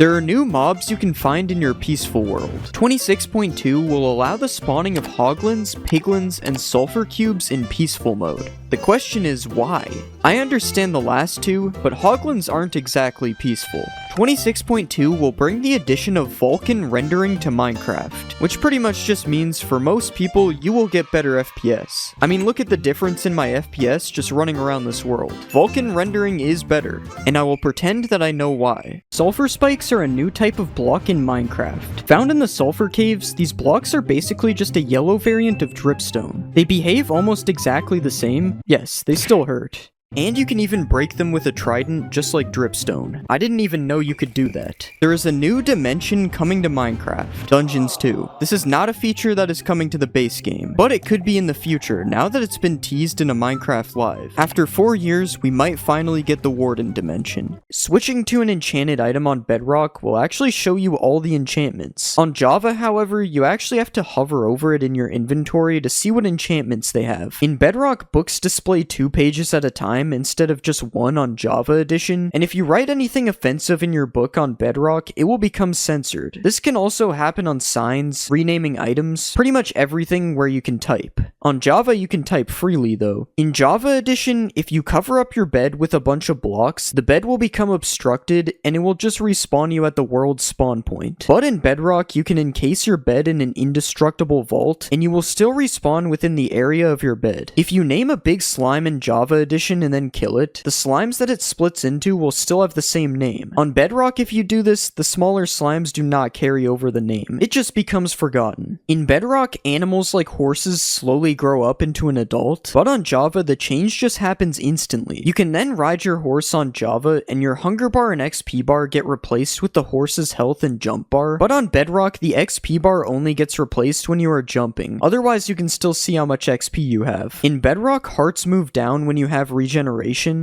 There are new mobs you can find in your peaceful world. 26.2 will allow the spawning of hoglins, piglins, and sulfur cubes in peaceful mode. The question is why? I understand the last two, but hoglins aren't exactly peaceful. 26.2 will bring the addition of Vulkan rendering to Minecraft, which pretty much just means for most people you will get better FPS. I mean, look at the difference in my FPS just running around this world. Vulkan rendering is better, and I will pretend that I know why. Sulfur spikes are a new type of block in Minecraft. Found in the sulfur caves, these blocks are basically just a yellow variant of dripstone. They behave almost exactly the same. Yes, they still hurt. And you can even break them with a trident just like dripstone. I didn't even know you could do that. There is a new dimension coming to Minecraft, Dungeons 2. This is not a feature that is coming to the base game, but it could be in the future now that it's been teased in a Minecraft Live. After 4 years, we might finally get the Warden dimension. Switching to an enchanted item on Bedrock will actually show you all the enchantments. On Java, however, you actually have to hover over it in your inventory to see what enchantments they have. In Bedrock, books display 2 pages at a time instead of just 1 on Java Edition, and if you write anything offensive in your book on Bedrock, it will become censored. This can also happen on signs, renaming items, pretty much everything where you can type. On Java, you can type freely though. In Java Edition, if you cover up your bed with a bunch of blocks, the bed will become obstructed and it will just respawn you at the world's spawn point. But in Bedrock, you can encase your bed in an indestructible vault, and you will still respawn within the area of your bed. If you name a big slime in Java Edition and then kill it, the slimes that it splits into will still have the same name. On Bedrock, if you do this, the smaller slimes do not carry over the name. It just becomes forgotten. In Bedrock, animals like horses slowly grow up into an adult, but on Java, the change just happens instantly. You can then ride your horse on Java, and your hunger bar and XP bar get replaced with the horse's health and jump bar, but on Bedrock, the XP bar only gets replaced when you are jumping. Otherwise, you can still see how much XP you have. In Bedrock, hearts move down when you have regeneration,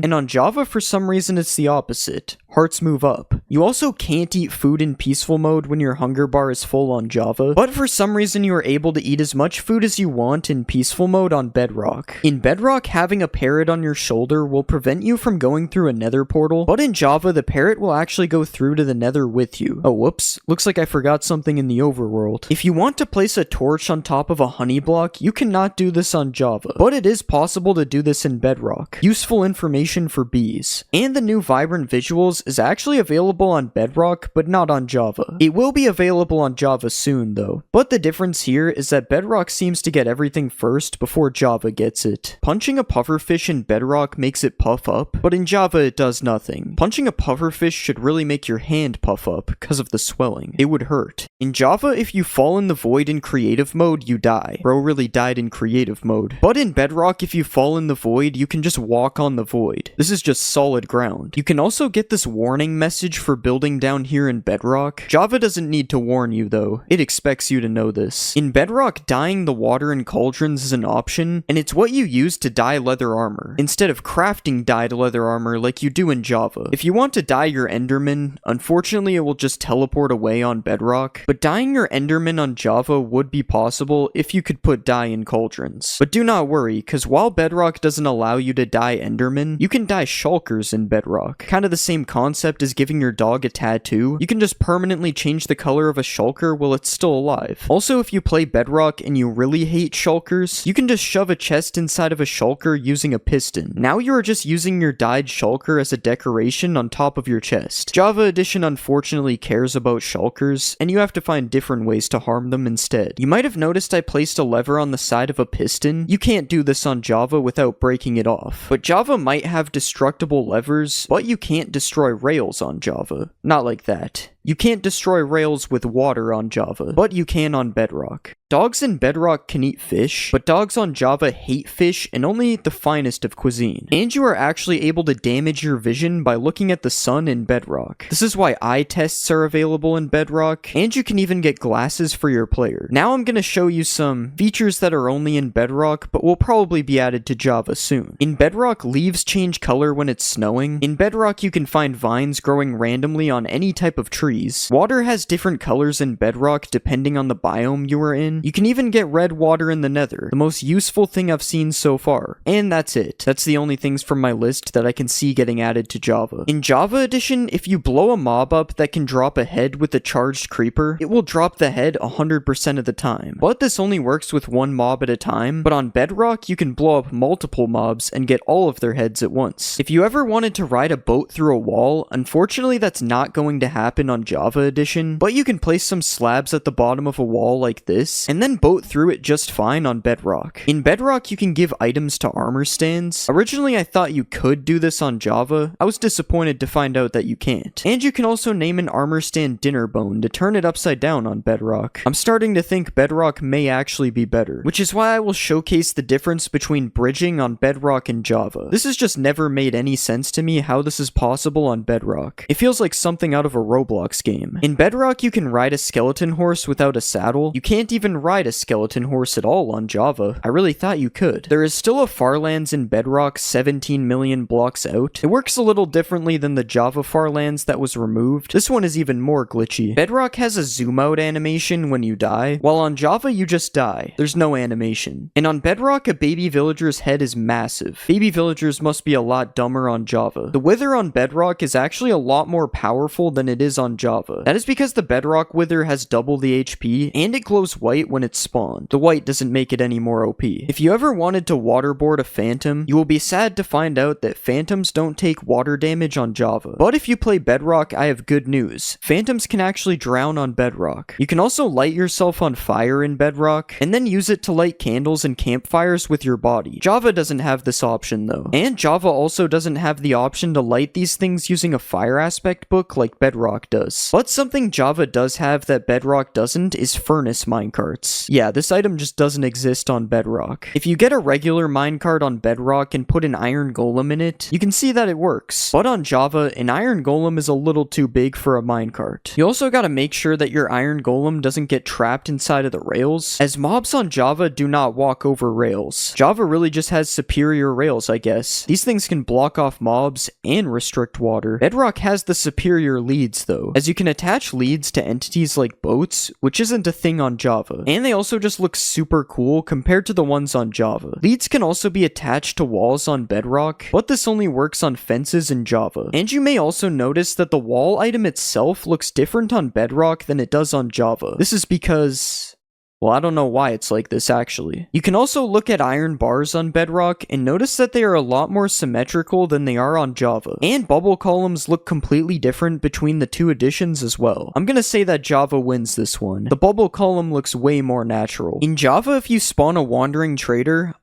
and on Java, for some reason, it's the opposite. Hearts move up. You also can't eat food in peaceful mode when your hunger bar is full on Java, but for some reason you are able to eat as much food as you want in peaceful mode on Bedrock. In Bedrock, having a parrot on your shoulder will prevent you from going through a nether portal, but in Java, the parrot will actually go through to the nether with you. Oh, whoops. Looks like I forgot something in the overworld. If you want to place a torch on top of a honey block, you cannot do this on Java, but it is possible to do this in Bedrock. Useful information for bees. And the new vibrant visuals is actually available on Bedrock, but not on Java. It will be available on Java soon, though. But the difference here is that Bedrock seems to get everything first before Java gets it. Punching a pufferfish in Bedrock makes it puff up, but in Java it does nothing. Punching a pufferfish should really make your hand puff up because of the swelling. It would hurt. In Java, if you fall in the void in creative mode, you die. Bro really died in creative mode. But in Bedrock, if you fall in the void, you can just walk on the void. This is just solid ground. You can also get this warning message for building down here in Bedrock. Java doesn't need to warn you though. It expects you to know this. In Bedrock, dyeing the water in cauldrons is an option, and it's what you use to dye leather armor, instead of crafting dyed leather armor like you do in Java. If you want to dye your Enderman, unfortunately it will just teleport away on Bedrock, but dyeing your Enderman on Java would be possible if you could put dye in cauldrons. But do not worry, because while Bedrock doesn't allow you to dye Enderman, you can dye shulkers in Bedrock. Kind of the same concept as giving your dog a tattoo. You can just permanently change the color of a shulker while it's still alive. Also, if you play Bedrock and you really hate shulkers, you can just shove a chest inside of a shulker using a piston. Now you are just using your dyed shulker as a decoration on top of your chest. Java Edition unfortunately cares about shulkers, and you have to find different ways to harm them instead. You might have noticed I placed a lever on the side of a piston. You can't do this on Java without breaking it off. But Java might have destructible levers, but you can't destroy rails on Java. Not like that. You can't destroy rails with water on Java, but you can on Bedrock. Dogs in Bedrock can eat fish, but dogs on Java hate fish and only eat the finest of cuisine. And you are actually able to damage your vision by looking at the sun in Bedrock. This is why eye tests are available in Bedrock, and you can even get glasses for your player. Now I'm gonna show you some features that are only in Bedrock, but will probably be added to Java soon. In Bedrock, leaves change color when it's snowing. In Bedrock, you can find vines growing randomly on any type of tree. Water has different colors in Bedrock depending on the biome you are in. Edition. You can even get red water in the Nether, the most useful thing I've seen so far. And that's it. That's the only things from my list that I can see getting added to Java. In Java Edition, if you blow a mob up that can drop a head with a charged creeper, it will drop the head 100% of the time. But this only works with one mob at a time, but on Bedrock, you can blow up multiple mobs and get all of their heads at once. If you ever wanted to ride a boat through a wall, unfortunately that's not going to happen on Java Edition, but you can place some slabs at the bottom of a wall like this, and then boat through it just fine on Bedrock. In Bedrock, you can give items to armor stands. Originally, I thought you could do this on Java. I was disappointed to find out that you can't. And you can also name an armor stand dinner bone to turn it upside down on Bedrock. I'm starting to think Bedrock may actually be better, which is why I will showcase the difference between bridging on Bedrock and Java. This has just never made any sense to me how this is possible on Bedrock. It feels like something out of a Roblox game. In Bedrock, you can ride a skeleton horse without a saddle. You can't even ride a skeleton horse at all on Java. I really thought you could. There is still a Farlands in Bedrock 17 million blocks out. It works a little differently than the Java Farlands that was removed. This one is even more glitchy. Bedrock has a zoom out animation when you die, while on Java you just die. There's no animation. And on Bedrock, a baby villager's head is massive. Baby villagers must be a lot dumber on Java. The wither on Bedrock is actually a lot more powerful than it is on Java. That is because the Bedrock wither has double the HP, and it glows white when it's spawned. The white doesn't make it any more OP. If you ever wanted to waterboard a phantom, you will be sad to find out that phantoms don't take water damage on Java. But if you play Bedrock, I have good news. Phantoms can actually drown on Bedrock. You can also light yourself on fire in Bedrock, and then use it to light candles and campfires with your body. Java doesn't have this option though. And Java also doesn't have the option to light these things using a fire aspect book like Bedrock does. But something Java does have that Bedrock doesn't is furnace minecarts. Yeah, this item just doesn't exist on Bedrock. If you get a regular minecart on Bedrock and put an iron golem in it, you can see that it works. But on Java, an iron golem is a little too big for a minecart. You also gotta make sure that your iron golem doesn't get trapped inside of the rails, as mobs on Java do not walk over rails. Java really just has superior rails, I guess. These things can block off mobs and restrict water. Bedrock has the superior leads though, as you can attach leads to entities like boats, which isn't a thing on Java. And they also just look super cool compared to the ones on Java. Leads can also be attached to walls on Bedrock, but this only works on fences in Java. And you may also notice that the wall item itself looks different on Bedrock than it does on Java. This is because... well, I don't know why it's like this actually. You can also look at iron bars on Bedrock and notice that they are a lot more symmetrical than they are on Java. And bubble columns look completely different between the two editions as well. I'm gonna say that Java wins this one. The bubble column looks way more natural. In Java, if you spawn a wandering trader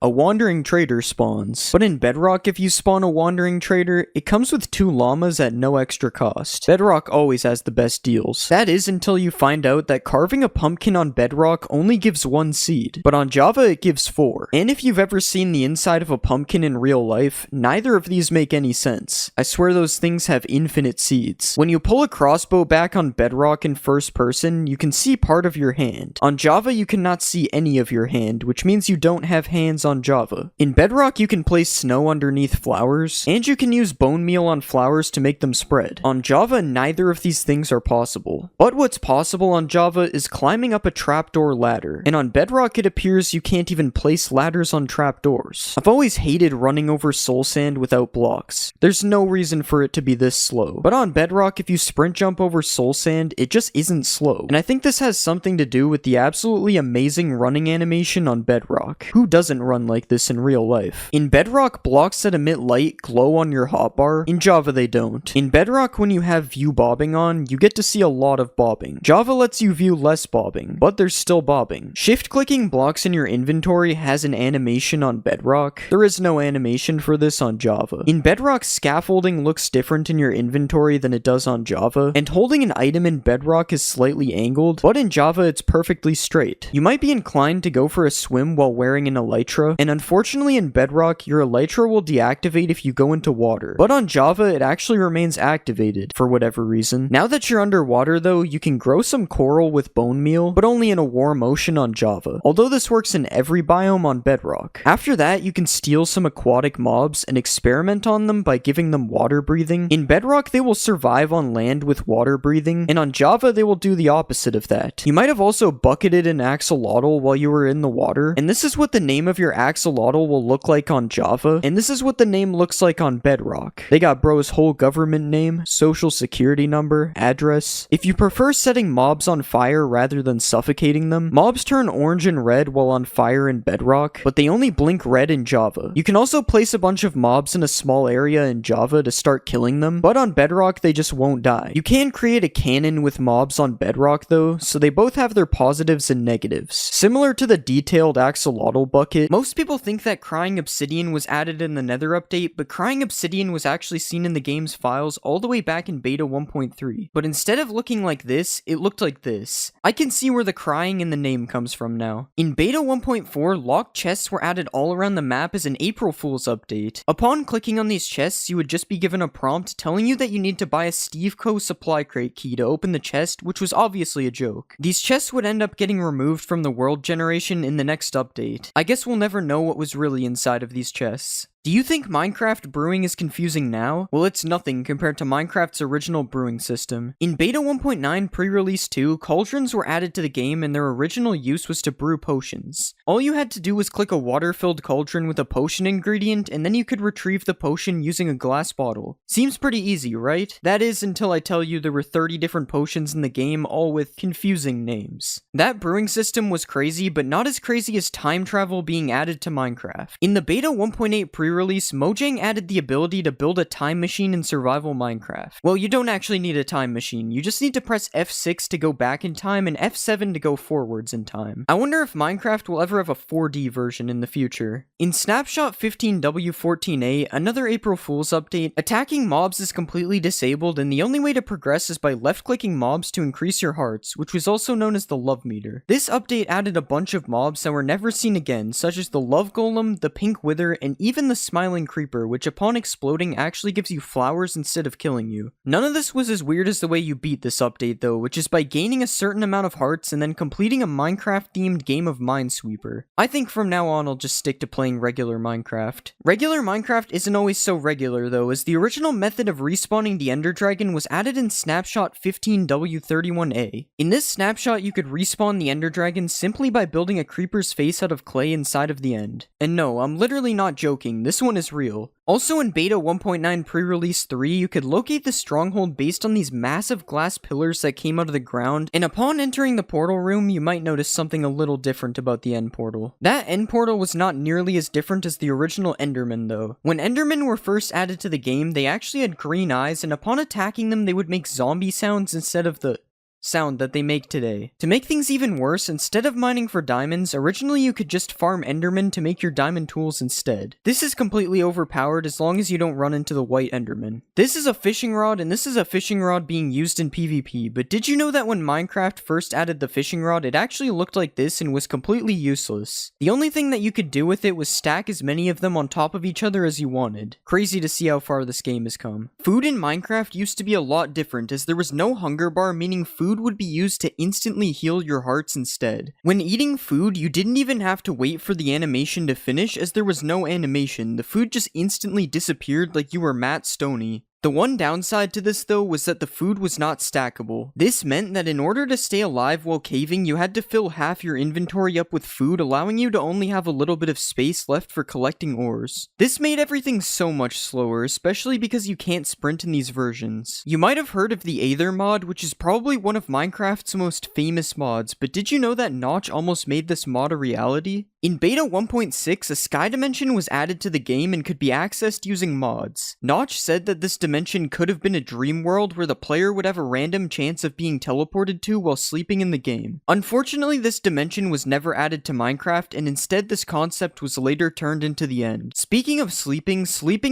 spawns. But in Bedrock, if you spawn a wandering trader, it comes with 2 llamas at no extra cost. Bedrock always has the best deals. That is until you find out that carving a pumpkin on Bedrock only gives 1 seed, but on Java it gives 4. And if you've ever seen the inside of a pumpkin in real life, neither of these make any sense. I swear those things have infinite seeds. When you pull a crossbow back on Bedrock in first person, you can see part of your hand. On Java, you cannot see any of your hand, which means you don't have hands on Java. In Bedrock, you can place snow underneath flowers, and you can use bone meal on flowers to make them spread. On Java, neither of these things are possible. But what's possible on Java is climbing up a trapdoor ladder. And on Bedrock, it appears you can't even place ladders on trapdoors. I've always hated running over soul sand without blocks. There's no reason for it to be this slow. But on Bedrock, if you sprint jump over soul sand, it just isn't slow. And I think this has something to do with the absolutely amazing running animation on Bedrock. Who doesn't run like this in real life? In Bedrock, blocks that emit light glow on your hotbar. In Java, they don't. In Bedrock, when you have view bobbing on, you get to see a lot of bobbing. Java lets you view less bobbing, but there's still bobbing. Shift-clicking blocks in your inventory has an animation on Bedrock. There is no animation for this on Java. In Bedrock, scaffolding looks different in your inventory than it does on Java, and holding an item in Bedrock is slightly angled, but in Java it's perfectly straight. You might be inclined to go for a swim while wearing an elytra, and unfortunately in Bedrock, your elytra will deactivate if you go into water. But on Java, it actually remains activated, for whatever reason. Now that you're underwater though, you can grow some coral with bone meal, but only in a warm ocean ocean on Java, although this works in every biome on Bedrock. After that, you can steal some aquatic mobs and experiment on them by giving them water breathing. In Bedrock, they will survive on land with water breathing, and on Java, they will do the opposite of that. You might have also bucketed an axolotl while you were in the water, and this is what the name of your axolotl will look like on Java, and this is what the name looks like on Bedrock. They got bro's whole government name, social security number, address. If you prefer setting mobs on fire rather than suffocating them, mobs turn orange and red while on fire in Bedrock, but they only blink red in Java. You can also place a bunch of mobs in a small area in Java to start killing them, but on Bedrock they just won't die. You can create a cannon with mobs on Bedrock though, so they both have their positives and negatives. Similar to the detailed axolotl bucket, most people think that crying obsidian was added in the Nether update, but crying obsidian was actually seen in the game's files all the way back in beta 1.3. But instead of looking like this, it looked like this. I can see where the crying in the name comes from now. In beta 1.4, locked chests were added all around the map as an April Fool's update. Upon clicking on these chests, you would just be given a prompt telling you that you need to buy a Steve Co. supply crate key to open the chest, which was obviously a joke. These chests would end up getting removed from the world generation in the next update. I guess we'll never know what was really inside of these chests. Do you think Minecraft brewing is confusing now? Well, it's nothing compared to Minecraft's original brewing system. In beta 1.9 pre-release 2, cauldrons were added to the game and their original use was to brew potions. All you had to do was click a water-filled cauldron with a potion ingredient and then you could retrieve the potion using a glass bottle. Seems pretty easy, right? That is until I tell you there were 30 different potions in the game, all with confusing names. That brewing system was crazy, but not as crazy as time travel being added to Minecraft. In the beta 1.8 pre-release, Mojang added the ability to build a time machine in survival Minecraft. Well, you don't actually need a time machine, you just need to press F6 to go back in time and F7 to go forwards in time. I wonder if Minecraft will ever have a 4D version in the future. In Snapshot 15W14A, another April Fool's update, attacking mobs is completely disabled and the only way to progress is by left-clicking mobs to increase your hearts, which was also known as the love meter. This update added a bunch of mobs that were never seen again, such as the love golem, the pink wither, and even the smiling creeper, which upon exploding actually gives you flowers instead of killing you. None of this was as weird as the way you beat this update though, which is by gaining a certain amount of hearts and then completing a Minecraft-themed game of Minesweeper. I think from now on I'll just stick to playing regular Minecraft. Regular Minecraft isn't always so regular though, as the original method of respawning the Ender Dragon was added in Snapshot 15W31A. In this snapshot you could respawn the Ender Dragon simply by building a creeper's face out of clay inside of the end. And no, I'm literally not joking, this one is real. Also in beta 1.9 pre-release 3, you could locate the stronghold based on these massive glass pillars that came out of the ground, and upon entering the portal room, you might notice something a little different about the end portal. That end portal was not nearly as different as the original Endermen though. When Endermen were first added to the game, they actually had green eyes, and upon attacking them, they would make zombie sounds instead of the sound that they make today. To make things even worse, instead of mining for diamonds, originally you could just farm Endermen to make your diamond tools instead. This is completely overpowered as long as you don't run into the white Enderman. This is a fishing rod, and this is a fishing rod being used in PvP, but did you know that when Minecraft first added the fishing rod, it actually looked like this and was completely useless? The only thing that you could do with it was stack as many of them on top of each other as you wanted. Crazy to see how far this game has come. Food in Minecraft used to be a lot different, as there was no hunger bar, meaning food would be used to instantly heal your hearts instead. When eating food, you didn't even have to wait for the animation to finish, as there was no animation. The food just instantly disappeared like you were Matt Stoney. The one downside to this though was that the food was not stackable. This meant that in order to stay alive while caving, you had to fill half your inventory up with food, allowing you to only have a little bit of space left for collecting ores. This made everything so much slower, especially because you can't sprint in these versions. You might have heard of the Aether mod, which is probably one of Minecraft's most famous mods, but did you know that Notch almost made this mod a reality? In beta 1.6, a sky dimension was added to the game and could be accessed using mods. Notch said that this dimension could have been a dream world where the player would have a random chance of being teleported to while sleeping in the game. Unfortunately, this dimension was never added to Minecraft, and instead this concept was later turned into the end. Speaking of sleeping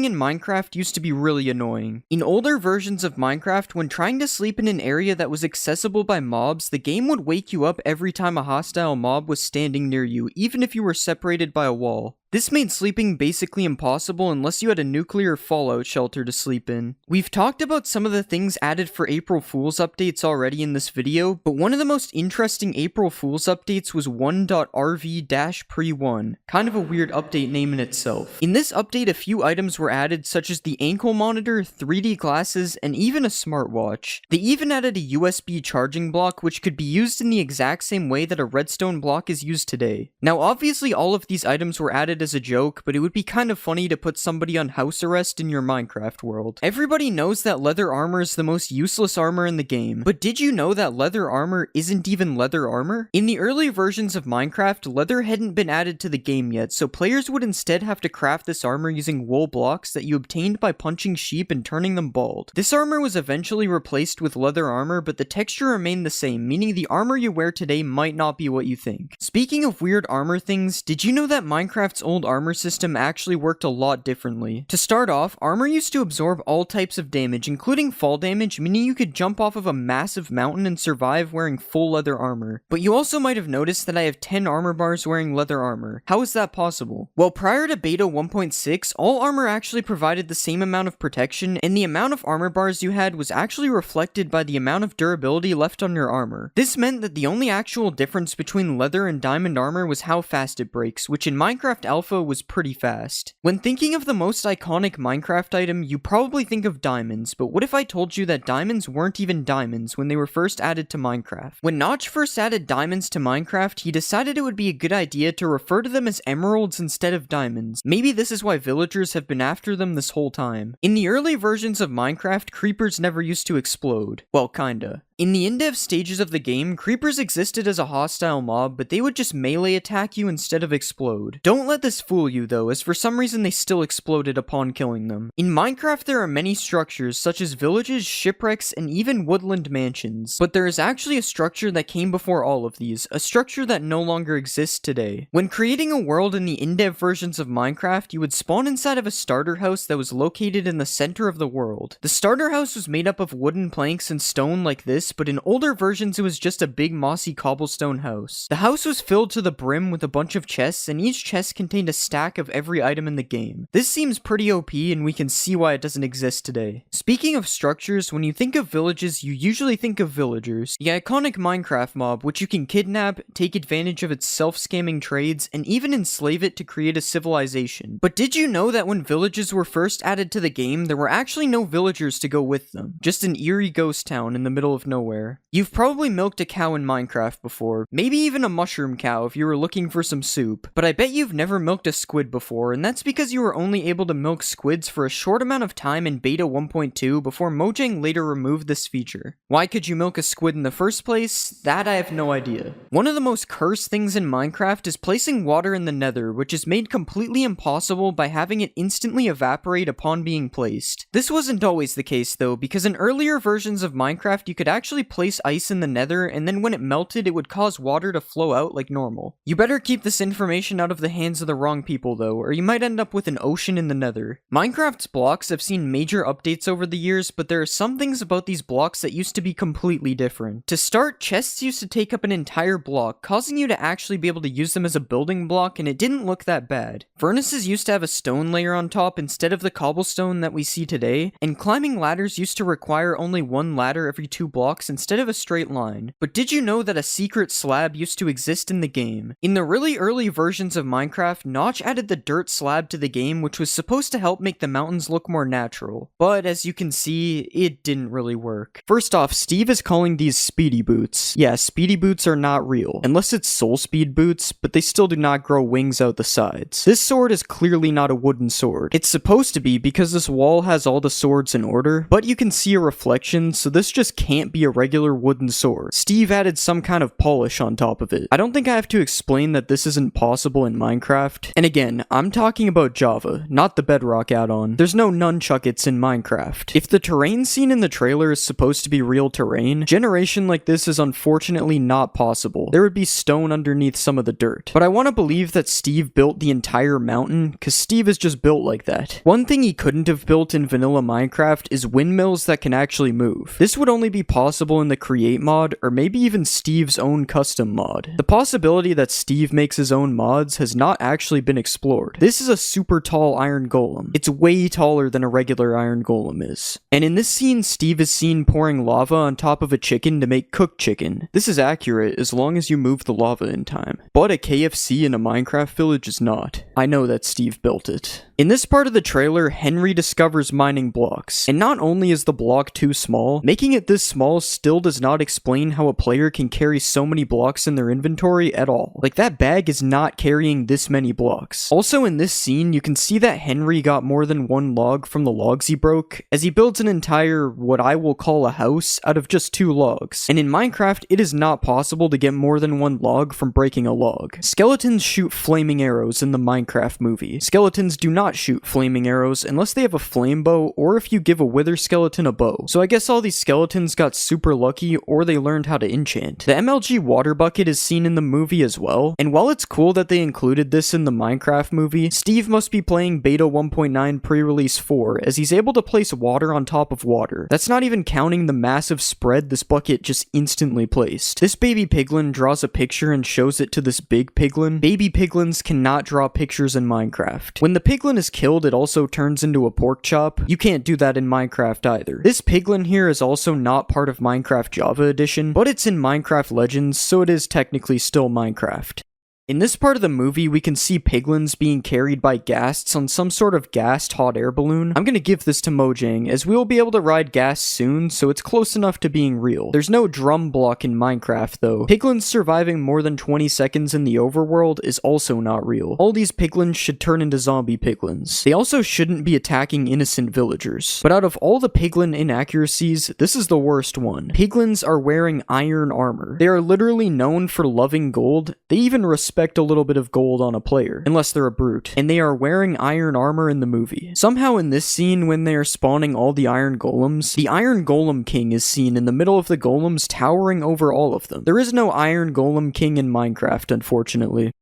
in Minecraft used to be really annoying. In older versions of Minecraft, when trying to sleep in an area that was accessible by mobs, the game would wake you up every time a hostile mob was standing near you, even if you were separated by a wall. This made sleeping basically impossible unless you had a nuclear fallout shelter to sleep in. We've talked about some of the things added for April Fool's updates already in this video, but one of the most interesting April Fool's updates was 1.rv-pre1, kind of a weird update name in itself. In this update, a few items were added such as the ankle monitor, 3D glasses, and even a smartwatch. They even added a USB charging block which could be used in the exact same way that a redstone block is used today. Now obviously all of these items were added as a joke, but it would be kind of funny to put somebody on house arrest in your Minecraft world. Everybody knows that leather armor is the most useless armor in the game, but did you know that leather armor isn't even leather armor? In the early versions of Minecraft, leather hadn't been added to the game yet, so players would instead have to craft this armor using wool blocks that you obtained by punching sheep and turning them bald. This armor was eventually replaced with leather armor, but the texture remained the same, meaning the armor you wear today might not be what you think. Speaking of weird armor things, did you know that Minecraft's old armor system actually worked a lot differently? To start off, armor used to absorb all types of damage, including fall damage, meaning you could jump off of a massive mountain and survive wearing full leather armor. But you also might have noticed that I have 10 armor bars wearing leather armor. How is that possible? Well, prior to beta 1.6, all armor actually provided the same amount of protection, and the amount of armor bars you had was actually reflected by the amount of durability left on your armor. This meant that the only actual difference between leather and diamond armor was how fast it breaks, which in Minecraft Alpha was pretty fast. When thinking of the most iconic Minecraft item, you probably think of diamonds, but what if I told you that diamonds weren't even diamonds when they were first added to Minecraft? When Notch first added diamonds to Minecraft, he decided it would be a good idea to refer to them as emeralds instead of diamonds. Maybe this is why villagers have been after them this whole time. In the early versions of Minecraft, creepers never used to explode. Well, kinda. In the in-dev stages of the game, creepers existed as a hostile mob, but they would just melee attack you instead of explode. Don't let this fool you though, as for some reason they still exploded upon killing them. In Minecraft there are many structures, such as villages, shipwrecks, and even woodland mansions. But there is actually a structure that came before all of these, a structure that no longer exists today. When creating a world in the in-dev versions of Minecraft, you would spawn inside of a starter house that was located in the center of the world. The starter house was made up of wooden planks and stone like this, but in older versions it was just a big mossy cobblestone house. The house was filled to the brim with a bunch of chests, and each chest contained a stack of every item in the game. This seems pretty OP, and we can see why it doesn't exist today. Speaking of structures, when you think of villages, you usually think of villagers, the iconic Minecraft mob which you can kidnap, take advantage of its self-scamming trades, and even enslave it to create a civilization. But did you know that when villages were first added to the game, there were actually no villagers to go with them? Just an eerie ghost town in the middle of nowhere. You've probably milked a cow in Minecraft before, maybe even a mushroom cow if you were looking for some soup, but I bet you've never milked a squid before, and that's because you were only able to milk squids for a short amount of time in beta 1.2 before Mojang later removed this feature. Why could you milk a squid in the first place? That I have no idea. One of the most cursed things in Minecraft is placing water in the nether, which is made completely impossible by having it instantly evaporate upon being placed. This wasn't always the case though, because in earlier versions of Minecraft you could actually place ice in the nether, and then when it melted it would cause water to flow out like normal. You better keep this information out of the hands of the wrong people though, or you might end up with an ocean in the nether. Minecraft's blocks have seen major updates over the years, but there are some things about these blocks that used to be completely different. To start, chests used to take up an entire block, causing you to actually be able to use them as a building block, and it didn't look that bad. Furnaces used to have a stone layer on top instead of the cobblestone that we see today, and climbing ladders used to require only one ladder every 2 blocks instead of a straight line. But did you know that a secret slab used to exist in the game? In the really early versions of Minecraft, Notch added the dirt slab to the game, which was supposed to help make the mountains look more natural. But as you can see, it didn't really work. First off, Steve is calling these speedy boots. Yeah, speedy boots are not real, unless it's soul speed boots, but they still do not grow wings out the sides. This sword is clearly not a wooden sword. It's supposed to be because this wall has all the swords in order, but you can see a reflection, so this just can't be a regular wooden sword. Steve added some kind of polish on top of it. I don't think I have to explain that this isn't possible in Minecraft. And again, I'm talking about Java, not the Bedrock add-on. There's no nunchuckets in Minecraft. If the terrain seen in the trailer is supposed to be real terrain, generation like this is unfortunately not possible. There would be stone underneath some of the dirt. But I want to believe that Steve built the entire mountain, cause Steve is just built like that. One thing he couldn't have built in vanilla Minecraft is windmills that can actually move. This would only be possible possible in the create mod, or maybe even Steve's own custom mod. The possibility that Steve makes his own mods has not actually been explored. This is a super tall iron golem. It's way taller than a regular iron golem is. And in this scene, Steve is seen pouring lava on top of a chicken to make cooked chicken. This is accurate as long as you move the lava in time. But a KFC in a Minecraft village is not. I know that Steve built it. In this part of the trailer, Henry discovers mining blocks. And not only is the block too small, making it this small still does not explain how a player can carry so many blocks in their inventory at all. Like, that bag is not carrying this many blocks. Also in this scene, you can see that Henry got more than one log from the logs he broke, as he builds an entire, what I will call a house, out of just 2 logs. And in Minecraft, it is not possible to get more than 1 log from breaking a log. Skeletons shoot flaming arrows in the Minecraft movie. Skeletons do not shoot flaming arrows unless they have a flame bow, or if you give a wither skeleton a bow. So I guess all these skeletons got super lucky, or they learned how to enchant. The MLG water bucket is seen in the movie as well, and while it's cool that they included this in the Minecraft movie, Steve must be playing Beta 1.9 pre-release 4, as he's able to place water on top of water. That's not even counting the massive spread this bucket just instantly placed. This baby piglin draws a picture and shows it to this big piglin. Baby piglins cannot draw pictures in Minecraft. When the piglin is killed, it also turns into a pork chop. You can't do that in Minecraft either. This piglin here is also not part of Minecraft Java Edition, but it's in Minecraft Legends, so it is technically still Minecraft. In this part of the movie, we can see piglins being carried by ghasts on some sort of gassed hot air balloon. I'm gonna give this to Mojang, as we will be able to ride ghasts soon, so it's close enough to being real. There's no drum block in Minecraft though. Piglins surviving more than 20 seconds in the overworld is also not real. All these piglins should turn into zombie piglins. They also shouldn't be attacking innocent villagers. But out of all the piglin inaccuracies, this is the worst one. Piglins are wearing iron armor. They are literally known for loving gold. They even respect a little bit of gold on a player, unless they're a brute, and they are wearing iron armor in the movie. Somehow in this scene, when they are spawning all the iron golems, the Iron Golem King is seen in the middle of the golems, towering over all of them. There is no Iron Golem King in Minecraft, unfortunately.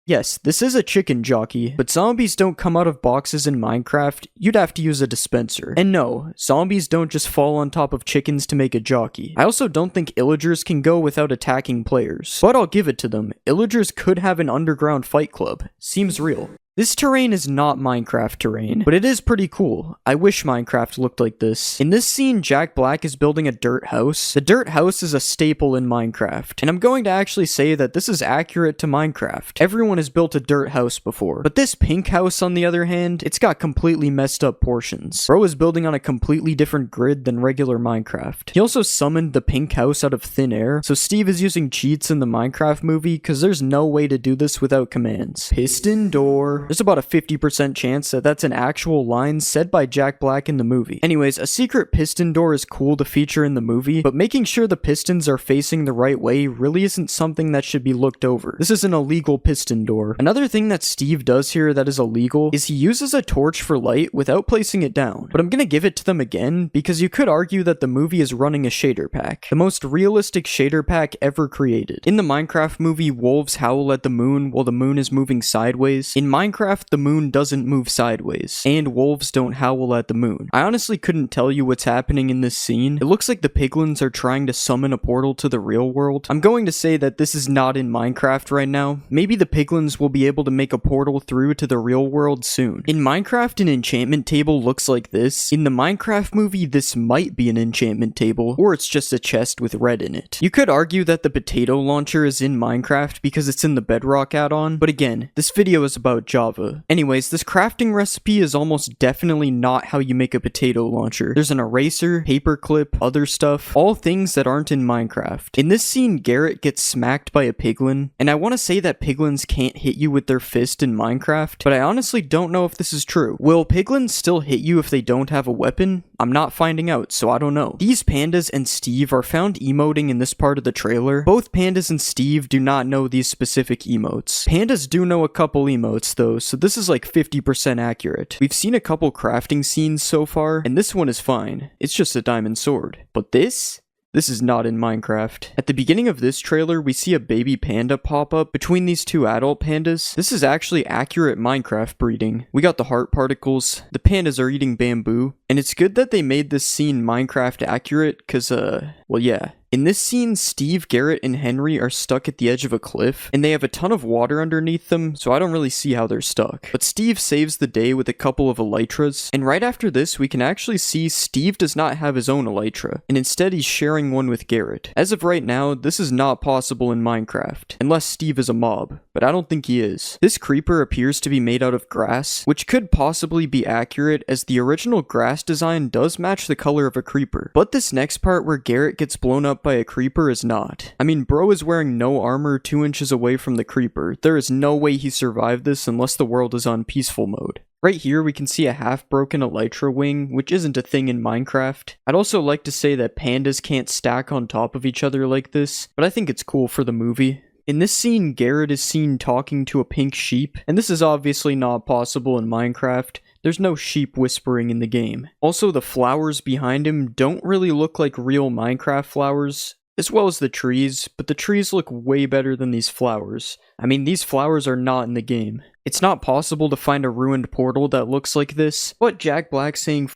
Yes, this is a chicken jockey, but zombies don't come out of boxes in Minecraft. You'd have to use a dispenser. And no, zombies don't just fall on top of chickens to make a jockey. I also don't think illagers can go without attacking players. But I'll give it to them. Illagers could have an underground fight club. Seems real. This terrain is not Minecraft terrain, but it is pretty cool. I wish Minecraft looked like this. In this scene, Jack Black is building a dirt house. The dirt house is a staple in Minecraft, and I'm going to actually say that this is accurate to Minecraft. Everyone has built a dirt house before, but this pink house, on the other hand, it's got completely messed up portions. Bro is building on a completely different grid than regular Minecraft. He also summoned the pink house out of thin air, so Steve is using cheats in the Minecraft movie because there's no way to do this without commands. Piston door. There's about a 50% chance that that's an actual line said by Jack Black in the movie. Anyways, a secret piston door is cool to feature in the movie, but making sure the pistons are facing the right way really isn't something that should be looked over. This is an illegal piston door. Another thing that Steve does here that is illegal is he uses a torch for light without placing it down. But I'm gonna give it to them again, because you could argue that the movie is running a shader pack. The most realistic shader pack ever created. In the Minecraft movie, wolves howl at the moon while the moon is moving sideways. In Minecraft, the moon doesn't move sideways, and wolves don't howl at the moon. I honestly couldn't tell you what's happening in this scene. It looks like the piglins are trying to summon a portal to the real world. I'm going to say that this is not in Minecraft right now. Maybe the piglins will be able to make a portal through to the real world soon. In Minecraft, an enchantment table looks like this. In the Minecraft movie, this might be an enchantment table, or it's just a chest with red in it. You could argue that the potato launcher is in Minecraft because it's in the Bedrock add-on, but again, this video is about Java. Anyways, this crafting recipe is almost definitely not how you make a potato launcher. There's an eraser, paperclip, other stuff, all things that aren't in Minecraft. In this scene, Garrett gets smacked by a piglin, and I want to say that piglins can't hit you with their fist in Minecraft, but I honestly don't know if this is true. Will piglins still hit you if they don't have a weapon? I'm not finding out, so I don't know. These pandas and Steve are found emoting in this part of the trailer. Both pandas and Steve do not know these specific emotes. Pandas do know a couple emotes though, so this is like 50% accurate. We've seen a couple crafting scenes so far, and this one is fine. It's just a diamond sword. But this? This is not in Minecraft. At the beginning of this trailer, we see a baby panda pop up between these two adult pandas. This is actually accurate Minecraft breeding. We got the heart particles, the pandas are eating bamboo, and it's good that they made this scene Minecraft accurate, cause well yeah. In this scene, Steve, Garrett, and Henry are stuck at the edge of a cliff, and they have a ton of water underneath them, so I don't really see how they're stuck. But Steve saves the day with a couple of elytras, and right after this, we can actually see Steve does not have his own elytra, and instead he's sharing one with Garrett. As of right now, this is not possible in Minecraft, unless Steve is a mob, but I don't think he is. This creeper appears to be made out of grass, which could possibly be accurate as the original grass design does match the color of a creeper. But this next part where Garrett gets blown up by a creeper is not. I mean, bro is wearing no armor 2 inches away from the creeper. There is no way he survived this unless the world is on peaceful mode. Right here, we can see a half-broken elytra wing, which isn't a thing in Minecraft. I'd also like to say that pandas can't stack on top of each other like this, but I think it's cool for the movie. In this scene, Garrett is seen talking to a pink sheep, and this is obviously not possible in Minecraft. There's no sheep whispering in the game. Also, the flowers behind him don't really look like real Minecraft flowers, as well as the trees, but the trees look way better than these flowers. I mean, these flowers are not in the game. It's not possible to find a ruined portal that looks like this, but Jack Black saying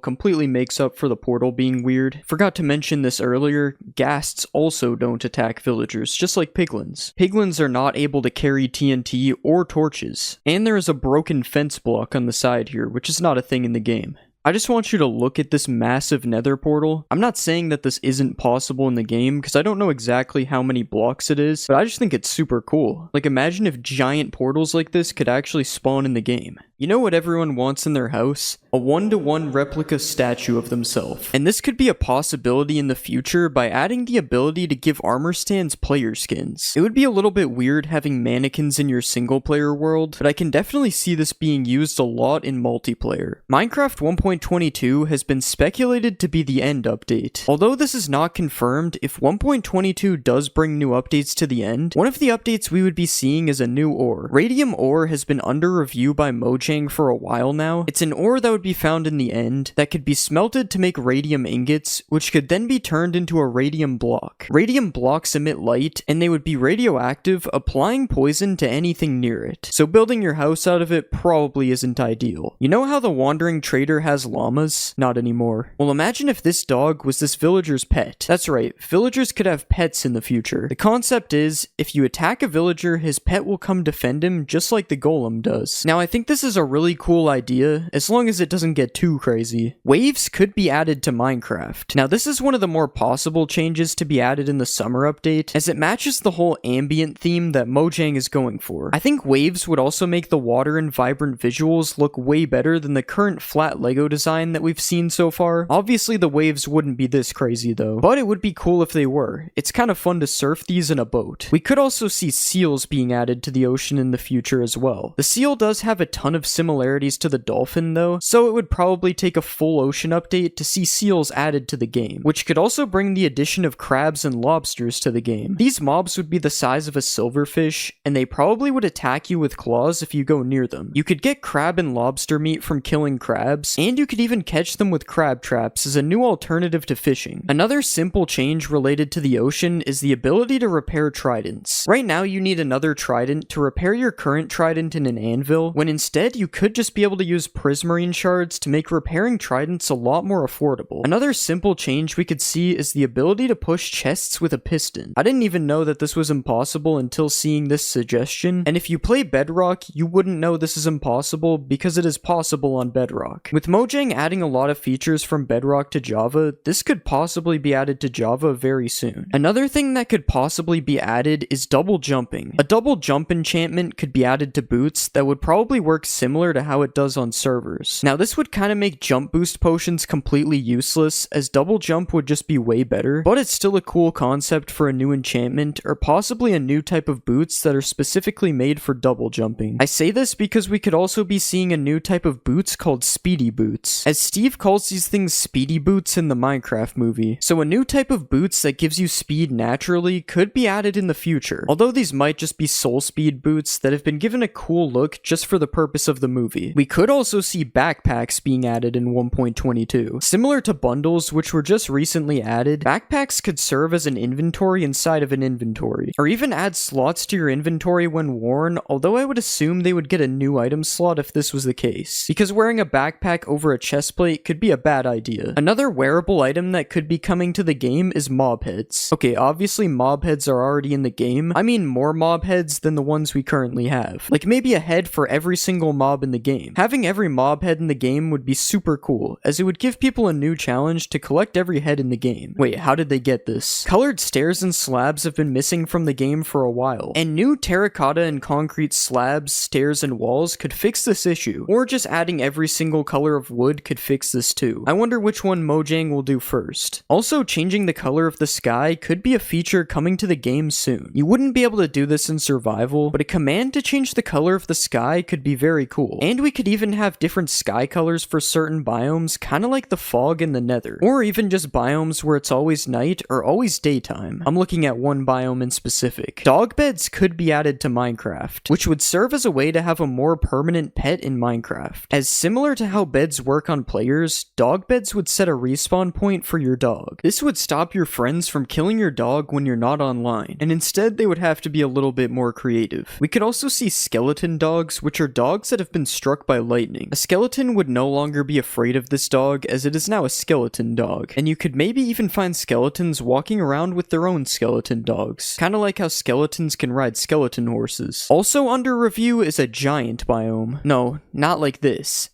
completely makes up for the portal being weird. Forgot to mention this earlier, ghasts also don't attack villagers, just like piglins. Piglins are not able to carry TNT or torches, and there is a broken fence block on the side here, which is not a thing in the game. I just want you to look at this massive nether portal. I'm not saying that this isn't possible in the game, because I don't know exactly how many blocks it is, but I just think it's super cool. Like, imagine if giant portals like this could actually spawn in the game. You know what everyone wants in their house? A 1-to-1 replica statue of themselves. And this could be a possibility in the future by adding the ability to give armor stands player skins. It would be a little bit weird having mannequins in your single player world, but I can definitely see this being used a lot in multiplayer. Minecraft 1.22 has been speculated to be the end update. Although this is not confirmed, if 1.22 does bring new updates to the end, one of the updates we would be seeing is a new ore. Radium ore has been under review by Mojang for a while now. It's an ore that would be found in the end that could be smelted to make radium ingots, which could then be turned into a radium block. Radium blocks emit light, and they would be radioactive, applying poison to anything near it. So building your house out of it probably isn't ideal. You know how the wandering trader has llamas? Not anymore. Well, imagine if this dog was this villager's pet. That's right, villagers could have pets in the future. The concept is, if you attack a villager, his pet will come defend him just like the golem does. Now, I think this is a really cool idea, as long as it doesn't get too crazy. Waves could be added to Minecraft. Now, this is one of the more possible changes to be added in the summer update, as it matches the whole ambient theme that Mojang is going for. I think waves would also make the water and vibrant visuals look way better than the current flat Lego design that we've seen so far. Obviously, the waves wouldn't be this crazy though, but it would be cool if they were. It's kind of fun to surf these in a boat. We could also see seals being added to the ocean in the future as well. The seal does have a ton of similarities to the dolphin though, so it would probably take a full ocean update to see seals added to the game, which could also bring the addition of crabs and lobsters to the game. These mobs would be the size of a silverfish, and they probably would attack you with claws if you go near them. You could get crab and lobster meat from killing crabs, and you could even catch them with crab traps as a new alternative to fishing. Another simple change related to the ocean is the ability to repair tridents. Right now you need another trident to repair your current trident in an anvil, when instead you could just be able to use prismarine shards to make repairing tridents a lot more affordable. Another simple change we could see is the ability to push chests with a piston. I didn't even know that this was impossible until seeing this suggestion, and if you play Bedrock, you wouldn't know this is impossible because it is possible on Bedrock. With Mojang adding a lot of features from Bedrock to Java, this could possibly be added to Java very soon. Another thing that could possibly be added is double jumping. A double jump enchantment could be added to boots that would probably work similar to how it does on servers. Now this would kind of make jump boost potions completely useless, as double jump would just be way better, but it's still a cool concept for a new enchantment, or possibly a new type of boots that are specifically made for double jumping. I say this because we could also be seeing a new type of boots called speedy boots, as Steve calls these things speedy boots in the Minecraft movie. So a new type of boots that gives you speed naturally could be added in the future, although these might just be soul speed boots that have been given a cool look just for the purpose of the movie. We could also see backpacks backpacks being added in 1.22. Similar to bundles, which were just recently added, backpacks could serve as an inventory inside of an inventory, or even add slots to your inventory when worn, although I would assume they would get a new item slot if this was the case, because wearing a backpack over a chestplate could be a bad idea. Another wearable item that could be coming to the game is mob heads. Okay, obviously mob heads are already in the game. I mean more mob heads than the ones we currently have. Like maybe a head for every single mob in the game. Having every mob head in the game would be super cool, as it would give people a new challenge to collect every head in the game. Wait, how did they get this? Colored stairs and slabs have been missing from the game for a while, and new terracotta and concrete slabs, stairs, and walls could fix this issue, or just adding every single color of wood could fix this too. I wonder which one Mojang will do first. Also, changing the color of the sky could be a feature coming to the game soon. You wouldn't be able to do this in survival, but a command to change the color of the sky could be very cool. And we could even have different sky colors for certain biomes, kinda like the fog in the nether. Or even just biomes where it's always night or always daytime. I'm looking at one biome in specific. Dog beds could be added to Minecraft, which would serve as a way to have a more permanent pet in Minecraft. As similar to how beds work on players, dog beds would set a respawn point for your dog. This would stop your friends from killing your dog when you're not online, and instead they would have to be a little bit more creative. We could also see skeleton dogs, which are dogs that have been struck by lightning. A skeleton would no longer be afraid of this dog, as it is now a skeleton dog, and you could maybe even find skeletons walking around with their own skeleton dogs, kinda like how skeletons can ride skeleton horses. Also under review is a giant biome. No, not like this.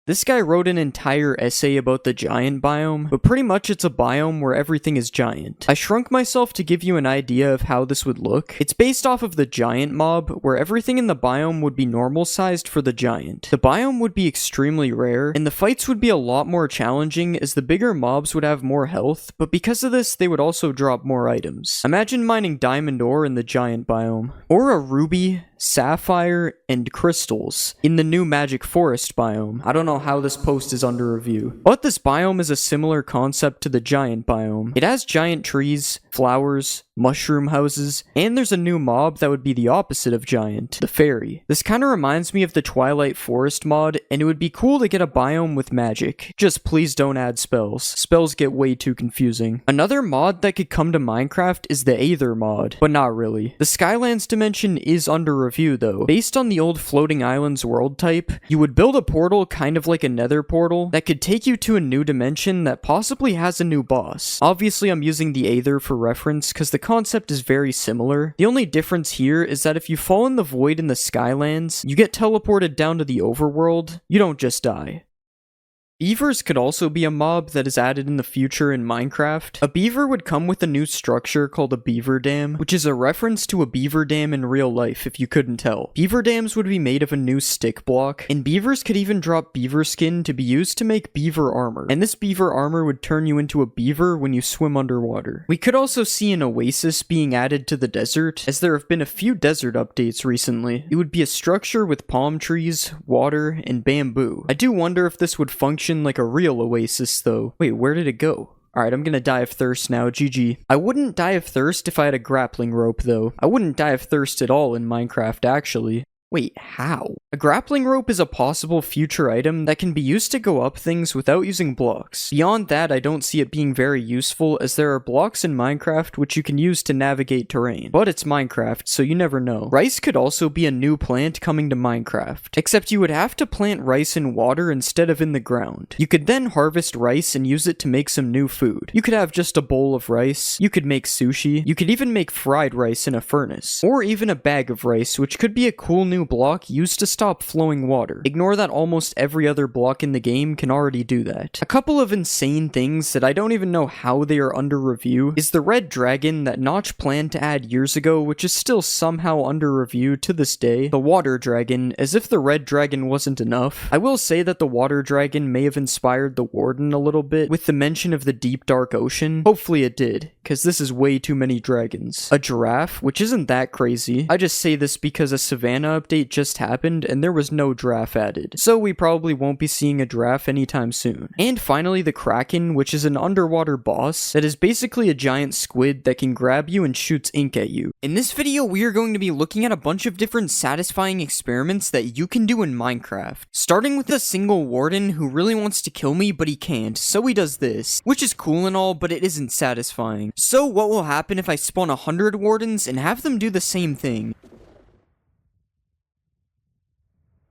This guy wrote an entire essay about the giant biome, but pretty much it's a biome where everything is giant. I shrunk myself to give you an idea of how this would look. It's based off of the giant mob, where everything in the biome would be normal sized for the giant. The biome would be extremely rare, and the fights would be a lot more challenging as the bigger mobs would have more health, but because of this they would also drop more items. Imagine mining diamond ore in the giant biome, or a ruby, sapphire, and crystals in the new magic forest biome. I don't know how this post is under review, but this biome is a similar concept to the giant biome. It has giant trees, flowers, mushroom houses, and there's a new mob that would be the opposite of giant, the fairy. This kind of reminds me of the Twilight Forest mod, and it would be cool to get a biome with magic. Just please don't add spells. Spells get way too confusing. Another mod that could come to Minecraft is the Aether mod, but not really. The Skylands dimension is under review though. Based on the old Floating Islands world type, you would build a portal kind of like a nether portal that could take you to a new dimension that possibly has a new boss. Obviously I'm using the Aether for reference because the concept is very similar. The only difference here is that if you fall in the void in the Skylands, you get teleported down to the overworld. You don't just die. Beavers could also be a mob that is added in the future in Minecraft. A beaver would come with a new structure called a beaver dam, which is a reference to a beaver dam in real life if you couldn't tell. Beaver dams would be made of a new stick block, and beavers could even drop beaver skin to be used to make beaver armor, and this beaver armor would turn you into a beaver when you swim underwater. We could also see an oasis being added to the desert, as there have been a few desert updates recently. It would be a structure with palm trees, water, and bamboo. I do wonder if this would function like a real oasis though. Wait, where did it go? Alright, I'm gonna die of thirst now, GG. I wouldn't die of thirst if I had a grappling rope though. I wouldn't die of thirst at all in Minecraft actually. Wait, how? A grappling rope is a possible future item that can be used to go up things without using blocks. Beyond that, I don't see it being very useful, as there are blocks in Minecraft which you can use to navigate terrain. But it's Minecraft, so you never know. Rice could also be a new plant coming to Minecraft, except you would have to plant rice in water instead of in the ground. You could then harvest rice and use it to make some new food. You could have just a bowl of rice, you could make sushi, you could even make fried rice in a furnace, or even a bag of rice, which could be a cool new block used to stop flowing water. Ignore that almost every other block in the game can already do that. A couple of insane things that I don't even know how they are under review is the red dragon that Notch planned to add years ago, which is still somehow under review to this day. The water dragon, as if the red dragon wasn't enough. I will say that the water dragon may have inspired the warden a little bit with the mention of the deep dark ocean. Hopefully it did, because this is way too many dragons. A giraffe, which isn't that crazy. I just say this because a savanna update just happened and there was no giraffe added, so we probably won't be seeing a giraffe anytime soon. And finally the Kraken, which is an underwater boss that is basically a giant squid that can grab you and shoots ink at you. In this video we are going to be looking at a bunch of different satisfying experiments that you can do in Minecraft, starting with a single warden who really wants to kill me but he can't, so he does this, which is cool and all, but it isn't satisfying. So what will happen if I spawn 100 wardens and have them do the same thing?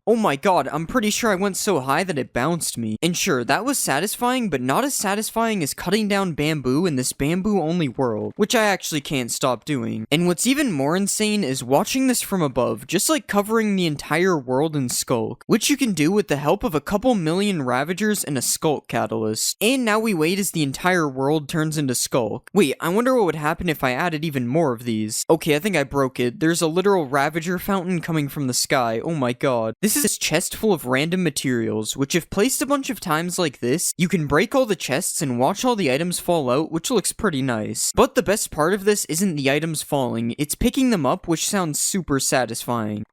Oh my god, I'm pretty sure I went so high that it bounced me. And sure, that was satisfying, but not as satisfying as cutting down bamboo in this bamboo-only world, which I actually can't stop doing. And what's even more insane is watching this from above, just like covering the entire world in Skulk, which you can do with the help of a couple million Ravagers and a Skulk Catalyst. And now we wait as the entire world turns into Skulk. Wait, I wonder what would happen if I added even more of these. Okay, I think I broke it. There's a literal Ravager fountain coming from the sky. Oh my god. This is this chest full of random materials, which if placed a bunch of times like this, you can break all the chests and watch all the items fall out, which looks pretty nice. But the best part of this isn't the items falling, it's picking them up, which sounds super satisfying.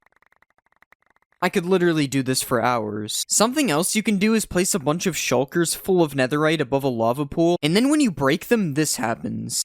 I could literally do this for hours. Something else you can do is place a bunch of shulkers full of netherite above a lava pool, and then when you break them, this happens.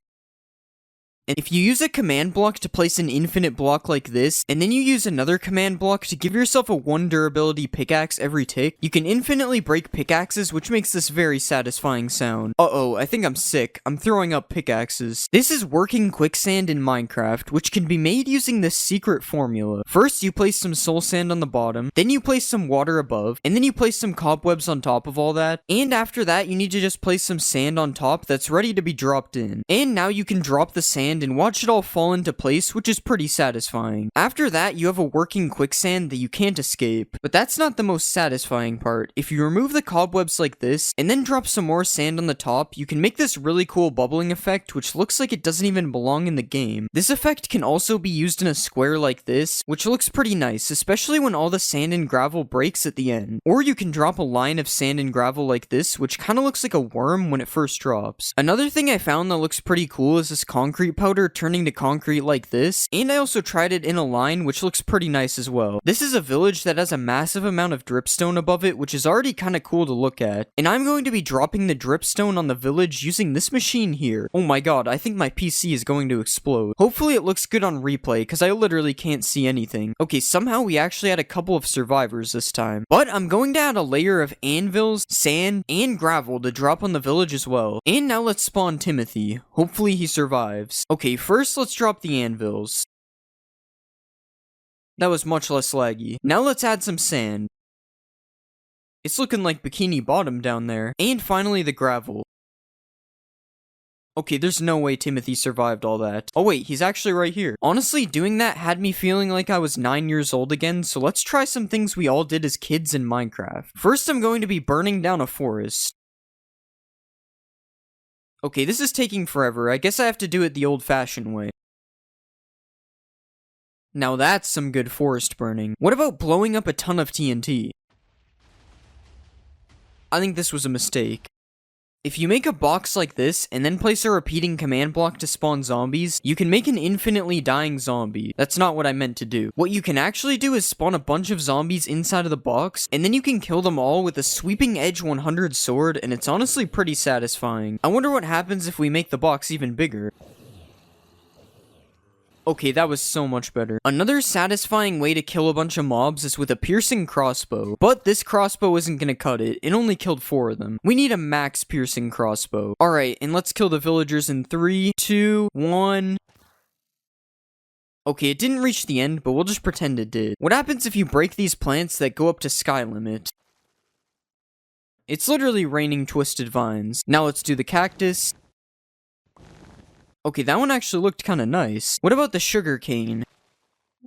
And if you use a command block to place an infinite block like this, and then you use another command block to give yourself a 1 durability pickaxe every tick, you can infinitely break pickaxes, which makes this very satisfying sound. Uh-oh, I think I'm sick. I'm throwing up pickaxes. This is working quicksand in Minecraft, which can be made using this secret formula. First, you place some soul sand on the bottom, then you place some water above, and then you place some cobwebs on top of all that, and after that, you need to just place some sand on top that's ready to be dropped in. And now you can drop the sand and watch it all fall into place, which is pretty satisfying. After that, you have a working quicksand that you can't escape. But that's not the most satisfying part. If you remove the cobwebs like this, and then drop some more sand on the top, you can make this really cool bubbling effect, which looks like it doesn't even belong in the game. This effect can also be used in a square like this, which looks pretty nice, especially when all the sand and gravel breaks at the end. Or you can drop a line of sand and gravel like this, which kind of looks like a worm when it first drops. Another thing I found that looks pretty cool is this concrete powder turning to concrete like this, and I also tried it in a line, which looks pretty nice as well. This is a village that has a massive amount of dripstone above it, which is already kind of cool to look at, and I'm going to be dropping the dripstone on the village using this machine here. Oh my god, I think my PC is going to explode. Hopefully it looks good on replay, because I literally can't see anything. Okay, somehow we actually had a couple of survivors this time, but I'm going to add a layer of anvils, sand, and gravel to drop on the village as well. And now let's spawn Timothy. Hopefully he survives. Okay, first let's drop the anvils. That was much less laggy. Now let's add some sand. It's looking like Bikini Bottom down there. And finally the gravel. Okay, there's no way Timothy survived all that. Oh wait, he's actually right here. Honestly, doing that had me feeling like I was 9 years old again, so let's try some things we all did as kids in Minecraft. First, I'm going to be burning down a forest. Okay, this is taking forever. I guess I have to do it the old-fashioned way. Now that's some good forest burning. What about blowing up a ton of TNT? I think this was a mistake. If you make a box like this, and then place a repeating command block to spawn zombies, you can make an infinitely dying zombie. That's not what I meant to do. What you can actually do is spawn a bunch of zombies inside of the box, and then you can kill them all with a sweeping edge 100 sword, and it's honestly pretty satisfying. I wonder what happens if we make the box even bigger. Okay, that was so much better. Another satisfying way to kill a bunch of mobs is with a piercing crossbow. But this crossbow isn't gonna cut it. It only killed 4 of them. We need a max piercing crossbow. Alright, and let's kill the villagers in 3, 2, 1... Okay, it didn't reach the end, but we'll just pretend it did. What happens if you break these plants that go up to sky limit? It's literally raining twisted vines. Now let's do the cactus. Okay, that one actually looked kinda nice. What about the sugar cane?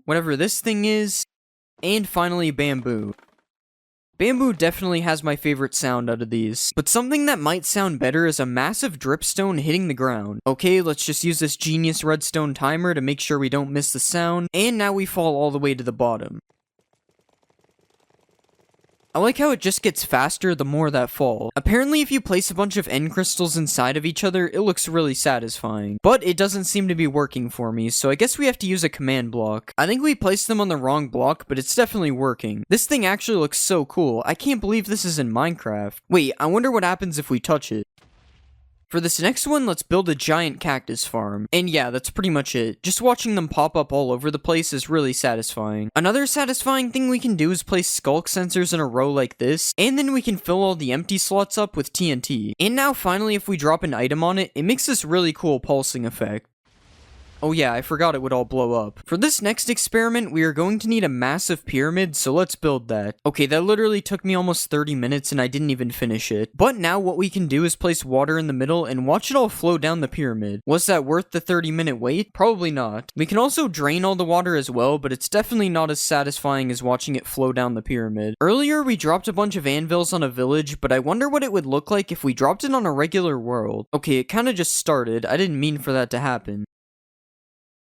Whatever this thing is. And finally, bamboo. Bamboo definitely has my favorite sound out of these. But something that might sound better is a massive dripstone hitting the ground. Okay, let's just use this genius redstone timer to make sure we don't miss the sound. And now we fall all the way to the bottom. I like how it just gets faster the more that fall. Apparently if you place a bunch of end crystals inside of each other, it looks really satisfying. But it doesn't seem to be working for me, so I guess we have to use a command block. I think we placed them on the wrong block, but it's definitely working. This thing actually looks so cool. I can't believe this is in Minecraft. Wait, I wonder what happens if we touch it. For this next one, let's build a giant cactus farm. And yeah, that's pretty much it. Just watching them pop up all over the place is really satisfying. Another satisfying thing we can do is place skulk sensors in a row like this, and then we can fill all the empty slots up with TNT. And now finally, if we drop an item on it, it makes this really cool pulsing effect. Oh yeah, I forgot it would all blow up. For this next experiment, we are going to need a massive pyramid, so let's build that. Okay, that literally took me almost 30 minutes and I didn't even finish it. But now what we can do is place water in the middle and watch it all flow down the pyramid. Was that worth the 30-minute wait? Probably not. We can also drain all the water as well, but it's definitely not as satisfying as watching it flow down the pyramid. Earlier, we dropped a bunch of anvils on a village, but I wonder what it would look like if we dropped it on a regular world. Okay, it kinda just started. I didn't mean for that to happen.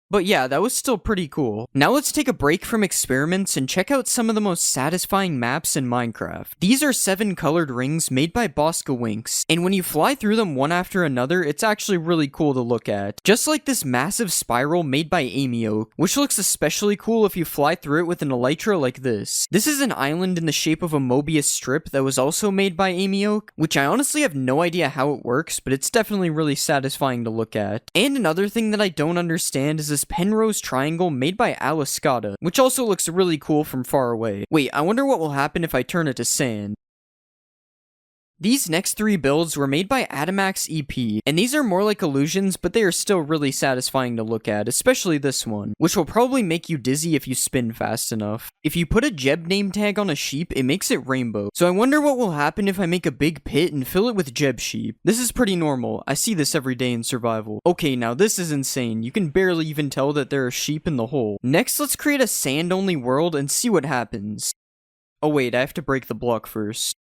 But yeah, that was still pretty cool. Now let's take a break from experiments and check out some of the most satisfying maps in Minecraft. These are 7 colored rings made by Bosca Winks, and when you fly through them one after another, it's actually really cool to look at. Just like this massive spiral made by Amy Oak, which looks especially cool if you fly through it with an elytra like this. This is an island in the shape of a Mobius strip that was also made by Amy Oak, which I honestly have no idea how it works, but it's definitely really satisfying to look at. And another thing that I don't understand is this Penrose triangle made by Aliscata, which also looks really cool from far away. Wait, I wonder what will happen if I turn it to sand. These next 3 builds were made by Adamax EP, and these are more like illusions, but they are still really satisfying to look at, especially this one, which will probably make you dizzy if you spin fast enough. If you put a Jeb name tag on a sheep, it makes it rainbow. So I wonder what will happen if I make a big pit and fill it with Jeb sheep. This is pretty normal. I see this every day in survival. Okay, now this is insane. You can barely even tell that there are sheep in the hole. Next, let's create a sand-only world and see what happens. Oh wait, I have to break the block first.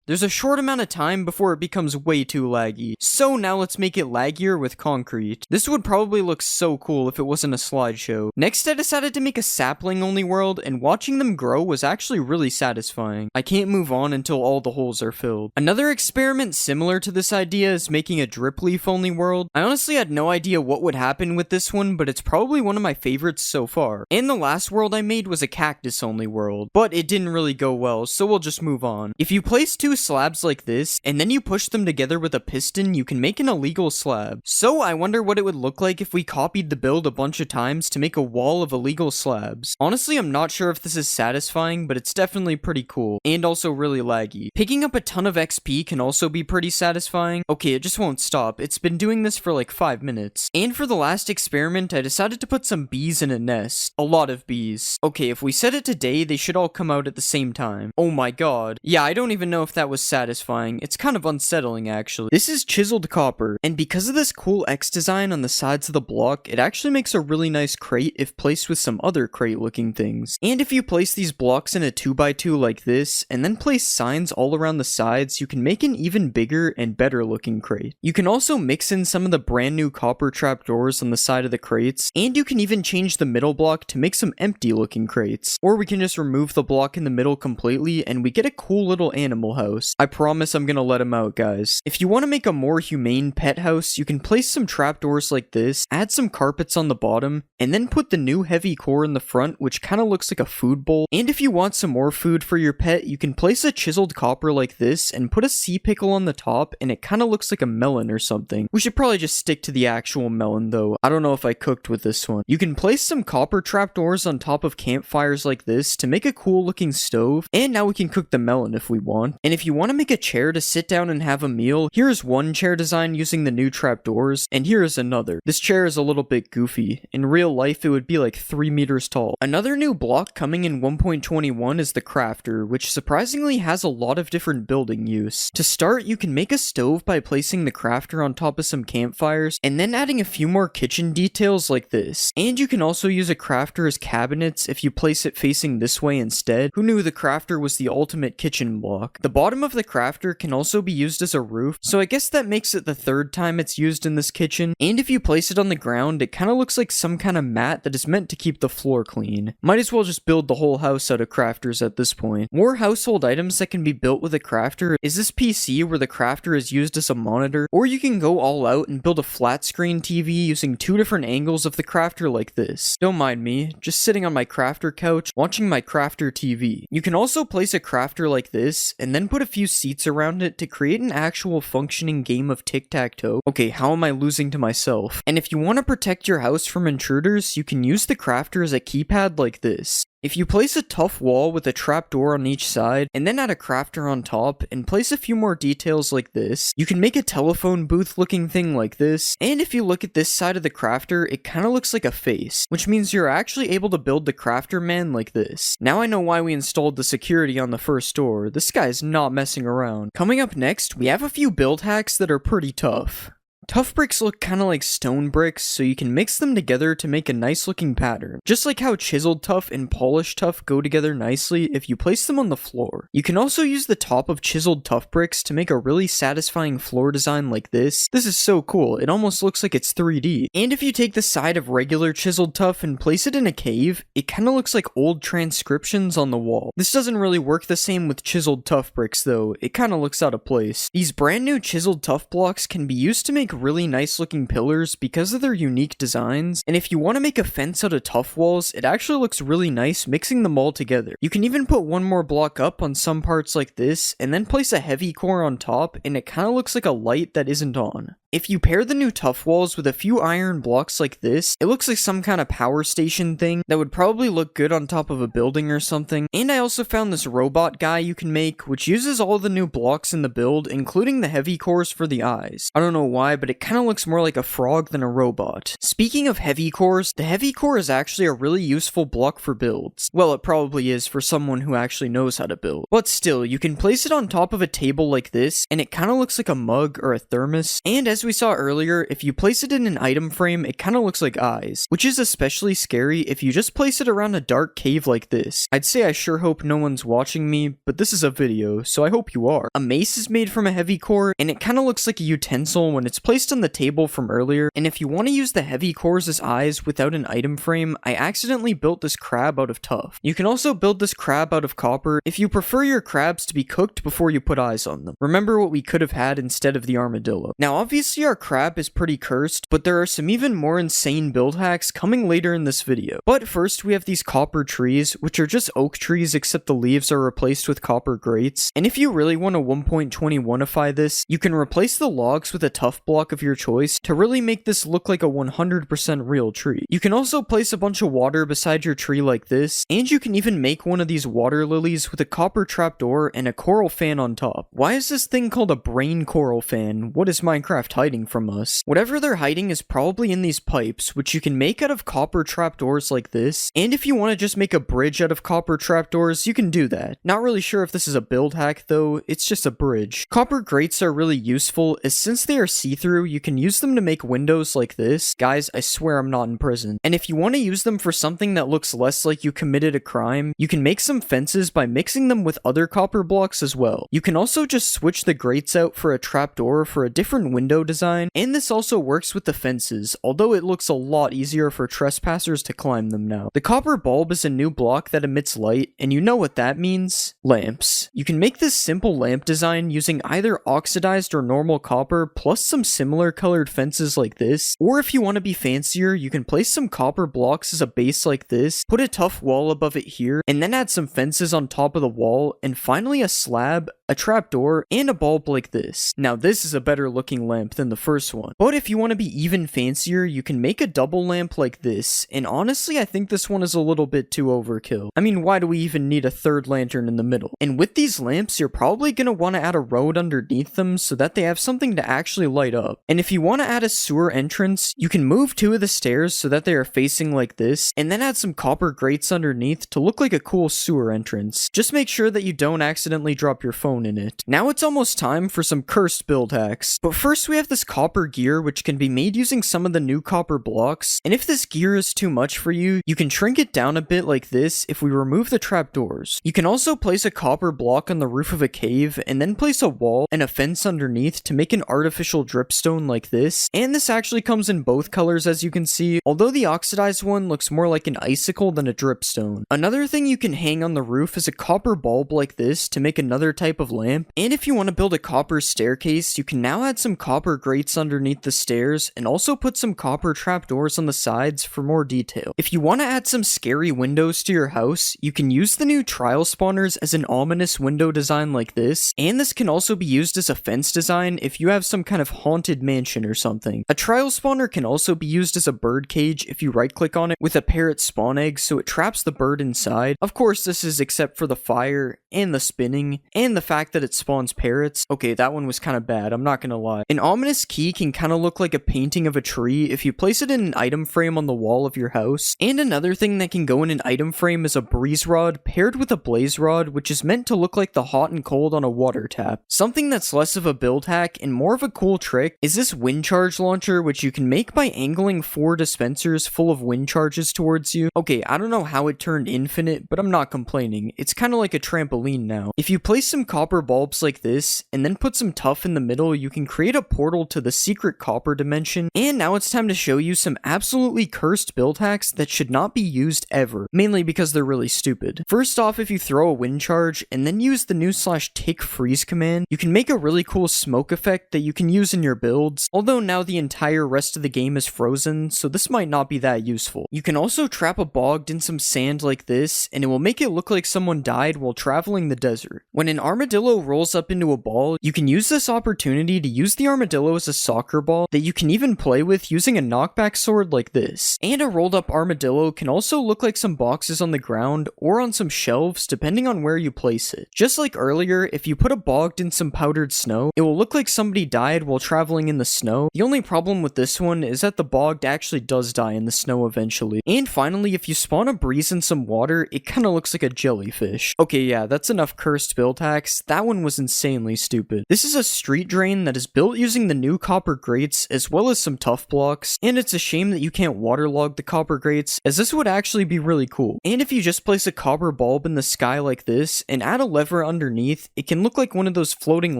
There's a short amount of time before it becomes way too laggy, so now let's make it laggier with concrete. This would probably look so cool if it wasn't a slideshow. Next, I decided to make a sapling-only world, and watching them grow was actually really satisfying. I can't move on until all the holes are filled. Another experiment similar to this idea is making a drip leaf-only world. I honestly had no idea what would happen with this one, but it's probably one of my favorites so far. And the last world I made was a cactus-only world, but it didn't really go well, so we'll just move on. If you place 2 slabs like this, and then you push them together with a piston, you can make an illegal slab. So I wonder what it would look like if we copied the build a bunch of times to make a wall of illegal slabs. Honestly, I'm not sure if this is satisfying, but it's definitely pretty cool, and also really laggy. Picking up a ton of XP can also be pretty satisfying. Okay, it just won't stop. It's been doing this for like 5 minutes. And for the last experiment, I decided to put some bees in a nest. A lot of bees. Okay, if we set it to day, they should all come out at the same time. Oh my god. Yeah, I don't even know if that was satisfying. It's kind of unsettling actually. This is chiseled copper, and because of this cool X design on the sides of the block, it actually makes a really nice crate if placed with some other crate looking things. And if you place these blocks in a 2x2 like this, and then place signs all around the sides, you can make an even bigger and better looking crate. You can also mix in some of the brand new copper trapdoors on the side of the crates, and you can even change the middle block to make some empty looking crates. Or we can just remove the block in the middle completely, and we get a cool little animal house. I promise I'm gonna let him out, guys. If you want to make a more humane pet house, you can place some trapdoors like this, add some carpets on the bottom, and then put the new heavy core in the front, which kind of looks like a food bowl. And if you want some more food for your pet, you can place a chiseled copper like this and put a sea pickle on the top, and it kind of looks like a melon or something. We should probably just stick to the actual melon though. I don't know if I cooked with this one. You can place some copper trapdoors on top of campfires like this to make a cool looking stove, and now we can cook the melon if we want. And if you want to make a chair to sit down and have a meal, here's one chair design using the new trapdoors, and here is another. This chair is a little bit goofy. In real life, it would be like 3 meters tall. Another new block coming in 1.21 is the crafter, which surprisingly has a lot of different building use. To start, you can make a stove by placing the crafter on top of some campfires, and then adding a few more kitchen details like this. And you can also use a crafter as cabinets if you place it facing this way instead. Who knew the crafter was the ultimate kitchen block? The bottom bottom of the crafter can also be used as a roof, so I guess that makes it the third time it's used in this kitchen. And if you place it on the ground, it kind of looks like some kind of mat that is meant to keep the floor clean. Might as well just build the whole house out of crafters at this point. More household items that can be built with a crafter is this PC where the crafter is used as a monitor, or you can go all out and build a flat screen TV using 2 different angles of the crafter like this. Don't mind me, just sitting on my crafter couch watching my crafter TV. You can also place a crafter like this and then put a few seats around it to create an actual functioning game of tic-tac-toe. Okay, how am I losing to myself? And if you want to protect your house from intruders, you can use the crafter as a keypad like this. If you place a tough wall with a trapdoor on each side, and then add a crafter on top, and place a few more details like this, you can make a telephone booth looking thing like this, and if you look at this side of the crafter, it kinda looks like a face, which means you're actually able to build the crafter man like this. Now I know why we installed the security on the first door. This guy is not messing around. Coming up next, we have a few build hacks that are pretty tough. Tough bricks look kinda like stone bricks, so you can mix them together to make a nice looking pattern. Just like how chiseled tough and polished tough go together nicely if you place them on the floor. You can also use the top of chiseled tough bricks to make a really satisfying floor design like this. This is so cool, it almost looks like it's 3D. And if you take the side of regular chiseled tough and place it in a cave, it kinda looks like old transcriptions on the wall. This doesn't really work the same with chiseled tough bricks though, it kinda looks out of place. These brand new chiseled tough blocks can be used to make really nice looking pillars because of their unique designs, and if you want to make a fence out of tough walls, it actually looks really nice mixing them all together. You can even put one more block up on some parts like this, and then place a heavy core on top, and it kind of looks like a light that isn't on. If you pair the new tough walls with a few iron blocks like this, it looks like some kind of power station thing that would probably look good on top of a building or something. And I also found this robot guy you can make, which uses all the new blocks in the build, including the heavy cores for the eyes. I don't know why, but it kind of looks more like a frog than a robot. Speaking of heavy cores, the heavy core is actually a really useful block for builds. Well, it probably is for someone who actually knows how to build. But still, you can place it on top of a table like this, and it kind of looks like a mug or a thermos. And as we saw earlier, if you place it in an item frame, it kind of looks like eyes, which is especially scary if you just place it around a dark cave like this. I'd say I sure hope no one's watching me, but this is a video, so I hope you are. A mace is made from a heavy core, and it kind of looks like a utensil when it's placed on the table from earlier, and if you want to use the heavy cores as eyes without an item frame, I accidentally built this crab out of tuff. You can also build this crab out of copper if you prefer your crabs to be cooked before you put eyes on them. Remember what we could have had instead of the armadillo. Now obviously our crab is pretty cursed, but there are some even more insane build hacks coming later in this video. But first we have these copper trees, which are just oak trees except the leaves are replaced with copper grates. And if you really want to 1.21ify this, you can replace the logs with a tough block of your choice to really make this look like a 100% real tree. You can also place a bunch of water beside your tree like this, and you can even make one of these water lilies with a copper trapdoor and a coral fan on top. Why is this thing called a brain coral fan? What is Minecraft hiding from us? Whatever they're hiding is probably in these pipes, which you can make out of copper trapdoors like this, and if you want to just make a bridge out of copper trapdoors, you can do that. Not really sure if this is a build hack though, it's just a bridge. Copper grates are really useful, as since they are see-through, you can use them to make windows like this. Guys, I swear I'm not in prison. And if you want to use them for something that looks less like you committed a crime, you can make some fences by mixing them with other copper blocks as well. You can also just switch the grates out for a trapdoor for a different window design, and this also works with the fences, although it looks a lot easier for trespassers to climb them now. The copper bulb is a new block that emits light, and you know what that means? Lamps. You can make this simple lamp design using either oxidized or normal copper plus some similar colored fences like this, or if you want to be fancier, you can place some copper blocks as a base like this, put a tough wall above it here, and then add some fences on top of the wall, and finally a slab, a trapdoor, and a bulb like this. Now this is a better looking lamp than the first one. But if you want to be even fancier, you can make a double lamp like this, and honestly I think this one is a little bit too overkill. I mean, why do we even need a third lantern in the middle? And with these lamps, you're probably going to want to add a road underneath them so that they have something to actually light up. And if you want to add a sewer entrance, you can move 2 of the stairs so that they are facing like this, and then add some copper grates underneath to look like a cool sewer entrance. Just make sure that you don't accidentally drop your phone stone in it. Now it's almost time for some cursed build hacks. But first we have this copper gear which can be made using some of the new copper blocks, and if this gear is too much for you, you can shrink it down a bit like this if we remove the trapdoors. You can also place a copper block on the roof of a cave and then place a wall and a fence underneath to make an artificial dripstone like this, and this actually comes in both colors as you can see, although the oxidized one looks more like an icicle than a dripstone. Another thing you can hang on the roof is a copper bulb like this to make another type of lamp, and if you want to build a copper staircase, you can now add some copper grates underneath the stairs and also put some copper trapdoors on the sides for more detail. If you want to add some scary windows to your house, you can use the new trial spawners as an ominous window design like this, and this can also be used as a fence design if you have some kind of haunted mansion or something. A trial spawner can also be used as a bird cage if you right click on it with a parrot spawn egg so it traps the bird inside. Of course this is except for the fire and the spinning and the fact that it spawns parrots. Okay, that one was kind of bad, I'm not gonna lie. An ominous key can kind of look like a painting of a tree if you place it in an item frame on the wall of your house. And another thing that can go in an item frame is a breeze rod paired with a blaze rod, which is meant to look like the hot and cold on a water tap. Something that's less of a build hack and more of a cool trick is this wind charge launcher, which you can make by angling 4 dispensers full of wind charges towards you. Okay, I don't know how it turned infinite, but I'm not complaining. It's kind of like a trampoline now. If you place some copper bulbs like this and then put some tuff in the middle, you can create a portal to the secret copper dimension. And now it's time to show you some absolutely cursed build hacks that should not be used ever, mainly because they're really stupid. First off, if you throw a wind charge and then use the new /tick freeze command, you can make a really cool smoke effect that you can use in your builds, although now the entire rest of the game is frozen, so this might not be that useful. You can also trap a bogged in some sand like this, and it will make it look like someone died while traveling the desert. When an armadillo rolls up into a ball, you can use this opportunity to use the armadillo as a soccer ball that you can even play with using a knockback sword like this. And a rolled up armadillo can also look like some boxes on the ground or on some shelves depending on where you place it. Just like earlier, if you put a bogged in some powdered snow, it will look like somebody died while traveling in the snow. The only problem with this one is that the bogged actually does die in the snow eventually. And finally, if you spawn a breeze in some water, it kinda looks like a jellyfish. Okay, yeah, that's enough cursed build hacks. That one was insanely stupid. This is a street drain that is built using the new copper grates as well as some tuff blocks, and it's a shame that you can't waterlog the copper grates, as this would actually be really cool. And if you just place a copper bulb in the sky like this and add a lever underneath, it can look like one of those floating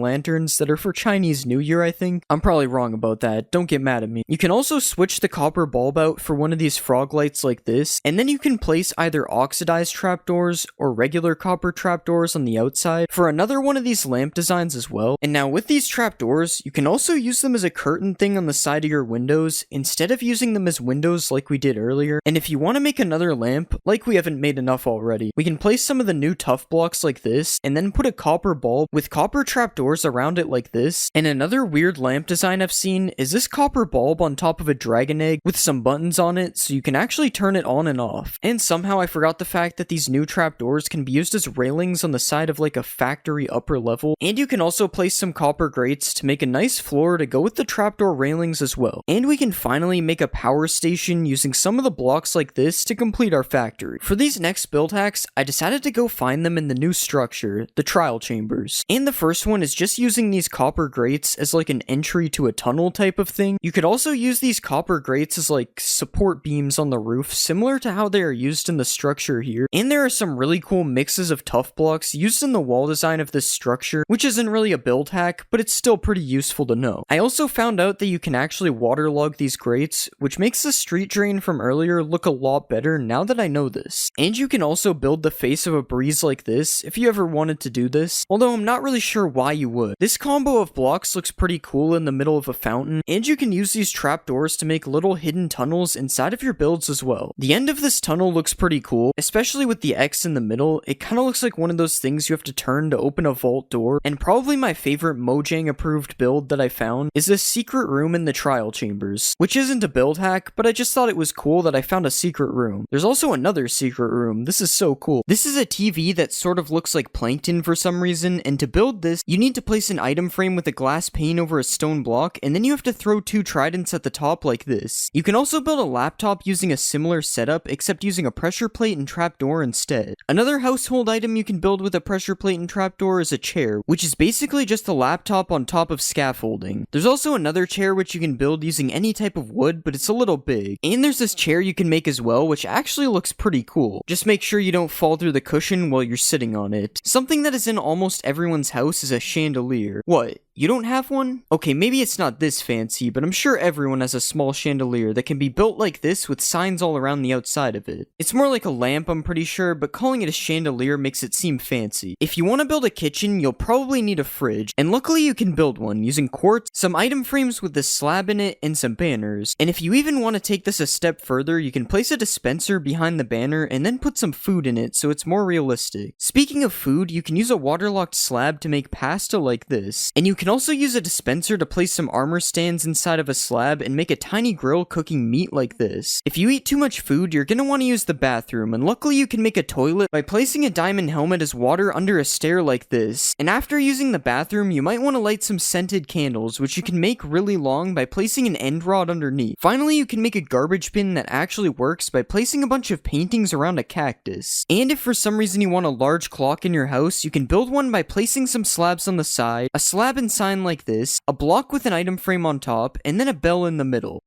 lanterns that are for Chinese New Year, I think. I'm probably wrong about that, don't get mad at me. You can also switch the copper bulb out for one of these frog lights like this, and then you can place either oxidized trapdoors or regular copper trapdoors on the outside for another one of these lamp designs as well. And now with these trapdoors, you can also use them as a curtain thing on the side of your windows instead of using them as windows like we did earlier. And if you want to make another lamp, like we haven't made enough already, we can place some of the new tuff blocks like this and then put a copper bulb with copper trapdoors around it like this. And another weird lamp design I've seen is this copper bulb on top of a dragon egg with some buttons on it so you can actually turn it on and off. And somehow I forgot the fact that these new trapdoors can be used as railings on the side of like a factory upper level, and you can also place some copper grates to make a nice floor to go with the trapdoor railings as well. And we can finally make a power station using some of the blocks like this to complete our factory. For these next build hacks, I decided to go find them in the new structure, the trial chambers. And the first one is just using these copper grates as like an entry to a tunnel type of thing. You could also use these copper grates as like support beams on the roof, similar to how they are used in the structure here. And there are some really cool mixes of tuff blocks used in the wall design of this structure, which isn't really a build hack, but it's still pretty useful to know. I also found out that you can actually waterlog these grates, which makes the street drain from earlier look a lot better now that I know this. And you can also build the face of a breeze like this if you ever wanted to do this, although I'm not really sure why you would. This combo of blocks looks pretty cool in the middle of a fountain, and you can use these trapdoors to make little hidden tunnels inside of your builds as well. The end of this tunnel looks pretty cool, especially with the X in the middle. It kind of looks like one of those things you have to turn to open a vault door. And probably my favorite Mojang approved build that I found is this secret room in the trial chambers, which isn't a build hack, but I just thought it was cool that I found a secret room. There's also another secret room. This is so cool. This is a TV that sort of looks like plankton for some reason, and to build this, you need to place an item frame with a glass pane over a stone block, and then you have to throw 2 tridents at the top like this. You can also build a laptop using a similar setup, except using a pressure plate and trapdoor instead. Another household item you can build with a pressure plate and trapdoor trapdoor is a chair, which is basically just a laptop on top of scaffolding. There's also another chair which you can build using any type of wood, but it's a little big. And there's this chair you can make as well, which actually looks pretty cool. Just make sure you don't fall through the cushion while you're sitting on it. Something that is in almost everyone's house is a chandelier. What? You don't have one? Okay, maybe it's not this fancy, but I'm sure everyone has a small chandelier that can be built like this with signs all around the outside of it. It's more like a lamp, I'm pretty sure, but calling it a chandelier makes it seem fancy. If you want to build a kitchen, you'll probably need a fridge, and luckily you can build one using quartz, some item frames with this slab in it, and some banners. And if you even want to take this a step further, you can place a dispenser behind the banner and then put some food in it so it's more realistic. Speaking of food, you can use a waterlocked slab to make pasta like this, and you can also use a dispenser to place some armor stands inside of a slab and make a tiny grill cooking meat like this. If you eat too much food, you're gonna want to use the bathroom, and luckily you can make a toilet by placing a diamond helmet as water under a stair like this. And after using the bathroom, you might want to light some scented candles, which you can make really long by placing an end rod underneath. Finally, you can make a garbage bin that actually works by placing a bunch of paintings around a cactus. And if for some reason you want a large clock in your house, you can build one by placing some slabs on the side, a slab and sign like this, a block with an item frame on top, and then a bell in the middle.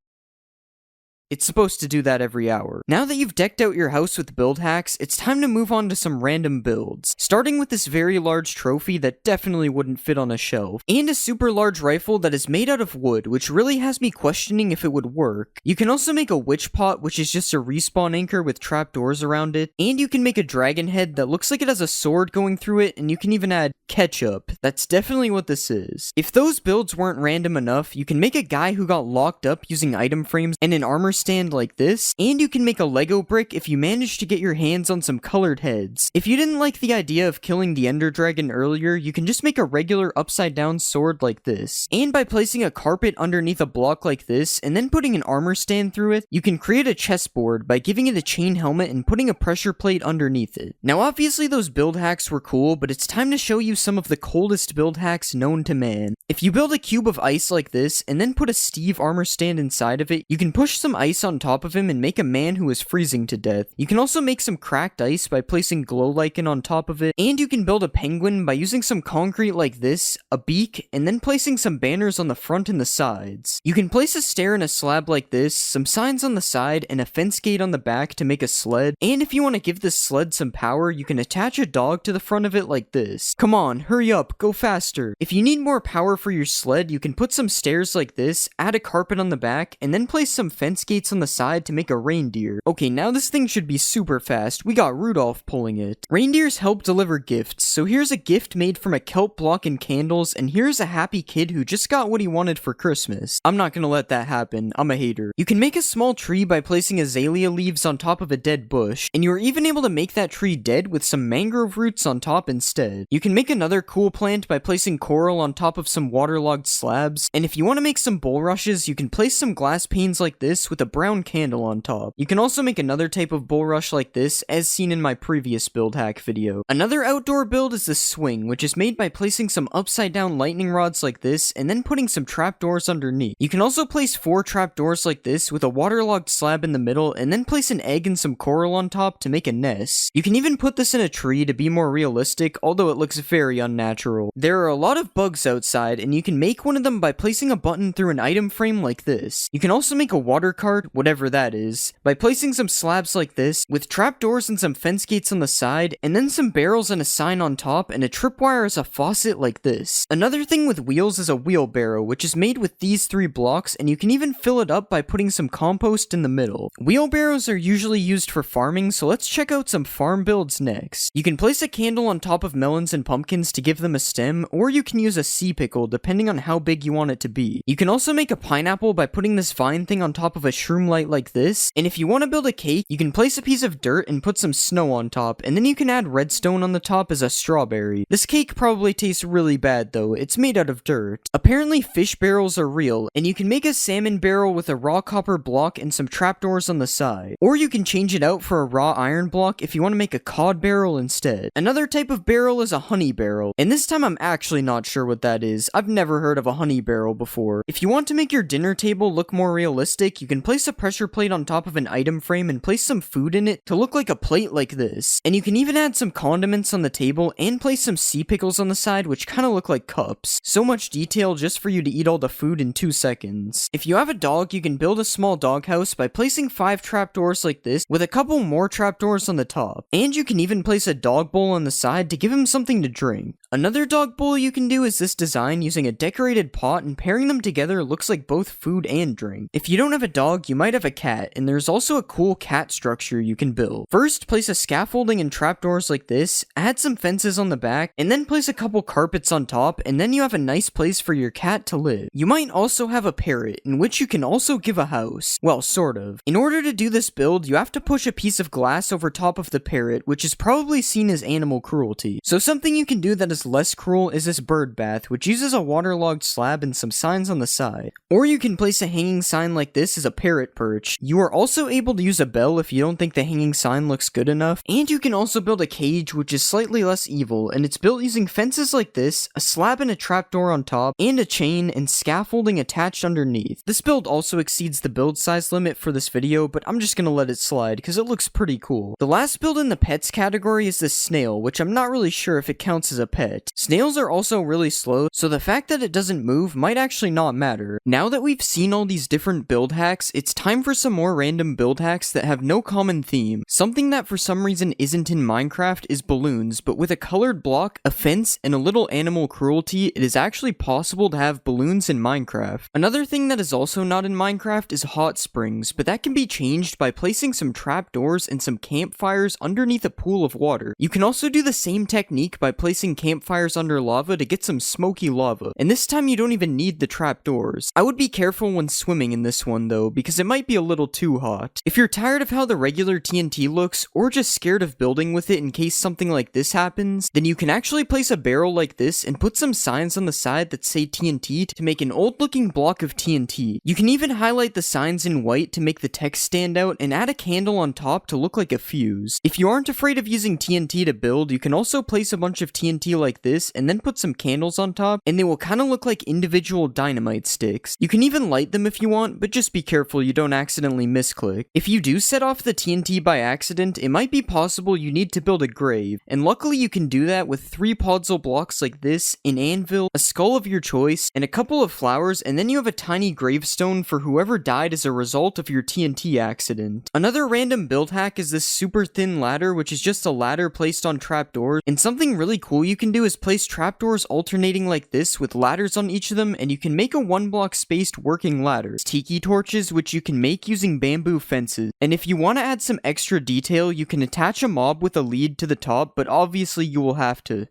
It's supposed to do that every hour. Now that you've decked out your house with build hacks, it's time to move on to some random builds. Starting with this very large trophy that definitely wouldn't fit on a shelf, and a super large rifle that is made out of wood, which really has me questioning if it would work. You can also make a witch pot, which is just a respawn anchor with trapdoors around it, and you can make a dragon head that looks like it has a sword going through it, and you can even add ketchup. That's definitely what this is. If those builds weren't random enough, you can make a guy who got locked up using item frames and an armor stand like this, and you can make a Lego brick if you manage to get your hands on some colored heads. If you didn't like the idea of killing the Ender Dragon earlier, you can just make a regular upside down sword like this. And by placing a carpet underneath a block like this, and then putting an armor stand through it, you can create a chessboard by giving it a chain helmet and putting a pressure plate underneath it. Now obviously those build hacks were cool, but it's time to show you some of the coldest build hacks known to man. If you build a cube of ice like this, and then put a Steve armor stand inside of it, you can push some ice on top of him and make a man who is freezing to death. You can also make some cracked ice by placing glow lichen on top of it, and you can build a penguin by using some concrete like this, a beak, and then placing some banners on the front and the sides. You can place a stair in a slab like this, some signs on the side, and a fence gate on the back to make a sled, and if you want to give this sled some power, you can attach a dog to the front of it like this. Come on, hurry up, go faster. If you need more power for your sled, you can put some stairs like this, add a carpet on the back, and then place some fence gates on the side to make a reindeer. Okay, now this thing should be super fast. We got Rudolph pulling it. Reindeers help deliver gifts, so here's a gift made from a kelp block and candles, and here's a happy kid who just got what he wanted for Christmas. I'm not gonna let that happen. I'm a hater. You can make a small tree by placing azalea leaves on top of a dead bush, and you're even able to make that tree dead with some mangrove roots on top instead. You can make another cool plant by placing coral on top of some waterlogged slabs, and if you want to make some bulrushes, you can place some glass panes like this with a brown candle on top. You can also make another type of bulrush like this, as seen in my previous build hack video. Another outdoor build is the swing, which is made by placing some upside down lightning rods like this, and then putting some trapdoors underneath. You can also place 4 trapdoors like this with a waterlogged slab in the middle, and then place an egg and some coral on top to make a nest. You can even put this in a tree to be more realistic, although it looks very unnatural. There are a lot of bugs outside, and you can make one of them by placing a button through an item frame like this. You can also make a water cart, whatever that is, by placing some slabs like this, with trapdoors and some fence gates on the side, and then some barrels and a sign on top, and a tripwire as a faucet like this. Another thing with wheels is a wheelbarrow, which is made with these 3 blocks, and you can even fill it up by putting some compost in the middle. Wheelbarrows are usually used for farming, so let's check out some farm builds next. You can place a candle on top of melons and pumpkins to give them a stem, or you can use a sea pickle depending on how big you want it to be. You can also make a pineapple by putting this vine thing on top of a shroom light like this, and if you want to build a cake, you can place a piece of dirt and put some snow on top, and then you can add redstone on the top as a strawberry. This cake probably tastes really bad though, it's made out of dirt. Apparently fish barrels are real, and you can make a salmon barrel with a raw copper block and some trapdoors on the side. Or you can change it out for a raw iron block if you want to make a cod barrel instead. Another type of barrel is a honey barrel, and this time I'm actually not sure what that is. I've never heard of a honey barrel before. If you want to make your dinner table look more realistic, you can place a pressure plate on top of an item frame and place some food in it to look like a plate like this. And you can even add some condiments on the table and place some sea pickles on the side, which kind of look like cups. So much detail just for you to eat all the food in 2 seconds. If you have a dog, you can build a small doghouse by placing 5 trapdoors like this with a couple more trapdoors on the top. And you can even place a dog bowl on the side to give him something to drink. Another dog bowl you can do is this design using a decorated pot, and pairing them together looks like both food and drink. If you don't have a dog, you might have a cat, and there's also a cool cat structure you can build. First, place a scaffolding and trapdoors like this, add some fences on the back, and then place a couple carpets on top, and then you have a nice place for your cat to live. You might also have a parrot, in which you can also give a house. Well, sort of. In order to do this build, you have to push a piece of glass over top of the parrot, which is probably seen as animal cruelty. So something you can do that is less cruel is this bird bath, which uses a waterlogged slab and some signs on the side. Or you can place a hanging sign like this as a parrot perch. You are also able to use a bell if you don't think the hanging sign looks good enough, and you can also build a cage which is slightly less evil, and it's built using fences like this, a slab and a trapdoor on top, and a chain and scaffolding attached underneath. This build also exceeds the build size limit for this video, but I'm just gonna let it slide because it looks pretty cool. The last build in the pets category is this snail, which I'm not really sure if it counts as a pet. Snails are also really slow, so the fact that it doesn't move might actually not matter. Now that we've seen all these different build hacks, it's time for some more random build hacks that have no common theme. Something that for some reason isn't in Minecraft is balloons, but with a colored block, a fence, and a little animal cruelty, it is actually possible to have balloons in Minecraft. Another thing that is also not in Minecraft is hot springs, but that can be changed by placing some trapdoors and some campfires underneath a pool of water. You can also do the same technique by placing campfires under lava to get some smoky lava, and this time you don't even need the trapdoors. I would be careful when swimming in this one though, because it might be a little too hot. If you're tired of how the regular TNT looks, or just scared of building with it in case something like this happens, then you can actually place a barrel like this and put some signs on the side that say TNT to make an old looking block of TNT. You can even highlight the signs in white to make the text stand out and add a candle on top to look like a fuse. If you aren't afraid of using TNT to build, you can also place a bunch of TNT like this and then put some candles on top, and they will kind of look like individual dynamite sticks. You can even light them if you want, but just be careful you don't accidentally misclick. If you do set off the TNT by accident, it might be possible you need to build a grave, and luckily you can do that with 3 podzol blocks like this, an anvil, a skull of your choice, and a couple of flowers, and then you have a tiny gravestone for whoever died as a result of your TNT accident. Another random build hack is this super thin ladder, which is just a ladder placed on trapdoors, and something really cool you can do is place trapdoors alternating like this with ladders on each of them, and you can make a 1 block spaced working ladder. Tiki torches, which you can make using bamboo fences, and if you want to add some extra detail, you can attach a mob with a lead to the top, but obviously you will have to.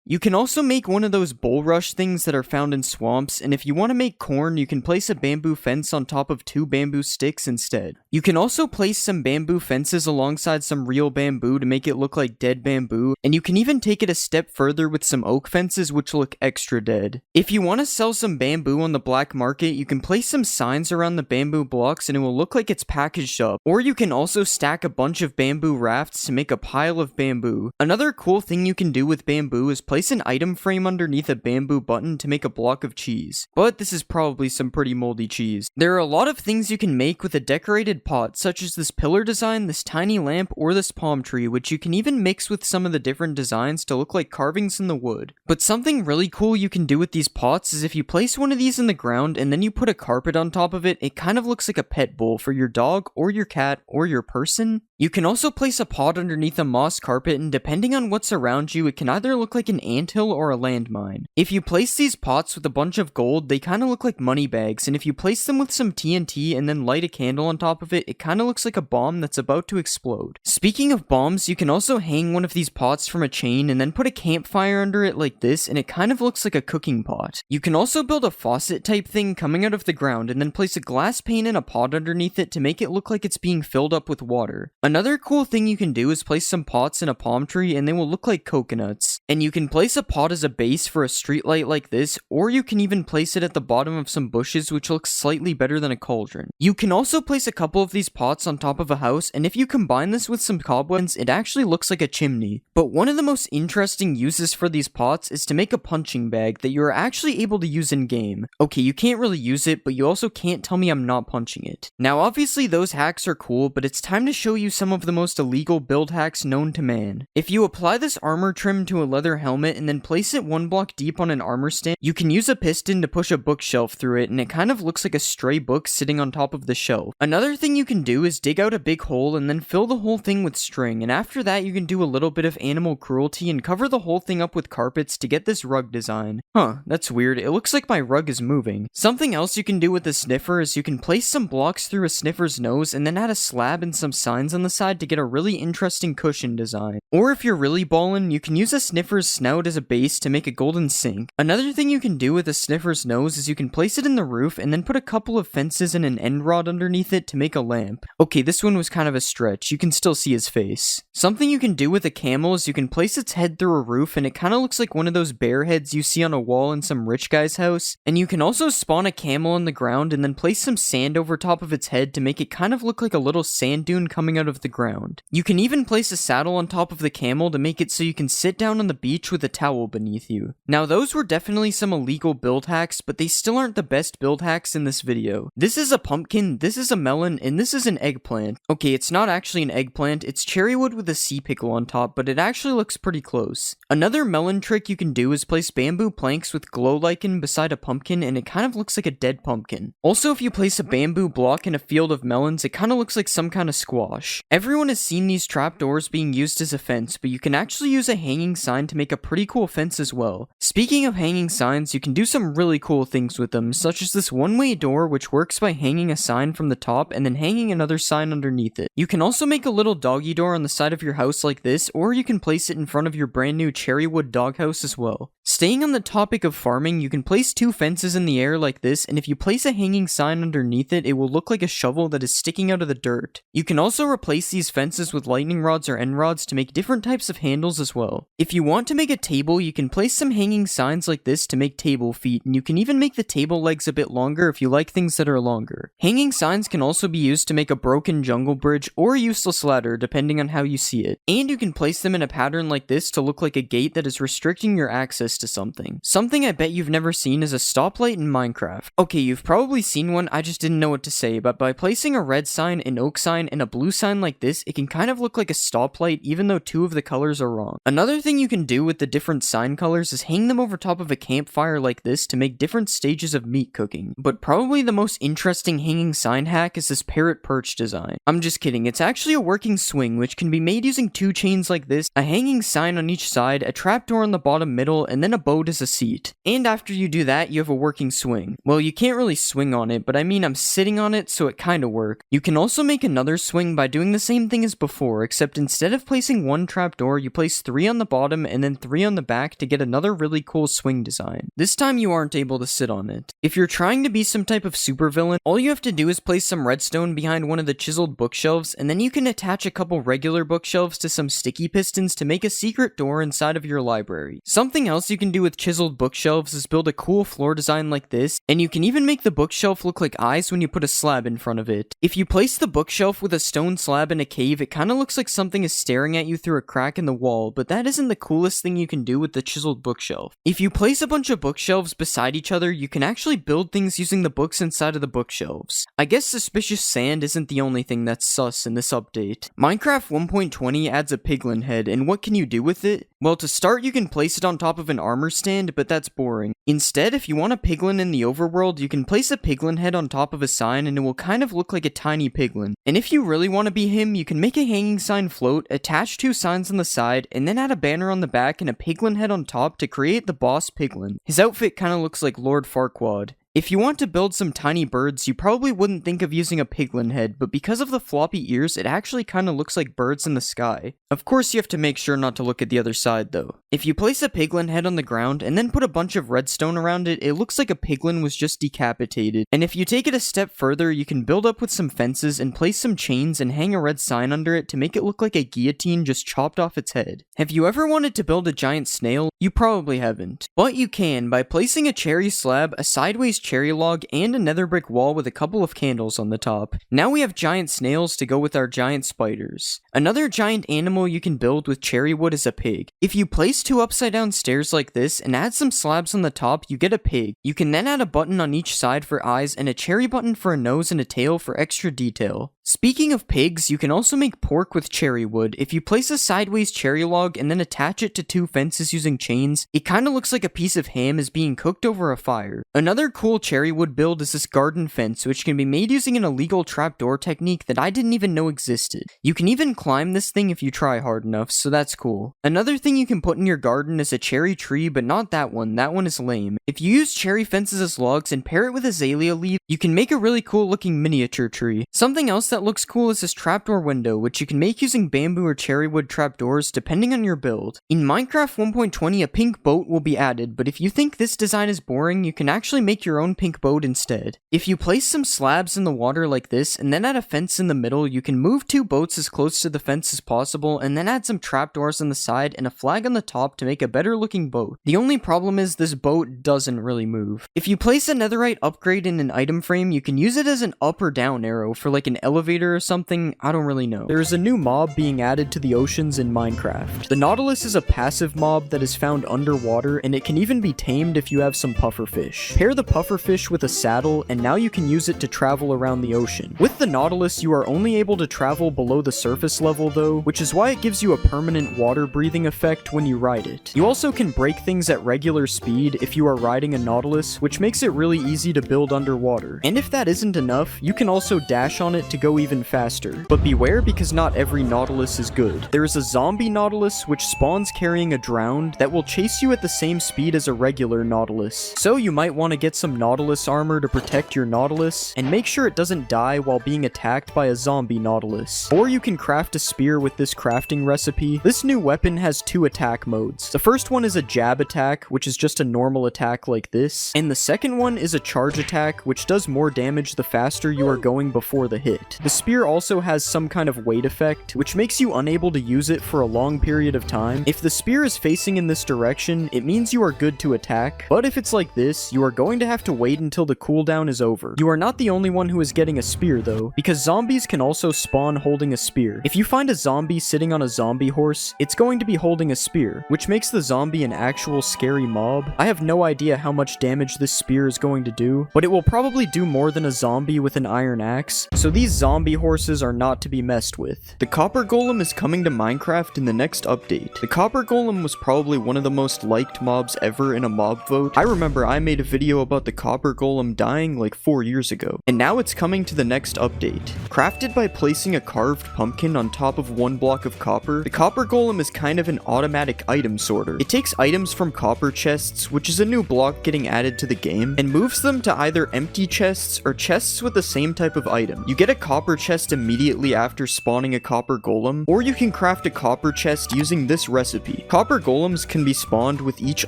You can also make one of those bulrush things that are found in swamps, and if you want to make corn, you can place a bamboo fence on top of 2 bamboo sticks instead. You can also place some bamboo fences alongside some real bamboo to make it look like dead bamboo, and you can even take it a step further with some oak fences which look extra dead. If you want to sell some bamboo on the black market, you can place some signs around the bamboo blocks and it will look like it's packaged up, or you can also stack a bunch of bamboo rafts to make a pile of bamboo. Another cool thing you can do with bamboo is place an item frame underneath a bamboo button to make a block of cheese. But this is probably some pretty moldy cheese. There are a lot of things you can make with a decorated pot, such as this pillar design, this tiny lamp, or this palm tree, which you can even mix with some of the different designs to look like carvings in the wood. But something really cool you can do with these pots is if you place one of these in the ground and then you put a carpet on top of it, it kind of looks like a pet bowl for your dog or your cat or your person. You can also place a pot underneath a moss carpet, and depending on what's around you, it can either look like an anthill or a landmine. If you place these pots with a bunch of gold, they kind of look like money bags, and if you place them with some TNT and then light a candle on top of it, it kind of looks like a bomb that's about to explode. Speaking of bombs, you can also hang one of these pots from a chain and then put a campfire under it like this, and it kind of looks like a cooking pot. You can also build a faucet type thing coming out of the ground and then place a glass pane in a pot underneath it to make it look like it's being filled up with water. Another cool thing you can do is place some pots in a palm tree and they will look like coconuts. And you can place a pot as a base for a streetlight like this, or you can even place it at the bottom of some bushes, which looks slightly better than a cauldron. You can also place a couple of these pots on top of a house, and if you combine this with some cobwebs, it actually looks like a chimney. But one of the most interesting uses for these pots is to make a punching bag that you are actually able to use in game. Okay, you can't really use it, but you also can't tell me I'm not punching it. Now obviously those hacks are cool, but it's time to show you some of the most illegal build hacks known to man. If you apply this armor trim to a leather helmet and then place it 1 block deep on an armor stand, you can use a piston to push a bookshelf through it, and it kind of looks like a stray book sitting on top of the shelf. Another thing you can do is dig out a big hole and then fill the whole thing with string, and after that you can do a little bit of animal cruelty and cover the whole thing up with carpets to get this rug design. Huh, that's weird. It looks like my rug is moving. Something else you can do with the sniffer is you can place some blocks through a sniffer's nose and then add a slab and some signs on the side to get a really interesting cushion design. Or if you're really ballin', you can use a sniffer's snout as a base to make a golden sink. Another thing you can do with a sniffer's nose is you can place it in the roof and then put a couple of fences and an end rod underneath it to make a lamp. Okay, this one was kind of a stretch. You can still see his face. Something you can do with a camel is you can place its head through a roof and it kind of looks like one of those bear heads you see on a wall in some rich guy's house. And you can also spawn a camel on the ground and then place some sand over top of its head to make it kind of look like a little sand dune coming out of the ground. You can even place a saddle on top of the camel to make it so you can sit down on the beach with a towel beneath you. Now those were definitely some illegal build hacks, but they still aren't the best build hacks in this video. This is a pumpkin, this is a melon, and this is an eggplant. Okay, it's not actually an eggplant, it's cherry wood with a sea pickle on top, but it actually looks pretty close. Another melon trick you can do is place bamboo planks with glow lichen beside a pumpkin and it kind of looks like a dead pumpkin. Also, if you place a bamboo block in a field of melons, it kind of looks like some kind of squash. Everyone has seen these trapdoors being used as a fence, but you can actually use a hanging sign to make a pretty cool fence as well. Speaking of hanging signs, you can do some really cool things with them, such as this one-way door which works by hanging a sign from the top and then hanging another sign underneath it. You can also make a little doggy door on the side of your house like this, or you can place it in front of your brand new cherry wood doghouse as well. Staying on the topic of farming, you can place 2 fences in the air like this, and if you place a hanging sign underneath it, it will look like a shovel that is sticking out of the dirt. You can also replace these fences with lightning rods or end rods to make different types of handles as well. If you want to make a table, you can place some hanging signs like this to make table feet, and you can even make the table legs a bit longer if you like things that are longer. Hanging signs can also be used to make a broken jungle bridge or a useless ladder depending on how you see it. And you can place them in a pattern like this to look like a gate that is restricting your access to something. Something I bet you've never seen is a stoplight in Minecraft. Okay, you've probably seen one, I just didn't know what to say, but by placing a red sign, an oak sign, and a blue sign like this, it can kind of look like a stoplight even though 2 of the colors are wrong. Another thing you can do with the different sign colors is hang them over top of a campfire like this to make different stages of meat cooking. But probably the most interesting hanging sign hack is this parrot perch design. I'm just kidding, it's actually a working swing which can be made using 2 chains like this, a hanging sign on each side, a trapdoor on the bottom middle, and then a boat as a seat. And after you do that, you have a working swing. Well, you can't really swing on it, but I mean I'm sitting on it, so it kinda works. You can also make another swing by doing the same thing as before, except instead of placing 1 trapdoor, you place 3 on the bottom and then 3 on the back to get another really cool swing design. This time you aren't able to sit on it. If you're trying to be some type of supervillain, all you have to do is place some redstone behind one of the chiseled bookshelves, and then you can attach a couple regular bookshelves to some sticky pistons to make a secret door inside of your library. Something else you can do with chiseled bookshelves is build a cool floor design like this, and you can even make the bookshelf look like eyes when you put a slab in front of it. If you place the bookshelf with a stone slab in a cave, it kinda looks like something is staring at you through a crack in the wall, but that isn't the coolest thing you can do with the chiseled bookshelf. If you place a bunch of bookshelves beside each other, you can actually build things using the books inside of the bookshelves. I guess suspicious sand isn't the only thing that's sus in this update. Minecraft 1.20 adds a piglin head, and what can you do with it? Well, to start, you can place it on top of an armor stand, but that's boring. Instead, if you want a piglin in the overworld, you can place a piglin head on top of a sign and it will kind of look like a tiny piglin. And if you really want to be him, you can make a hanging sign float, attach 2 signs on the side, and then add a banner on the back and a piglin head on top to create the boss piglin. His outfit kind of looks like Lord Farquaad. If you want to build some tiny birds, you probably wouldn't think of using a piglin head, but because of the floppy ears, it actually kind of looks like birds in the sky. Of course, you have to make sure not to look at the other side though. If you place a piglin head on the ground and then put a bunch of redstone around it, it looks like a piglin was just decapitated. And if you take it a step further, you can build up with some fences and place some chains and hang a red sign under it to make it look like a guillotine just chopped off its head. Have you ever wanted to build a giant snail? You probably haven't. But you can by placing a cherry slab, a sideways cherry log, and a nether brick wall with a couple of candles on the top. Now we have giant snails to go with our giant spiders. Another giant animal you can build with cherry wood is a pig. If you place 2 upside down stairs like this and add some slabs on the top, you get a pig. You can then add a button on each side for eyes and a cherry button for a nose and a tail for extra detail. Speaking of pigs, you can also make pork with cherry wood. If you place a sideways cherry log and then attach it to 2 fences using chains, it kinda looks like a piece of ham is being cooked over a fire. Another cool cherry wood build is this garden fence, which can be made using an illegal trapdoor technique that I didn't even know existed. You can even climb this thing if you try hard enough, so that's cool. Another thing you can put in your garden is a cherry tree, but not that one is lame. If you use cherry fences as logs and pair it with azalea leaf, you can make a really cool looking miniature tree. Something else that looks cool is this trapdoor window, which you can make using bamboo or cherry wood trapdoors depending on your build. In Minecraft 1.20, a pink boat will be added, but if you think this design is boring, you can actually make your own pink boat instead. If you place some slabs in the water like this, and then add a fence in the middle, you can move 2 boats as close to the fence as possible, and then add some trapdoors on the side and a flag on the top to make a better looking boat. The only problem is this boat doesn't really move. If you place a netherite upgrade in an item frame, you can use it as an up or down arrow for like an elevator or something, I don't really know. There is a new mob being added to the oceans in Minecraft. The Nautilus is a passive mob that is found underwater, and it can even be tamed if you have some pufferfish. Pair the pufferfish with a saddle, and now you can use it to travel around the ocean. With the Nautilus, you are only able to travel below the surface level though, which is why it gives you a permanent water breathing effect when you ride it. You also can break things at regular speed if you are riding a Nautilus, which makes it really easy to build underwater. And if that isn't enough, you can also dash on it to go even faster. But beware, because not every Nautilus is good. There is a zombie Nautilus which spawns carrying a drowned that will chase you at the same speed as a regular Nautilus. So you might want to get some Nautilus armor to protect your Nautilus, and make sure it doesn't die while being attacked by a zombie Nautilus. Or you can craft a spear with this crafting recipe. This new weapon has 2 attack modes. The first one is a jab attack, which is just a normal attack like this, and the second one is a charge attack, which does more damage the faster you are going before the hit. The spear also has some kind of weight effect, which makes you unable to use it for a long period of time. If the spear is facing in this direction, it means you are good to attack, but if it's like this, you are going to have to wait until the cooldown is over. You are not the only one who is getting a spear though, because zombies can also spawn holding a spear. If you find a zombie sitting on a zombie horse, it's going to be holding a spear, which makes the zombie an actual scary mob. I have no idea how much damage this spear is going to do, but it will probably do more than a zombie with an iron axe, so these zombie horses are not to be messed with. The copper golem is coming to Minecraft in the next update. The copper golem was probably one of the most liked mobs ever in a mob vote. I remember I made a video about the copper golem dying like 4 years ago, and now it's coming to the next update. Crafted by placing a carved pumpkin on top of 1 block of copper, the copper golem is kind of an automatic item sorter. It takes items from copper chests, which is a new block getting added to the game, and moves them to either empty chests or chests with the same type of item. You get a copper chest immediately after spawning a copper golem, or you can craft a copper chest using this recipe. Copper golems can be spawned with each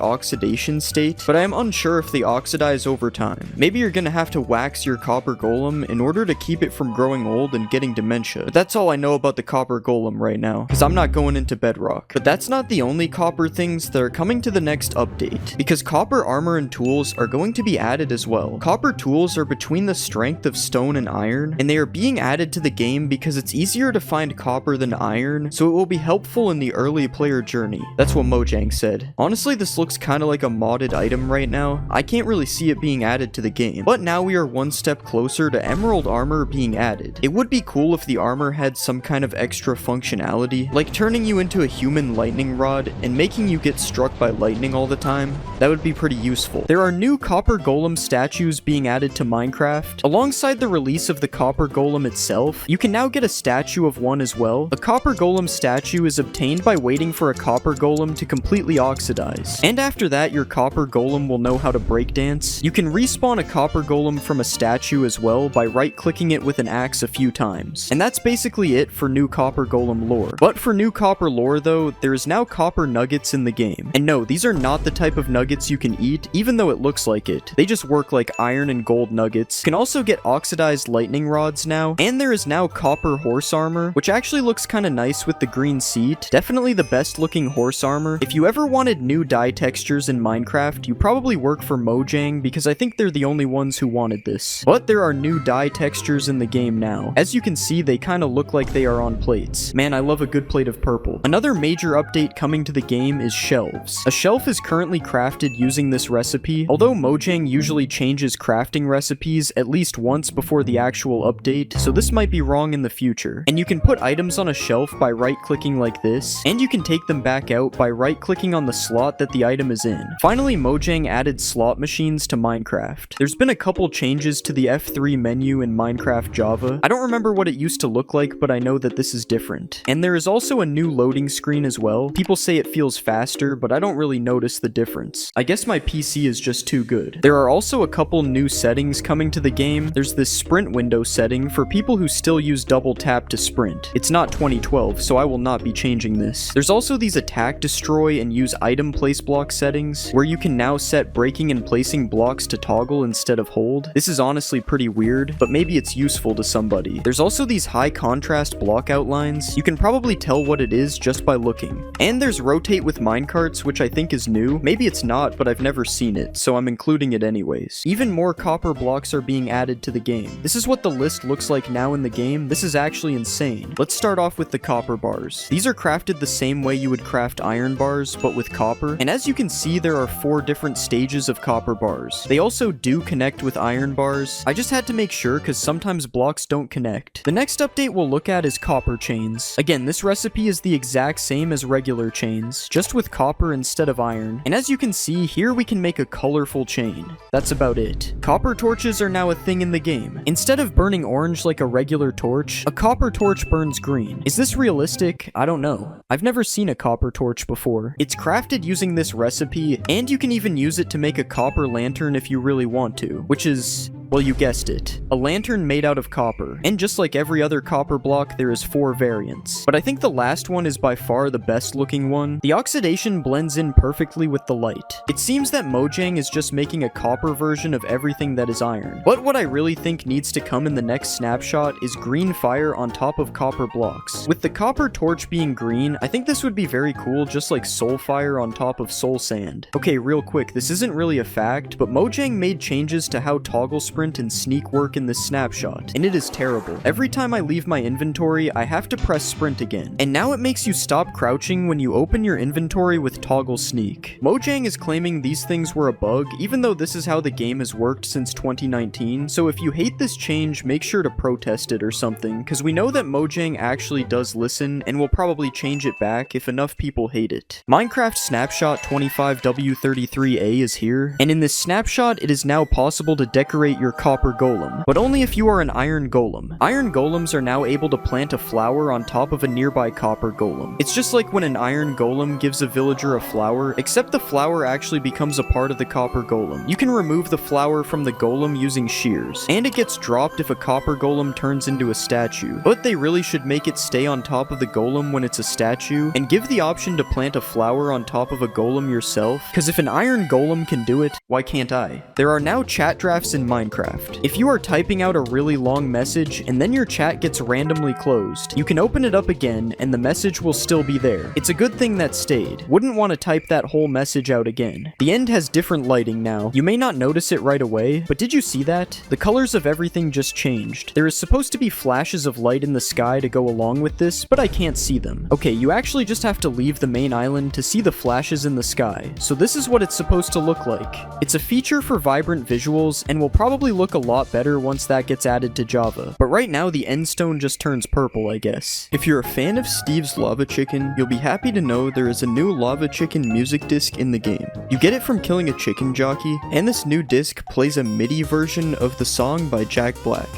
oxidation state, but I am unsure if they oxidize over time. Maybe you're gonna have to wax your copper golem in order to keep it from growing old and getting dementia. But that's all I know about the copper golem right now, because I'm not going into bedrock. But that's not the only copper things that are coming to the next update, because copper armor and tools are going to be added as well. Copper tools are between the strength of stone and iron, and they are being added to the game because it's easier to find copper than iron, so it will be helpful in the early player journey. That's what Mojang said. Honestly, this looks kind of like a modded item right now. I can't really see it being added to the game, but now we are one step closer to emerald armor being added. It would be cool if the armor had some kind of extra functionality, like turning you into a human lightning rod and making you get struck by lightning all the time. That would be pretty useful. There are new copper golem statues being added to Minecraft. Alongside the release of the copper golem golem itself, you can now get a statue of one as well. A copper golem statue is obtained by waiting for a copper golem to completely oxidize. And after that, your copper golem will know how to breakdance. You can respawn a copper golem from a statue as well by right-clicking it with an axe a few times. And that's basically it for new copper golem lore. But for new copper lore though, there is now copper nuggets in the game. And no, these are not the type of nuggets you can eat, even though it looks like it. They just work like iron and gold nuggets. You can also get oxidized lightning rods now, and there is now copper horse armor, which actually looks kind of nice with the green seat. Definitely the best looking horse armor. If you ever wanted new dye textures in Minecraft, you probably work for Mojang, because I think they're the only ones who wanted this. But there are new dye textures in the game now. As you can see, they kind of look like they are on plates. Man, I love a good plate of purple. Another major update coming to the game is shelves. A shelf is currently crafted using this recipe, although Mojang usually changes crafting recipes at least once before the actual update, so this might be wrong in the future. And you can put items on a shelf by right-clicking like this, and you can take them back out by right-clicking on the slot that the item is in. Finally, Mojang added slot machines to Minecraft. There's been a couple changes to the F3 menu in Minecraft Java. I don't remember what it used to look like, but I know that this is different. And there is also a new loading screen as well. People say it feels faster, but I don't really notice the difference. I guess my PC is just too good. There are also a couple new settings coming to the game. There's this sprint window setting for people who still use double tap to sprint. It's not 2012, so I will not be changing this. There's also these attack, destroy, and use item place block settings, where you can now set breaking and placing blocks to toggle instead of hold. This is honestly pretty weird, but maybe it's useful to somebody. There's also these high contrast block outlines. You can probably tell what it is just by looking. And there's rotate with minecarts, which I think is new. Maybe it's not, but I've never seen it, so I'm including it anyways. Even more copper blocks are being added to the game. This is what the list looks like now in the game. This is actually insane. Let's start off with the copper bars. These are crafted the same way you would craft iron bars, but with copper. And as you can see, there are 4 different stages of copper bars. They also do connect with iron bars. I just had to make sure because sometimes blocks don't connect. The next update we'll look at is copper chains. Again, this recipe is the exact same as regular chains, just with copper instead of iron. And as you can see, here we can make a colorful chain. That's about it. Copper torches are now a thing in the game. Instead of burning orange like a regular torch, a copper torch burns green. Is this realistic? I don't know. I've never seen a copper torch before. It's crafted using this recipe, and you can even use it to make a copper lantern if you really want to, which is... well, you guessed it. A lantern made out of copper. And just like every other copper block, there is 4 variants. But I think the last one is by far the best looking one. The oxidation blends in perfectly with the light. It seems that Mojang is just making a copper version of everything that is iron. But what I really think needs to come in the next snapshot is green fire on top of copper blocks. With the copper torch being green, I think this would be very cool, just like soul fire on top of soul sand. Okay, real quick, this isn't really a fact, but Mojang made changes to how toggle sprint and sneak work in this snapshot, and it is terrible. Every time I leave my inventory, I have to press sprint again, and now it makes you stop crouching when you open your inventory with toggle sneak. Mojang is claiming these things were a bug, even though this is how the game has worked since 2019, so if you hate this change, make sure to protest it or something, because we know that Mojang actually does listen, and will probably change it back if enough people hate it. Minecraft Snapshot 25W33A is here, and in this snapshot, it is now possible to decorate your copper golem, but only if you are an iron golem. Iron golems are now able to plant a flower on top of a nearby copper golem. It's just like when an iron golem gives a villager a flower, except the flower actually becomes a part of the copper golem. You can remove the flower from the golem using shears, and it gets dropped if a copper golem turns into a statue, but they really should make it stay on top of the golem when it's a statue, and give the option to plant a flower on top of a golem yourself, because if an iron golem can do it, why can't I? There are now chat drafts in Minecraft. If you are typing out a really long message and then your chat gets randomly closed, you can open it up again and the message will still be there. It's a good thing that stayed. Wouldn't want to type that whole message out again. The end has different lighting now. You may not notice it right away, but did you see that? The colors of everything just changed. There is supposed to be flashes of light in the sky to go along with this, but I can't see them. Okay, you actually just have to leave the main island to see the flashes in the sky. So this is what it's supposed to look like. It's a feature for vibrant visuals and will probably look a lot better once that gets added to Java. But right now the end stone just turns purple, I guess. If you're a fan of Steve's Lava Chicken, you'll be happy to know there is a new Lava Chicken music disc in the game. You get it from killing a chicken jockey, and this new disc plays a MIDI version of the song by Jack Black.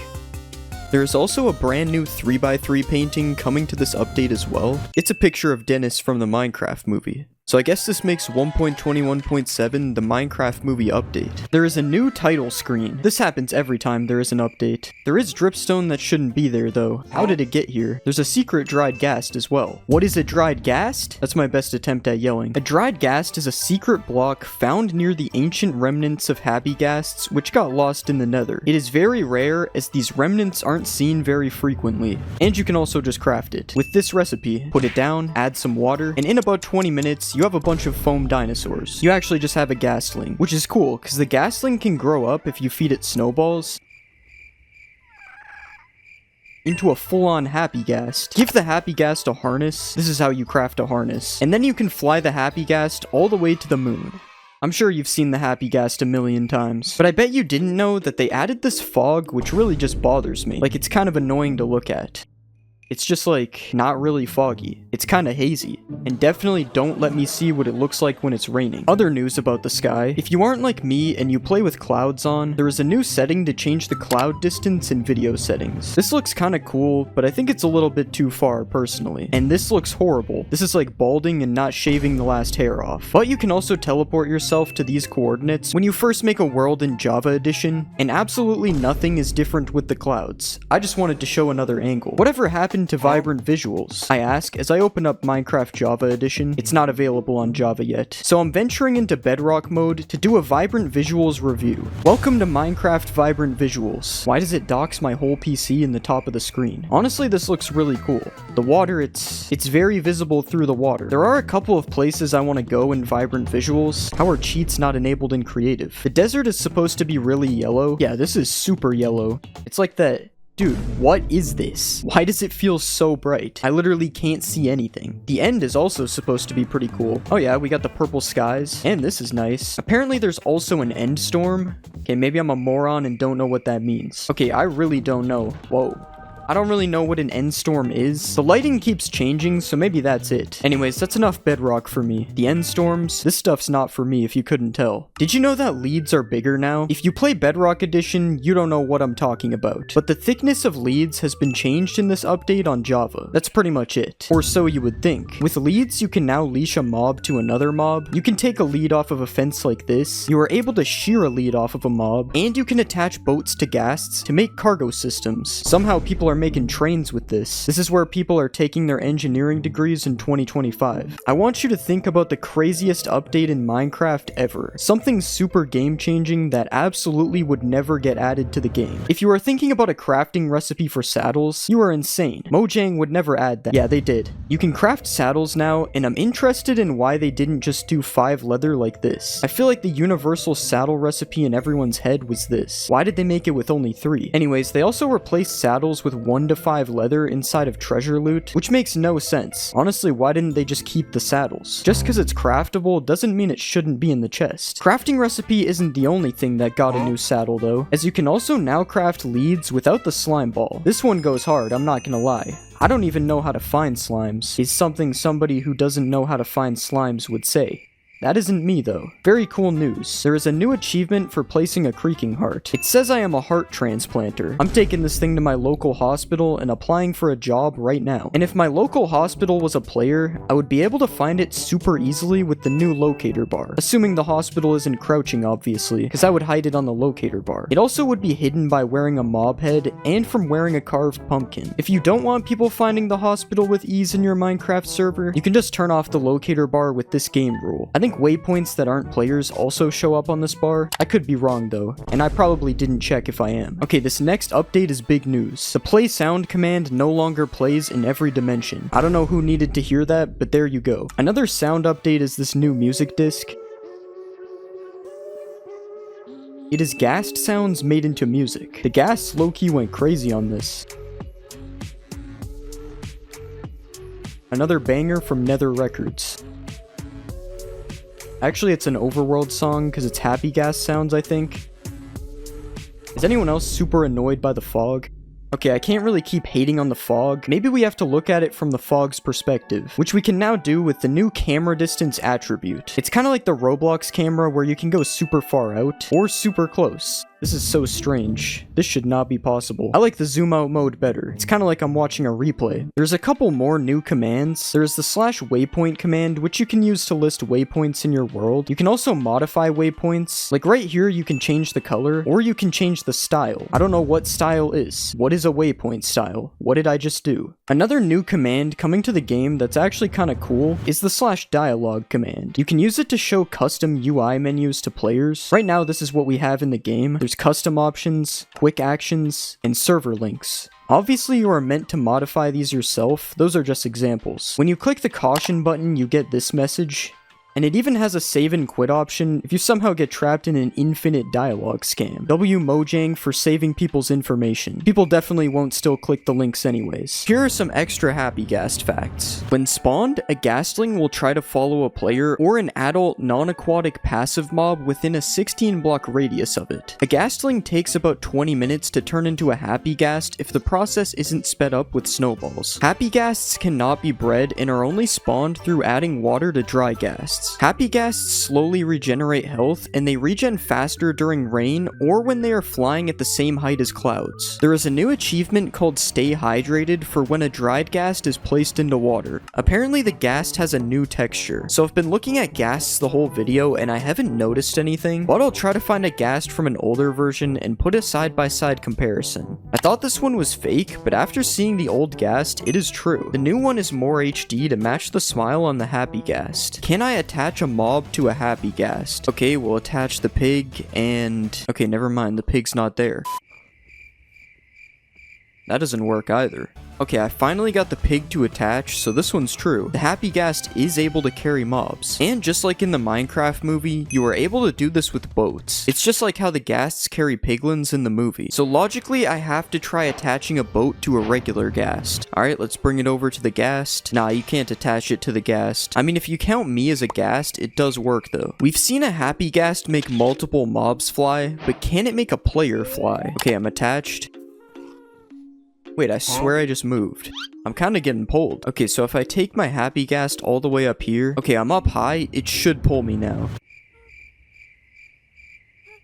There is also a brand new 3x3 painting coming to this update as well. It's a picture of Dennis from the Minecraft movie. So I guess this makes 1.21.7 the Minecraft movie update. There is a new title screen. This happens every time there is an update. There is dripstone that shouldn't be there though. How did it get here? There's a secret dried ghast as well. What is a dried ghast? That's my best attempt at yelling. A dried ghast is a secret block found near the ancient remnants of happy ghasts, which got lost in the nether. It is very rare as these remnants aren't seen very frequently. And you can also just craft it. With this recipe, put it down, add some water, and in about 20 minutes, you have a bunch of foam dinosaurs. You actually just have a ghastling, which is cool because the ghastling can grow up if you feed it snowballs into a full-on happy ghast. Give the happy ghast a harness. This is how you craft a harness. And then you can fly the happy ghast all the way to the moon. I'm sure you've seen the happy ghast a million times, but I bet you didn't know that they added this fog which really just bothers me. Like, it's kind of annoying to look at. It's just like, not really foggy. It's kinda hazy. And definitely don't let me see what it looks like when it's raining. Other news about the sky. If you aren't like me and you play with clouds on, there is a new setting to change the cloud distance in video settings. This looks kinda cool, but I think it's a little bit too far personally. And this looks horrible. This is like balding and not shaving the last hair off. But you can also teleport yourself to these coordinates when you first make a world in Java Edition, and absolutely nothing is different with the clouds. I just wanted to show another angle. Whatever happened to vibrant visuals? I ask as I open up Minecraft Java Edition. It's not available on Java yet, so I'm venturing into Bedrock mode to do a vibrant visuals review. Welcome to Minecraft Vibrant Visuals. Why does it dox my whole PC in the top of the screen? Honestly, this looks really cool. The water, it's very visible through the water. There are a couple of places I want to go in Vibrant Visuals. How are cheats not enabled in creative? The desert is supposed to be really yellow. Yeah, this is super yellow. It's like that. Dude, what is this? Why does it feel so bright? I literally can't see anything. The end is also supposed to be pretty cool. Oh yeah, we got the purple skies, and this is nice. Apparently there's also an end storm. Okay, maybe I'm a moron and don't know what that means. Okay, I really don't know. Whoa. I don't really know what an end storm is. The lighting keeps changing, so maybe that's it. Anyways, that's enough bedrock for me. The end storms, this stuff's not for me if you couldn't tell. Did you know that leads are bigger now? If you play Bedrock Edition, you don't know what I'm talking about. But the thickness of leads has been changed in this update on Java. That's pretty much it. Or so you would think. With leads, you can now leash a mob to another mob. You can take a lead off of a fence like this. You are able to shear a lead off of a mob. And you can attach boats to ghasts to make cargo systems. Somehow people are making trains with this. This is where people are taking their engineering degrees in 2025. I want you to think about the craziest update in Minecraft ever. Something super game-changing that absolutely would never get added to the game. If you are thinking about a crafting recipe for saddles, you are insane. Mojang would never add that. Yeah, they did. You can craft saddles now, and I'm interested in why they didn't just do 5 leather like this. I feel like the universal saddle recipe in everyone's head was this. Why did they make it with only 3? Anyways, they also replaced saddles with 1 to 5 leather inside of treasure loot, which makes no sense. Honestly, why didn't they just keep the saddles? Just because it's craftable doesn't mean it shouldn't be in the chest. Crafting recipe isn't the only thing that got a new saddle though, as you can also now craft leads without the slime ball. This one goes hard, I'm not gonna lie. I don't even know how to find slimes. Is something somebody who doesn't know how to find slimes would say. That isn't me though. Very cool news. There is a new achievement for placing a creaking heart. It says I am a heart transplanter. I'm taking this thing to my local hospital and applying for a job right now. And if my local hospital was a player, I would be able to find it super easily with the new locator bar. Assuming the hospital isn't crouching obviously, because I would hide it on the locator bar. It also would be hidden by wearing a mob head and from wearing a carved pumpkin. If you don't want people finding the hospital with ease in your Minecraft server, you can just turn off the locator bar with this game rule. I think waypoints that aren't players also show up on this bar. I could be wrong though, and I probably didn't check if I am. Okay, this next update is big news. The play sound command no longer plays in every dimension. I don't know who needed to hear that, but there you go. Another sound update is this new music disc. It is ghast sounds made into music. The ghasts low-key went crazy on this. Another banger from Nether Records. Actually, it's an Overworld song because it's happy ghast sounds, I think. Is anyone else super annoyed by the fog? Okay, I can't really keep hating on the fog. Maybe we have to look at it from the fog's perspective, which we can now do with the new camera distance attribute. It's kind of like the Roblox camera where you can go super far out or super close. This is so strange. This should not be possible. I like the zoom out mode better. It's kind of like I'm watching a replay. There's a couple more new commands. There's the /waypoint command, which you can use to list waypoints in your world. You can also modify waypoints. Like right here, you can change the color, or you can change the style. I don't know what style is. What is a waypoint style? What did I just do? Another new command coming to the game that's actually kind of cool is the /dialogue command. You can use it to show custom UI menus to players. Right now, this is what we have in the game. There's custom options, quick actions, and server links. Obviously, you are meant to modify these yourself. Those are just examples. When you click the caution button, you get this message. And it even has a save and quit option if you somehow get trapped in an infinite dialogue scam. Mojang for saving people's information. People definitely won't still click the links anyways. Here are some extra happy ghast facts. When spawned, a ghastling will try to follow a player or an adult non-aquatic passive mob within a 16 block radius of it. A ghastling takes about 20 minutes to turn into a happy ghast if the process isn't sped up with snowballs. Happy ghasts cannot be bred and are only spawned through adding water to dry ghasts. Happy ghasts slowly regenerate health, and they regen faster during rain or when they are flying at the same height as clouds. There is a new achievement called Stay Hydrated for when a dried ghast is placed into water. Apparently the ghast has a new texture, so I've been looking at ghasts the whole video and I haven't noticed anything, but I'll try to find a ghast from an older version and put a side-by-side comparison. I thought this one was fake, but after seeing the old ghast, it is true. The new one is more HD to match the smile on the happy ghast. Can I attach a mob to a happy ghast? Okay, we'll attach the pig and... okay, never mind, the pig's not there. That doesn't work either. Okay, I finally got the pig to attach, so this one's true. The happy ghast is able to carry mobs. And just like in the Minecraft movie, you are able to do this with boats. It's just like how the ghasts carry piglins in the movie. So logically, I have to try attaching a boat to a regular ghast. Alright, let's bring it over to the ghast. Nah, you can't attach it to the ghast. I mean, if you count me as a ghast, it does work though. We've seen a happy ghast make multiple mobs fly, but can it make a player fly? Okay, I'm attached. Wait, I swear I just moved. I'm kind of getting pulled. Okay, so if I take my happy ghast all the way up here... okay, I'm up high. It should pull me now.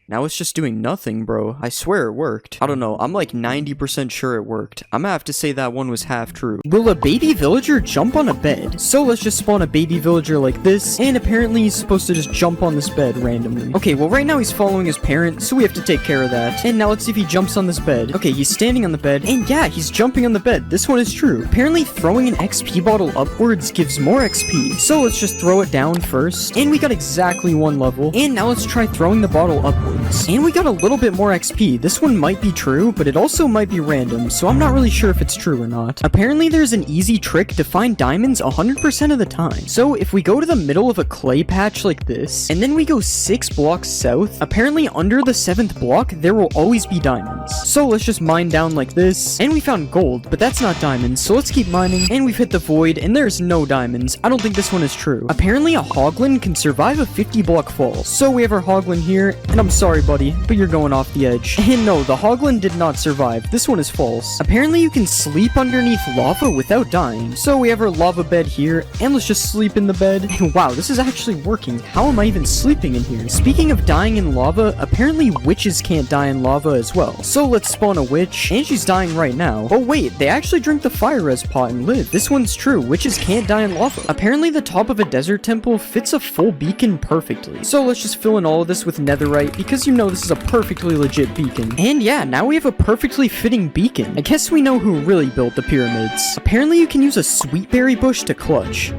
Now it's just doing nothing, bro. I swear it worked. I don't know. I'm like 90% sure it worked. I'm gonna have to say that one was half true. Will a baby villager jump on a bed? So let's just spawn a baby villager like this, and apparently he's supposed to just jump on this bed randomly. Okay, well right now he's following his parent, so we have to take care of that. And now let's see if he jumps on this bed. Okay, he's standing on the bed, and yeah, he's jumping on the bed. This one is true. Apparently throwing an XP bottle upwards gives more XP. So let's just throw it down first, and we got exactly one level. And now let's try throwing the bottle upwards. And we got a little bit more XP. This one might be true, but it also might be random, so I'm not really sure if it's true or not. Apparently there's an easy trick to find diamonds 100% of the time. So if we go to the middle of a clay patch like this, and then we go 6 blocks south, apparently under the 7th block, there will always be diamonds. So let's just mine down like this, and we found gold, but that's not diamonds, so let's keep mining, and we've hit the void, and there's no diamonds. I don't think this one is true. Apparently a hoglin can survive a 50 block fall. So we have our hoglin here, and I'm sorry buddy, but you're going off the edge. And no, the hoglin did not survive. This one is false. Apparently you can sleep underneath lava without dying. So we have our lava bed here, and let's just sleep in the bed. Wow, this is actually working. How am I even sleeping in here? Speaking of dying in lava, apparently witches can't die in lava as well. So let's spawn a witch, and she's dying right now. Oh wait, they actually drink the fire res pot and live. This one's true. Witches can't die in lava. Apparently the top of a desert temple fits a full beacon perfectly. So let's just fill in all of this with netherite, because you know this is a perfectly legit beacon. And yeah, now we have a perfectly fitting beacon. I guess we know who really built the pyramids. Apparently you can use a sweetberry bush to clutch.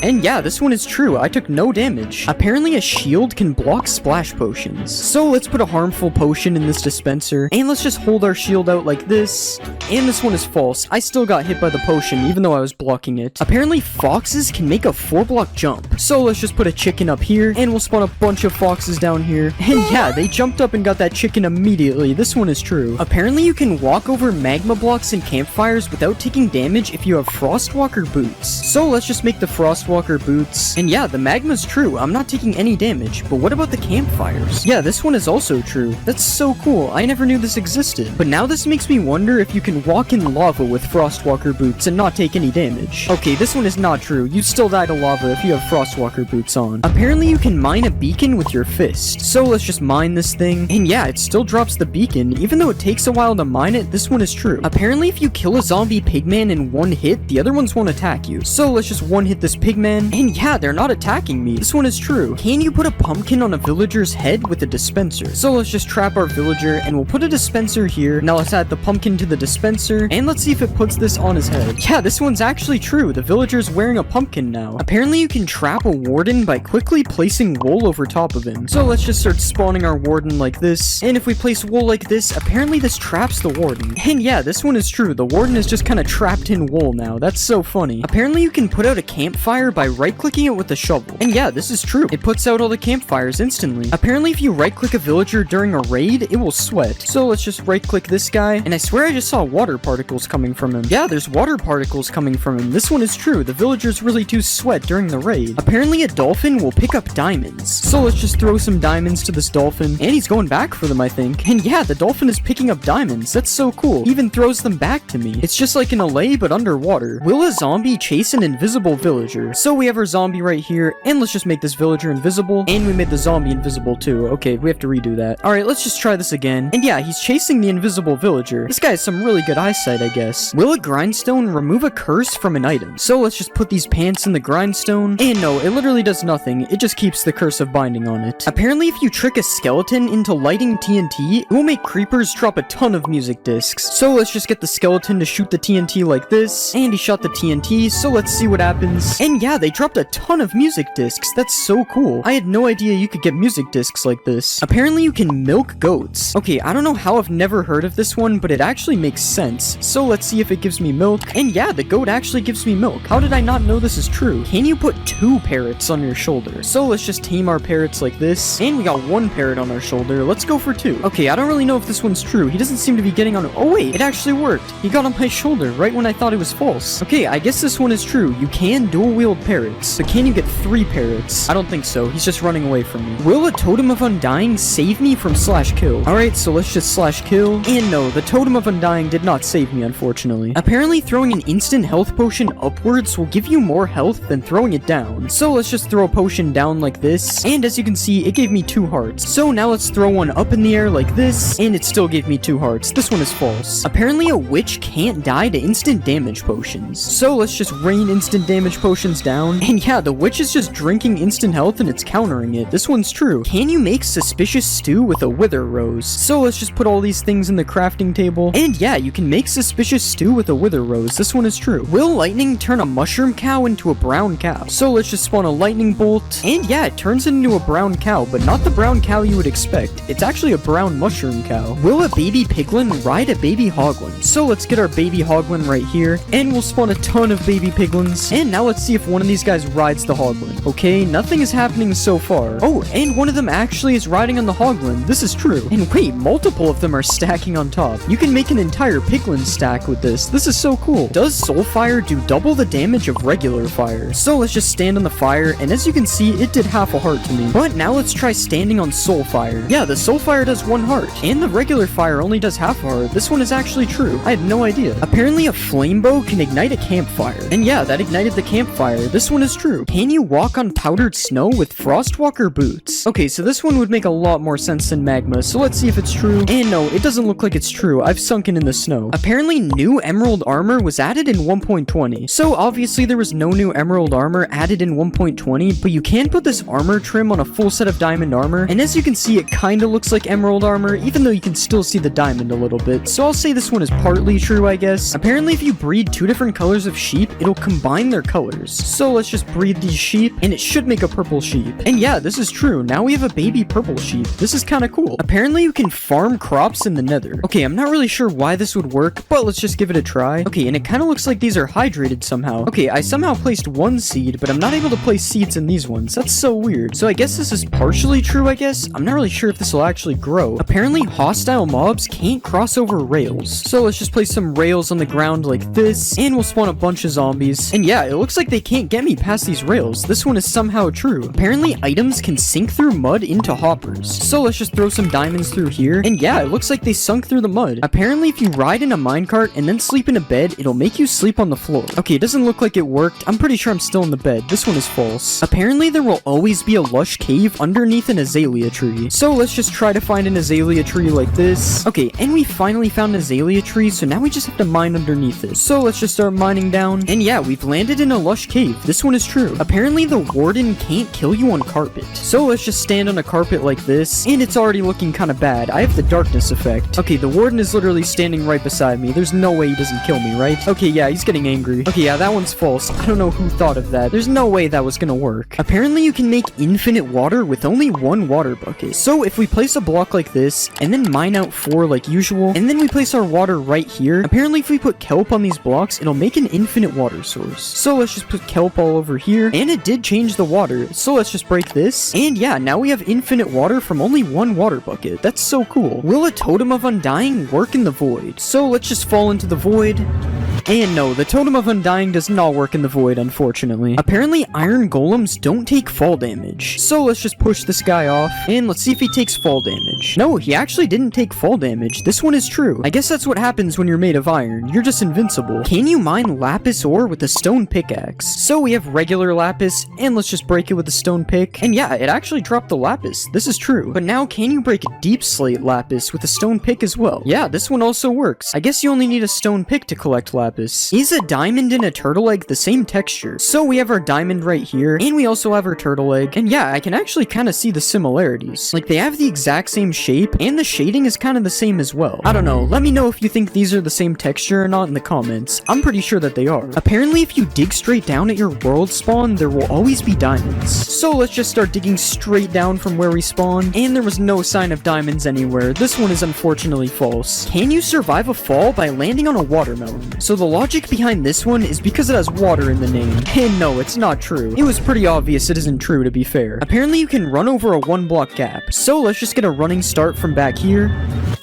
And yeah, this one is true. I took no damage. Apparently a shield can block splash potions. So let's put a harmful potion in this dispenser, and let's just hold our shield out like this. And this one is false. I still got hit by the potion, even though I was blocking it. Apparently foxes can make a 4-block jump. So let's just put a chicken up here, and we'll spawn a bunch of foxes down here. And yeah, they jumped up and got that chicken immediately. This one is true. Apparently you can walk over magma blocks and campfires without taking damage if you have frostwalker boots. So let's just make the frostwalker Frostwalker boots. And yeah, the magma's true, I'm not taking any damage, but what about the campfires? Yeah, this one is also true. That's so cool, I never knew this existed. But now this makes me wonder if you can walk in lava with Frostwalker boots and not take any damage. Okay, this one is not true, you still die to lava if you have Frostwalker boots on. Apparently you can mine a beacon with your fist. So let's just mine this thing, and yeah, it still drops the beacon. Even though it takes a while to mine it, this one is true. Apparently if you kill a zombie pigman in one hit, the other ones won't attack you. So let's just one hit this pigman, and yeah, they're not attacking me. This one is true. Can you put a pumpkin on a villager's head with a dispenser? So let's just trap our villager, and we'll put a dispenser here. Now let's add the pumpkin to the dispenser, and let's see if it puts this on his head. Yeah, this one's actually true. The villager's wearing a pumpkin now. Apparently you can trap a warden by quickly placing wool over top of him. So let's just start spawning our warden like this, and if we place wool like this, apparently this traps the warden. And yeah, this one is true. The warden is just kind of trapped in wool now. That's so funny. Apparently you can put out a campfire by right-clicking it with a shovel. And yeah, this is true. It puts out all the campfires instantly. Apparently if you right-click a villager during a raid, it will sweat. So let's just right-click this guy, and I swear I just saw water particles coming from him. Yeah, there's water particles coming from him. This one is true. The villagers really do sweat during the raid. Apparently a dolphin will pick up diamonds. So let's just throw some diamonds to this dolphin, and he's going back for them, I think. And yeah, the dolphin is picking up diamonds. That's so cool. He even throws them back to me. It's just like an LA, but underwater. Will a zombie chase an invisible villager? So we have our zombie right here, and let's just make this villager invisible, and we made the zombie invisible too. Okay, we have to redo that. Alright, let's just try this again. And yeah, he's chasing the invisible villager. This guy has some really good eyesight, I guess. Will a grindstone remove a curse from an item? So let's just put these pants in the grindstone, and no, it literally does nothing. It just keeps the curse of binding on it. Apparently if you trick a skeleton into lighting TNT, it will make creepers drop a ton of music discs. So let's just get the skeleton to shoot the TNT like this, and he shot the TNT, so let's see what happens. And yeah, they dropped a ton of music discs. That's so cool. I had no idea you could get music discs like this. Apparently you can milk goats. Okay, I don't know how I've never heard of this one, but it actually makes sense. So let's see if it gives me milk. And yeah, the goat actually gives me milk. How did I not know this is true? Can you put 2 parrots on your shoulder? So let's just tame our parrots like this, and we got 1 parrot on our shoulder. Let's go for 2. Okay, I don't really know if this one's true. He doesn't seem to be getting on. Oh wait, it actually worked. He got on my shoulder right when I thought it was false. Okay, I guess this one is true. You can dual wield parrots, but can you get 3 parrots? I don't think so. He's just running away from me. Will a totem of undying save me from /kill? Alright, so let's just /kill. And no, the totem of undying did not save me, unfortunately. Apparently throwing an instant health potion upwards will give you more health than throwing it down. So let's just throw a potion down like this, and as you can see, it gave me 2 hearts. So now let's throw one up in the air like this, and it still gave me 2 hearts. This one is false. Apparently a witch can't die to instant damage potions. So let's just rain instant damage potions down, and yeah, the witch is just drinking instant health and it's countering it. This one's true. Can you make suspicious stew with a wither rose? So let's just put all these things in the crafting table, and yeah, you can make suspicious stew with a wither rose. This one is true. Will lightning turn a mushroom cow into a brown cow? So let's just spawn a lightning bolt, and yeah, it turns it into a brown cow, but not the brown cow you would expect. It's actually a brown mushroom cow. Will a baby piglin ride a baby hoglin? So let's get our baby hoglin right here, and we'll spawn a ton of baby piglins, and now let's see if one of these guys rides the hoglin. Okay, nothing is happening so far. Oh, and one of them actually is riding on the hoglin. This is true. And wait, multiple of them are stacking on top. You can make an entire piglin stack with this. This is so cool. Does soul fire do double the damage of regular fire? So let's just stand on the fire, and as you can see, it did half a heart to me. But now let's try standing on soul fire. Yeah, the soul fire does 1 heart, and the regular fire only does half a heart. This one is actually true. I had no idea. Apparently a flame bow can ignite a campfire. And yeah, that ignited the campfire. This one is true. Can you walk on powdered snow with Frostwalker boots? Okay, so this one would make a lot more sense than magma, so let's see if it's true. And no, it doesn't look like it's true. I've sunken in the snow. Apparently new emerald armor was added in 1.20. So obviously there was no new emerald armor added in 1.20, but you can put this armor trim on a full set of diamond armor, and as you can see, it kinda looks like emerald armor, even though you can still see the diamond a little bit. So I'll say this one is partly true, I guess. Apparently if you breed 2 different colors of sheep, it'll combine their colors. So let's just breed these sheep, and it should make a purple sheep. And yeah, this is true. Now we have a baby purple sheep. This is kinda cool. Apparently you can farm crops in the nether. Okay, I'm not really sure why this would work, but let's just give it a try. Okay, and it kinda looks like these are hydrated somehow. Okay, I somehow placed 1 seed, but I'm not able to place seeds in these ones. That's so weird. So I guess this is partially true, I guess. I'm not really sure if this will actually grow. Apparently hostile mobs can't cross over rails. So let's just place some rails on the ground like this, and we'll spawn a bunch of zombies. And yeah, it looks like they can't can't get me past these rails. This one is somehow true. Apparently, items can sink through mud into hoppers. So let's just throw some diamonds through here. And yeah, it looks like they sunk through the mud. Apparently, if you ride in a minecart and then sleep in a bed, it'll make you sleep on the floor. Okay, it doesn't look like it worked. I'm pretty sure I'm still in the bed. This one is false. Apparently, there will always be a lush cave underneath an azalea tree. So let's just try to find an azalea tree like this. Okay, and we finally found an azalea tree, so now we just have to mine underneath it. So let's just start mining down. And yeah, we've landed in a lush cave. This one is true. Apparently, the warden can't kill you on carpet. So let's just stand on a carpet like this, and it's already looking kind of bad. I have the darkness effect. Okay, the warden is literally standing right beside me. There's no way he doesn't kill me, right? Okay, yeah, he's getting angry. Okay, yeah, that one's false. I don't know who thought of that. There's no way that was gonna work. Apparently, you can make infinite water with only one water bucket. So if we place a block like this, and then mine out 4 like usual, and then we place our water right here, apparently if we put kelp on these blocks, it'll make an infinite water source. So let's just put kelp all over here, and it did change the water. So let's just break this, and yeah, now we have infinite water from only one water bucket. That's so cool. Will a totem of undying work in the void? So let's just fall into the void. And no, the Totem of Undying does not work in the void, unfortunately. Apparently, iron golems don't take fall damage. So let's just push this guy off, and let's see if he takes fall damage. No, he actually didn't take fall damage. This one is true. I guess that's what happens when you're made of iron. You're just invincible. Can you mine lapis ore with a stone pickaxe? So we have regular lapis, and let's just break it with a stone pick. And yeah, it actually dropped the lapis. This is true. But now, can you break deep slate lapis with a stone pick as well? Yeah, this one also works. I guess you only need a stone pick to collect lapis. Is a diamond and a turtle egg the same texture? So we have our diamond right here, and we also have our turtle egg. And yeah, I can actually kind of see the similarities. Like, they have the exact same shape, and the shading is kind of the same as well. I don't know. Let me know if you think these are the same texture or not in the comments. I'm pretty sure that they are. Apparently, if you dig straight down at your world spawn, there will always be diamonds. So let's just start digging straight down from where we spawn, and there was no sign of diamonds anywhere. This one is unfortunately false. Can you survive a fall by landing on a watermelon? So the logic behind this one is because it has water in the name. And no, it's not true. It was pretty obvious it isn't true, to be fair. Apparently you can run over a 1-block gap. So let's just get a running start from back here.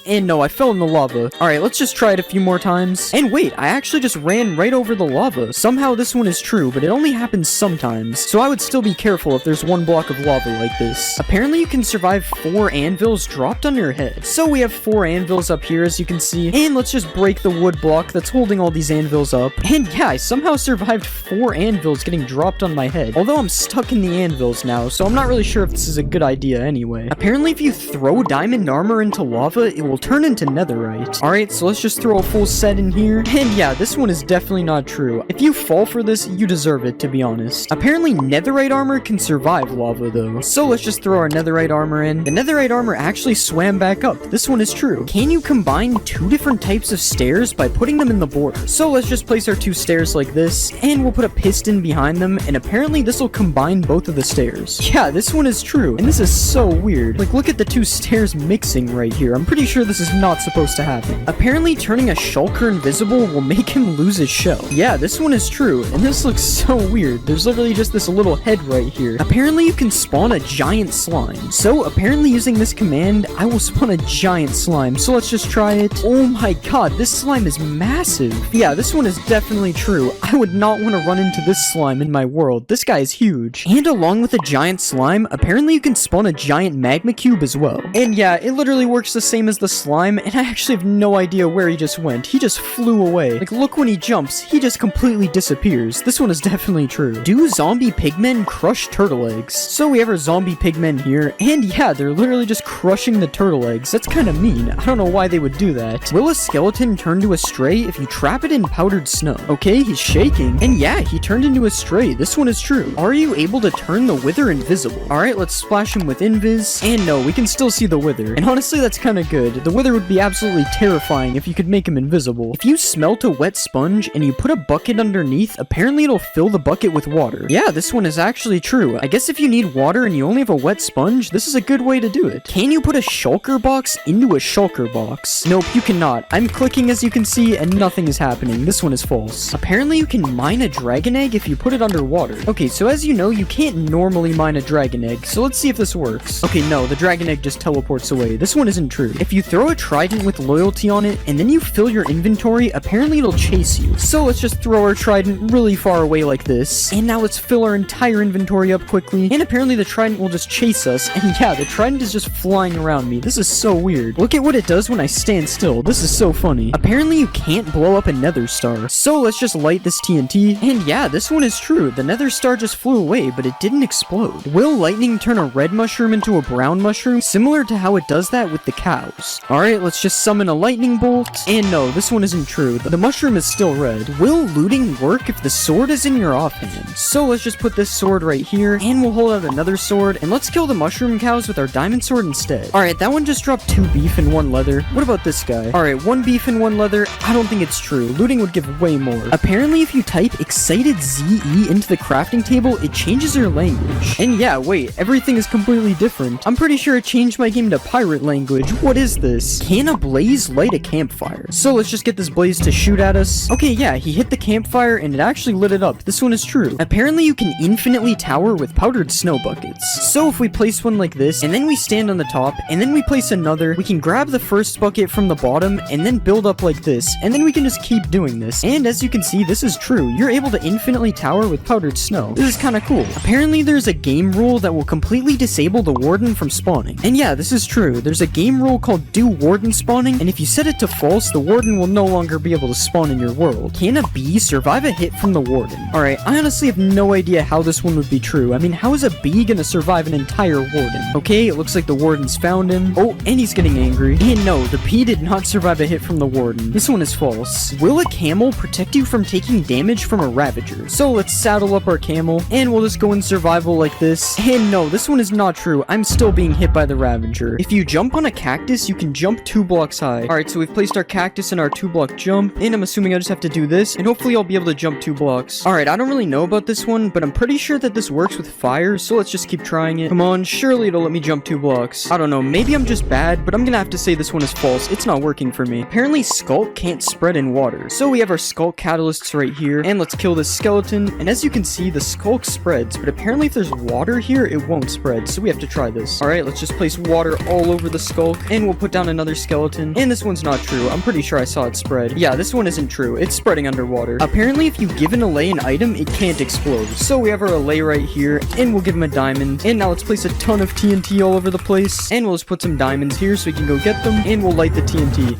And no, I fell in the lava. Alright, let's just try it a few more times. And wait, I actually just ran right over the lava. Somehow this one is true, but it only happens sometimes. So I would still be careful if there's 1 block of lava like this. Apparently you can survive 4 anvils dropped on your head. So we have 4 anvils up here, as you can see. And let's just break the wood block that's holding all these anvils up. And yeah, I somehow survived 4 anvils getting dropped on my head. Although I'm stuck in the anvils now, so I'm not really sure if this is a good idea anyway. Apparently if you throw diamond armor into lava, it will turn into netherite. Alright, so let's just throw a full set in here. And yeah, this one is definitely not true. If you fall for this, you deserve it, to be honest. Apparently netherite armor can survive lava though. So let's just throw our netherite armor in. The netherite armor actually swam back up. This one is true. Can you combine 2 different types of stairs by putting them in the border? So let's just place our 2 stairs like this, and we'll put a piston behind them, and apparently this will combine both of the stairs. Yeah, this one is true, and this is so weird. Like, look at the 2 stairs mixing right here. I'm pretty sure this is not supposed to happen. Apparently turning a shulker invisible will make him lose his shell. Yeah, this one is true, and this looks so weird. There's literally just this little head right here. Apparently you can spawn a giant slime. So apparently using this command, I will spawn a giant slime. So let's just try it. Oh my god, this slime is massive. Yeah, this one is definitely true. I would not want to run into this slime in my world. This guy is huge. And along with a giant slime, apparently you can spawn a giant magma cube as well. And yeah, it literally works the same as the slime, and I actually have no idea where he just went. He just flew away. Like, look when he jumps, he just completely disappears. This one is definitely true. Do zombie pigmen crush turtle eggs? So we have our zombie pigmen here, and yeah, they're literally just crushing the turtle eggs. That's kind of mean. I don't know why they would do that. Will a skeleton turn to a stray if you trap it in powdered snow? Okay, he's shaking. And yeah, he turned into a stray. This one is true. Are you able to turn the wither invisible? Alright, let's splash him with invis. And no, we can still see the wither. And honestly, that's kind of good. The wither would be absolutely terrifying if you could make him invisible. If you smelt a wet sponge and you put a bucket underneath, apparently it'll fill the bucket with water. Yeah, this one is actually true. I guess if you need water and you only have a wet sponge, this is a good way to do it. Can you put a shulker box into a shulker box? Nope, you cannot. I'm clicking, as you can see, and nothing is happening. This one is false. Apparently you can mine a dragon egg if you put it underwater. Okay, so as you know, you can't normally mine a dragon egg, so let's see if this works. Okay, no, the dragon egg just teleports away. This one isn't true. If you throw a trident with loyalty on it, and then you fill your inventory, apparently it'll chase you. So let's just throw our trident really far away like this, and now let's fill our entire inventory up quickly, and apparently the trident will just chase us, and yeah, the trident is just flying around me. This is so weird. Look at what it does when I stand still. This is so funny. Apparently you can't blow up a nether star, so let's just light this TNT, and yeah, this one is true. The nether star just flew away, but it didn't explode. Will lightning turn a red mushroom into a brown mushroom, similar to how it does that with the cows? Alright, let's just summon a lightning bolt, and no, this one isn't true. The mushroom is still red. Will looting work if the sword is in your offhand? So let's just put this sword right here, and we'll hold out another sword, and let's kill the mushroom cows with our diamond sword instead. Alright, that one just dropped 2 beef and 1 leather. What about this guy? Alright, 1 beef and 1 leather. I don't think it's true. Looting would give way more. Apparently, if you type excited ZE into the crafting table, it changes your language. And yeah, wait, everything is completely different. I'm pretty sure it changed my game to pirate language. What is this? Can a blaze light a campfire? So let's just get this blaze to shoot at us. Okay, yeah, he hit the campfire and it actually lit it up. This one is true. Apparently, you can infinitely tower with powdered snow buckets. So if we place one like this, and then we stand on the top, and then we place another, we can grab the first bucket from the bottom, and then build up like this, and then we can just keep doing this. And as you can see, this is true. You're able to infinitely tower with powdered snow. This is kind of cool. Apparently, there's a game rule that will completely disable the warden from spawning. And yeah, this is true. There's a game rule called do warden spawning, and if you set it to false, the warden will no longer be able to spawn in your world. Can a bee survive a hit from the warden? Alright, I honestly have no idea how this one would be true. I mean, how is a bee gonna survive an entire warden? Okay, it looks like the warden's found him. Oh, and he's getting angry. And no, the bee did not survive a hit from the warden. This one is false. Will a camel protect you from taking damage from a ravager? So let's saddle up our camel, and we'll just go in survival like this. And no, this one is not true. I'm still being hit by the ravager. If you jump on a cactus, you can jump 2 blocks high. Alright, so we've placed our cactus in our 2-block jump, and I'm assuming I just have to do this, and hopefully I'll be able to jump 2 blocks. Alright, I don't really know about this one, but I'm pretty sure that this works with fire, so let's just keep trying it. Come on, surely it'll let me jump 2 blocks. I don't know, maybe I'm just bad, but I'm gonna have to say this one is false. It's not working for me. Apparently, Skulk can't spread in water. So we have our Skulk catalysts right here, and let's kill this skeleton, and as you can see, the Skulk spreads, but apparently if there's water here, it won't spread, so we have to try this. Alright, let's just place water all over the Skulk, and we'll put down another skeleton, and this one's not true. I'm pretty sure I saw it spread. Yeah, this one isn't true. It's spreading underwater. Apparently, if you give an allay an item, it can't explode. So we have our allay right here, and we'll give him a diamond, and now let's place a ton of TNT all over the place, and we'll just put some diamonds here so we can go get them, and we'll light the TNT.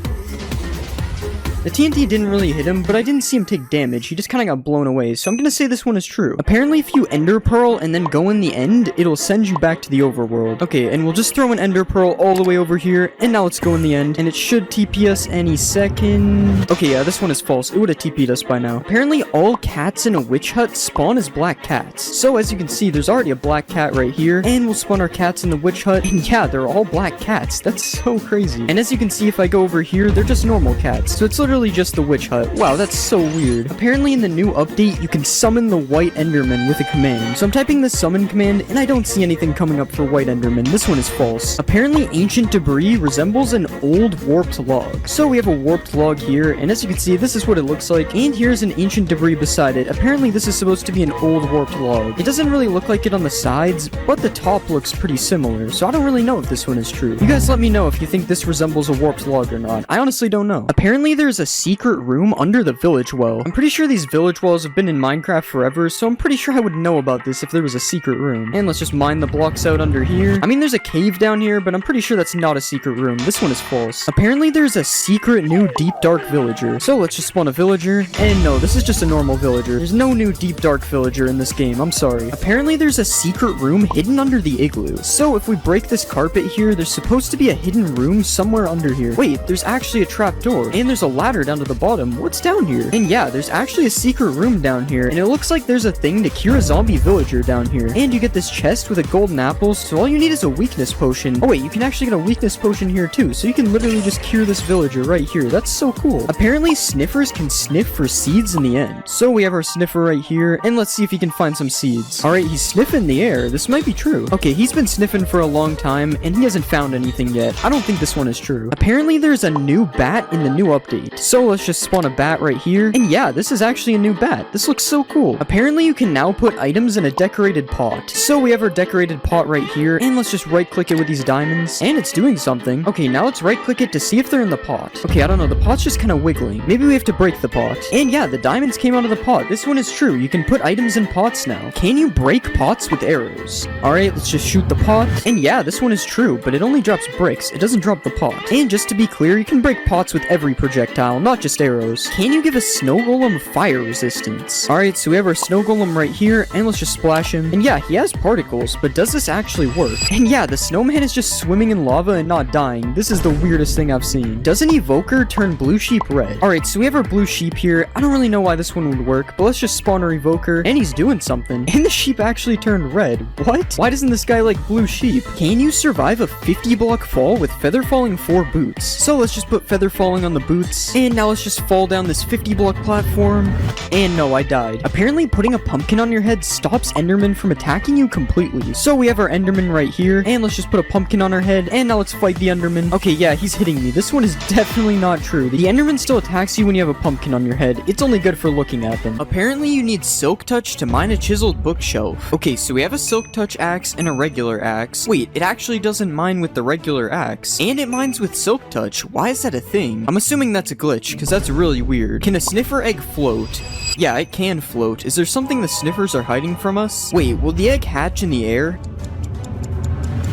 The TNT didn't really hit him, but I didn't see him take damage. He just kind of got blown away, so I'm gonna say this one is true. Apparently, if you ender pearl and then go in the end, it'll send you back to the overworld. Okay, and we'll just throw an ender pearl all the way over here, and now let's go in the end, and it should TP us any second. Okay, yeah, this one is false. It would have TP'd us by now. Apparently, all cats in a witch hut spawn as black cats. So as you can see, there's already a black cat right here, and we'll spawn our cats in the witch hut, and yeah, they're all black cats. That's so crazy. And as you can see, if I go over here, they're just normal cats. So it's literally just the witch hut. Wow, that's so weird. Apparently in the new update, you can summon the white enderman with a command. So I'm typing the summon command, and I don't see anything coming up for white enderman. This one is false. Apparently ancient debris resembles an old warped log. So we have a warped log here, and as you can see, this is what it looks like, and here's an ancient debris beside it. Apparently this is supposed to be an old warped log. It doesn't really look like it on the sides, but the top looks pretty similar, so I don't really know if this one is true. You guys let me know if you think this resembles a warped log or not. I honestly don't know. Apparently there's a secret room under the village well. I'm pretty sure these village wells have been in Minecraft forever, so I'm pretty sure I would know about this if there was a secret room. And let's just mine the blocks out under here. I mean, there's a cave down here, but I'm pretty sure that's not a secret room. This one is false. Apparently, there's a secret new deep dark villager. So let's just spawn a villager. And no, this is just a normal villager. There's no new deep dark villager in this game. I'm sorry. Apparently, there's a secret room hidden under the igloo. So if we break this carpet here, there's supposed to be a hidden room somewhere under here. Wait, there's actually a trap door. And there's a ladder down to the bottom. What's down here? And yeah, there's actually a secret room down here, and it looks like there's a thing to cure a zombie villager down here. And you get this chest with a golden apple, so all you need is a weakness potion. Oh wait, you can actually get a weakness potion here too, so you can literally just cure this villager right here. That's so cool. Apparently sniffers can sniff for seeds in the end. So we have our sniffer right here, and let's see if he can find some seeds. Alright, he's sniffing the air. This might be true. Okay, he's been sniffing for a long time, and he hasn't found anything yet. I don't think this one is true. Apparently there's a new bat in the new update. So let's just spawn a bat right here. And yeah, this is actually a new bat. This looks so cool. Apparently you can now put items in a decorated pot. So we have our decorated pot right here, and let's just right click it with these diamonds, and it's doing something. Okay, now let's right click it to see if they're in the pot. Okay, I don't know, the pot's just kind of wiggling. Maybe we have to break the pot. And yeah, the diamonds came out of the pot. This one is true. You can put items in pots now. Can you break pots with arrows? Alright, let's just shoot the pot. And yeah, this one is true, but it only drops bricks. It doesn't drop the pot. And just to be clear, you can break pots with every projectile, not just arrows. Can you give a snow golem fire resistance? Alright, so we have our snow golem right here, and let's just splash him. And yeah, he has particles, but does this actually work? And yeah, the snowman is just swimming in lava and not dying. This is the weirdest thing I've seen. Does an evoker turn blue sheep red? Alright, so we have our blue sheep here. I don't really know why this one would work, but let's just spawn our evoker, and he's doing something. And the sheep actually turned red. What? Why doesn't this guy like blue sheep? Can you survive a 50 block fall with feather falling 4 boots? So let's just put feather falling on the boots, and now let's just fall down this 50 block platform, and no, I died. Apparently putting a pumpkin on your head stops endermen from attacking you completely. So we have our enderman right here, and let's just put a pumpkin on our head, and now let's fight the enderman. Okay, yeah, he's hitting me. This one is definitely not true. The enderman still attacks you when you have a pumpkin on your head. It's only good for looking at them. Apparently you need silk touch to mine a chiseled bookshelf. Okay, so we have a silk touch axe and a regular axe. Wait, it actually doesn't mine with the regular axe, and it mines with silk touch. Why is that a thing? I'm assuming that's a glitch, because that's really weird. Can a sniffer egg float? Yeah, it can float. Is there something the sniffers are hiding from us? Wait, will the egg hatch in the air?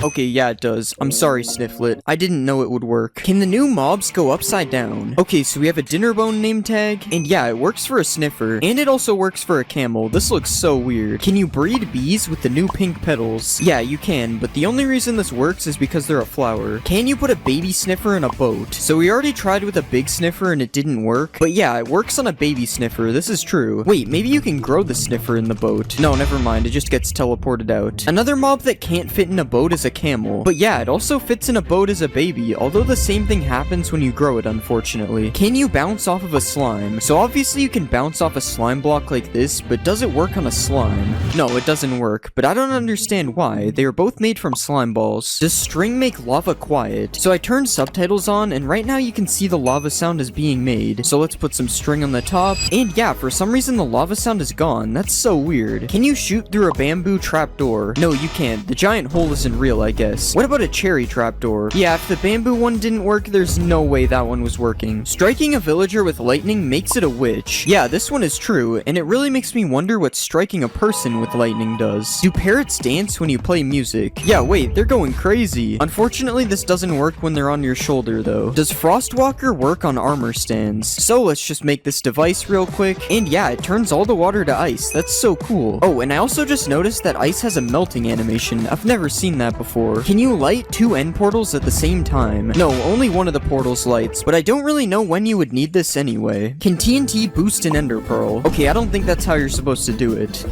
Okay, yeah, it does. I'm sorry, Snifflet. I didn't know it would work. Can the new mobs go upside down? Okay, so we have a dinner bone name tag, and yeah, it works for a sniffer, and it also works for a camel. This looks so weird. Can you breed bees with the new pink petals? Yeah, you can, but the only reason this works is because they're a flower. Can you put a baby sniffer in a boat? So we already tried with a big sniffer and it didn't work, but yeah, it works on a baby sniffer. This is true. Wait, maybe you can grow the sniffer in the boat. No, never mind. It just gets teleported out. Another mob that can't fit in a boat is a camel. But yeah, it also fits in a boat as a baby, although the same thing happens when you grow it, unfortunately. Can you bounce off of a slime? So obviously you can bounce off a slime block like this, but does it work on a slime? No, it doesn't work, but I don't understand why. They are both made from slime balls. Does string make lava quiet? So I turned subtitles on, and right now you can see the lava sound is being made. So let's put some string on the top, and yeah, for some reason the lava sound is gone. That's so weird. Can you shoot through a bamboo trapdoor? No, you can't. The giant hole isn't real, I guess. What about a cherry trapdoor? Yeah, if the bamboo one didn't work, there's no way that one was working. Striking a villager with lightning makes it a witch. Yeah, this one is true, and it really makes me wonder what striking a person with lightning does. Do parrots dance when you play music? Yeah, wait, they're going crazy. Unfortunately, this doesn't work when they're on your shoulder, though. Does Frostwalker work on armor stands? So let's just make this device real quick, and yeah, it turns all the water to ice. That's so cool. Oh, and I also just noticed that ice has a melting animation. I've never seen that before. Can you light 2 end portals at the same time? No, only one of the portals lights, but I don't really know when you would need this anyway. Can TNT boost an ender pearl? Okay, I don't think that's how you're supposed to do it.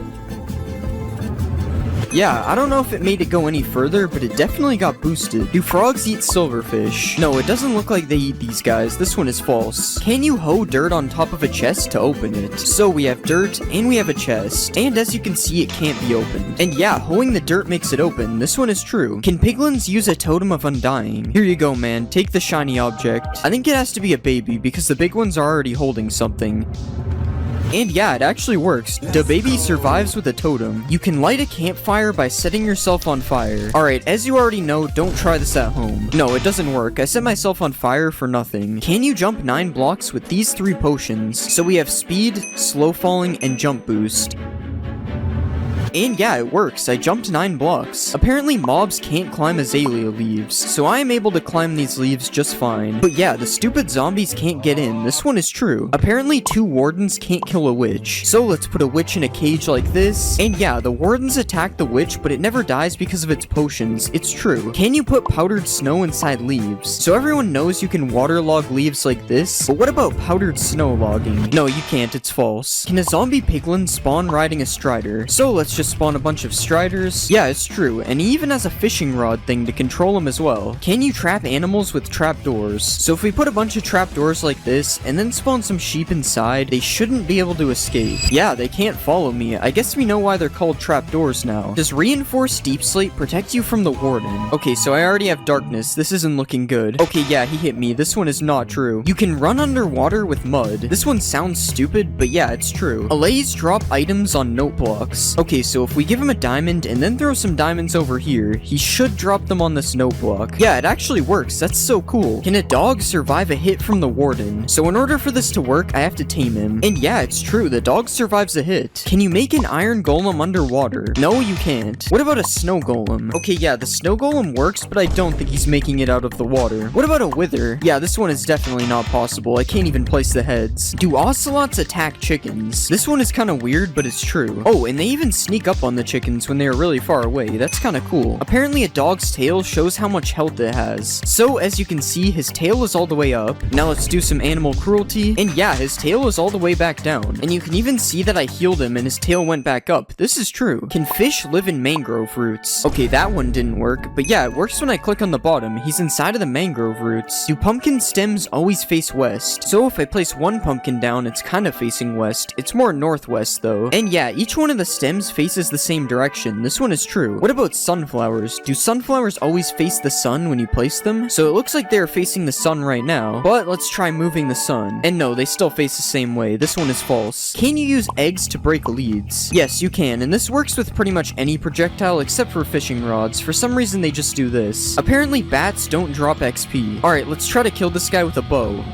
Yeah, I don't know if it made it go any further, but it definitely got boosted. Do frogs eat silverfish? No, it doesn't look like they eat these guys. This one is false. Can you hoe dirt on top of a chest to open it? So we have dirt, and we have a chest, and as you can see, it can't be opened. And yeah, hoeing the dirt makes it open. This one is true. Can piglins use a totem of undying? Here you go, man. Take the shiny object. I think it has to be a baby, because the big ones are already holding something. And yeah, it actually works. The baby survives with a totem. You can light a campfire by setting yourself on fire. Alright, as you already know, don't try this at home. No, it doesn't work. I set myself on fire for nothing. Can you jump 9 blocks with these 3 potions? So we have speed, slow falling, and jump boost. And yeah, it works. I jumped 9 blocks. Apparently mobs can't climb azalea leaves, so I am able to climb these leaves just fine. But yeah, the stupid zombies can't get in. This one is true. Apparently 2 wardens can't kill a witch. So let's put a witch in a cage like this. And yeah, the wardens attack the witch, but it never dies because of its potions. It's true. Can you put powdered snow inside leaves? So everyone knows you can waterlog leaves like this, but what about powdered snow logging? No, you can't. It's false. Can a zombie piglin spawn riding a strider? So let's just just spawn a bunch of striders. Yeah, it's true, and he even has a fishing rod thing to control them as well. Can you trap animals with trapdoors? So if we put a bunch of trapdoors like this, and then spawn some sheep inside, they shouldn't be able to escape. Yeah, they can't follow me. I guess we know why they're called trapdoors now. Does reinforced deep slate protect you from the warden? Okay, so I already have darkness. This isn't looking good. Okay, yeah, he hit me. This one is not true. You can run underwater with mud. This one sounds stupid, but yeah, it's true. Allays drop items on note blocks. Okay, so if we give him a diamond and then throw some diamonds over here, he should drop them on this note block. Yeah, it actually works. That's so cool. Can a dog survive a hit from the warden? So in order for this to work, I have to tame him. And yeah, it's true. The dog survives a hit. Can you make an iron golem underwater? No, you can't. What about a snow golem? Okay, yeah, the snow golem works, but I don't think he's making it out of the water. What about a wither? Yeah, this one is definitely not possible. I can't even place the heads. Do ocelots attack chickens? This one is kind of weird, but it's true. Oh, and they even sneak up on the chickens when they are really far away. That's kind of cool. Apparently, a dog's tail shows how much health it has. So, as you can see, his tail is all the way up. Now let's do some animal cruelty. And yeah, his tail is all the way back down. And you can even see that I healed him and his tail went back up. This is true. Can fish live in mangrove roots? Okay, that one didn't work. But yeah, it works when I click on the bottom. He's inside of the mangrove roots. Do pumpkin stems always face west? So if I place one pumpkin down, it's kind of facing west. It's more northwest though. And yeah, each one of the stems faces the same direction. This one is true. What about sunflowers? Do sunflowers always face the sun when you place them? So it looks like they're facing the sun right now. But let's try moving the sun. And no, they still face the same way. This one is false. Can you use eggs to break leads? Yes, you can. And this works with pretty much any projectile except for fishing rods. For some reason, they just do this. Apparently, bats don't drop XP. Alright, let's try to kill this guy with a bow.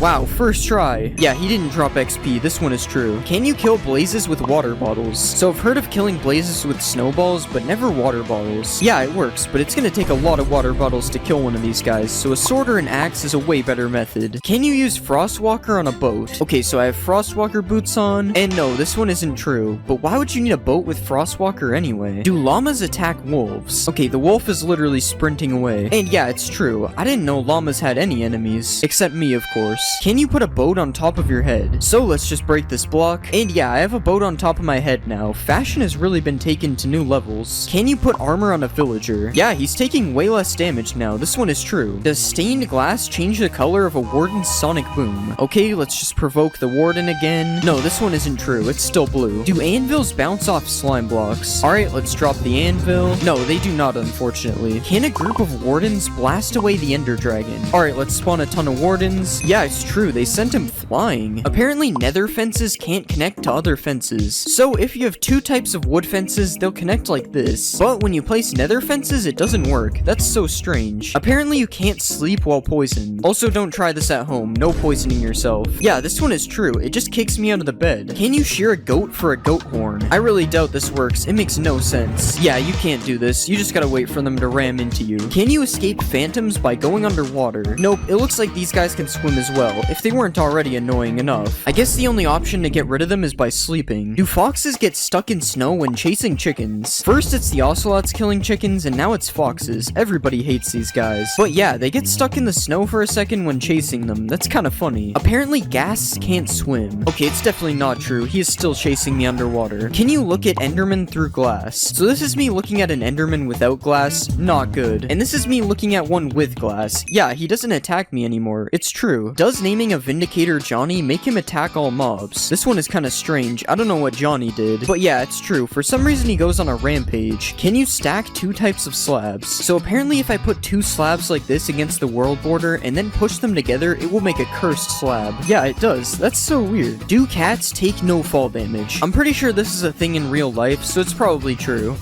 Wow, first try. Yeah, he didn't drop XP. This one is true. Can you kill blazes with water bottles? So I've heard of killing blazes with snowballs, but never water bottles. Yeah, it works, but it's gonna take a lot of water bottles to kill one of these guys, so a sword or an axe is a way better method. Can you use Frostwalker on a boat? Okay, so I have Frostwalker boots on, and no, this one isn't true. But why would you need a boat with Frostwalker anyway? Do llamas attack wolves? Okay, the wolf is literally sprinting away. And yeah, it's true. I didn't know llamas had any enemies. Except me, of course. Can you put a boat on top of your head? So let's just break this block. And yeah, I have a boat on top of my head now. Fashion has really been taken to new levels. Can you put armor on a villager? Yeah, he's taking way less damage now. This one is true. Does stained glass change the color of a warden's sonic boom? Okay, let's just provoke the warden again. No, this one isn't true. It's still blue. Do anvils bounce off slime blocks? Alright, let's drop the anvil. No, they do not, unfortunately. Can a group of wardens blast away the ender dragon? Alright, let's spawn a ton of wardens. Yeah, it's true. They sent him flying. Apparently, nether fences can't connect to other fences. So if you have two types of wood fences, they'll connect like this. But when you place nether fences, it doesn't work. That's so strange. Apparently, you can't sleep while poisoned. Also, don't try this at home. No poisoning yourself. Yeah, this one is true. It just kicks me out of the bed. Can you shear a goat for a goat horn? I really doubt this works. It makes no sense. Yeah, you can't do this. You just gotta wait for them to ram into you. Can you escape phantoms by going underwater? Nope, it looks like these guys can swim as well, if they weren't already annoying enough. I guess the only option to get rid of them is by sleeping. Do foxes get stuck in snow when chasing chickens? First it's the ocelots killing chickens, and now it's foxes. Everybody hates these guys. But yeah, they get stuck in the snow for a second when chasing them. That's kind of funny. Apparently ghasts can't swim. Okay, it's definitely not true. He is still chasing me underwater. Can you look at enderman through glass? So this is me looking at an enderman without glass. Not good. And this is me looking at one with glass. Yeah, he doesn't attack me anymore. It's true. Does naming a Vindicator Johnny make him attack all mobs? This one is kind of strange. I don't know what Johnny did. But yeah, it's true. For some reason he goes on a rampage. Can you stack two types of slabs? So apparently if I put two slabs like this against the world border and then push them together, it will make a cursed slab. Yeah, it does. That's so weird. Do cats take no fall damage? I'm pretty sure this is a thing in real life, so it's probably true.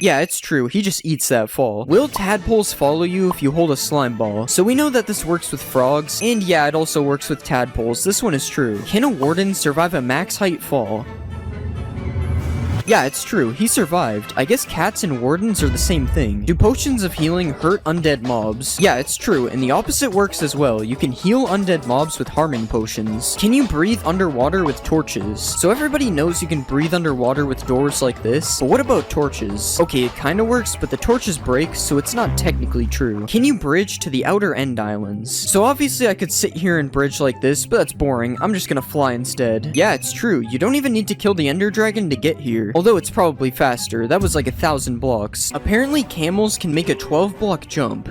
Yeah, it's true. He just eats that fall. Will tadpoles follow you if you hold a slime ball? So we know that this works with frogs, and yeah, it also works with tadpoles. This one is true. Can a warden survive a max height fall? Yeah, it's true, he survived. I guess cats and wardens are the same thing. Do potions of healing hurt undead mobs? Yeah, it's true, and the opposite works as well. You can heal undead mobs with harming potions. Can you breathe underwater with torches? So everybody knows you can breathe underwater with doors like this, but what about torches? Okay, it kinda works, but the torches break, so it's not technically true. Can you bridge to the outer end islands? So obviously I could sit here and bridge like this, but that's boring. I'm just gonna fly instead. Yeah, it's true. You don't even need to kill the ender dragon to get here. Although it's probably faster. That was like 1,000 blocks. Apparently camels can make a 12-block jump.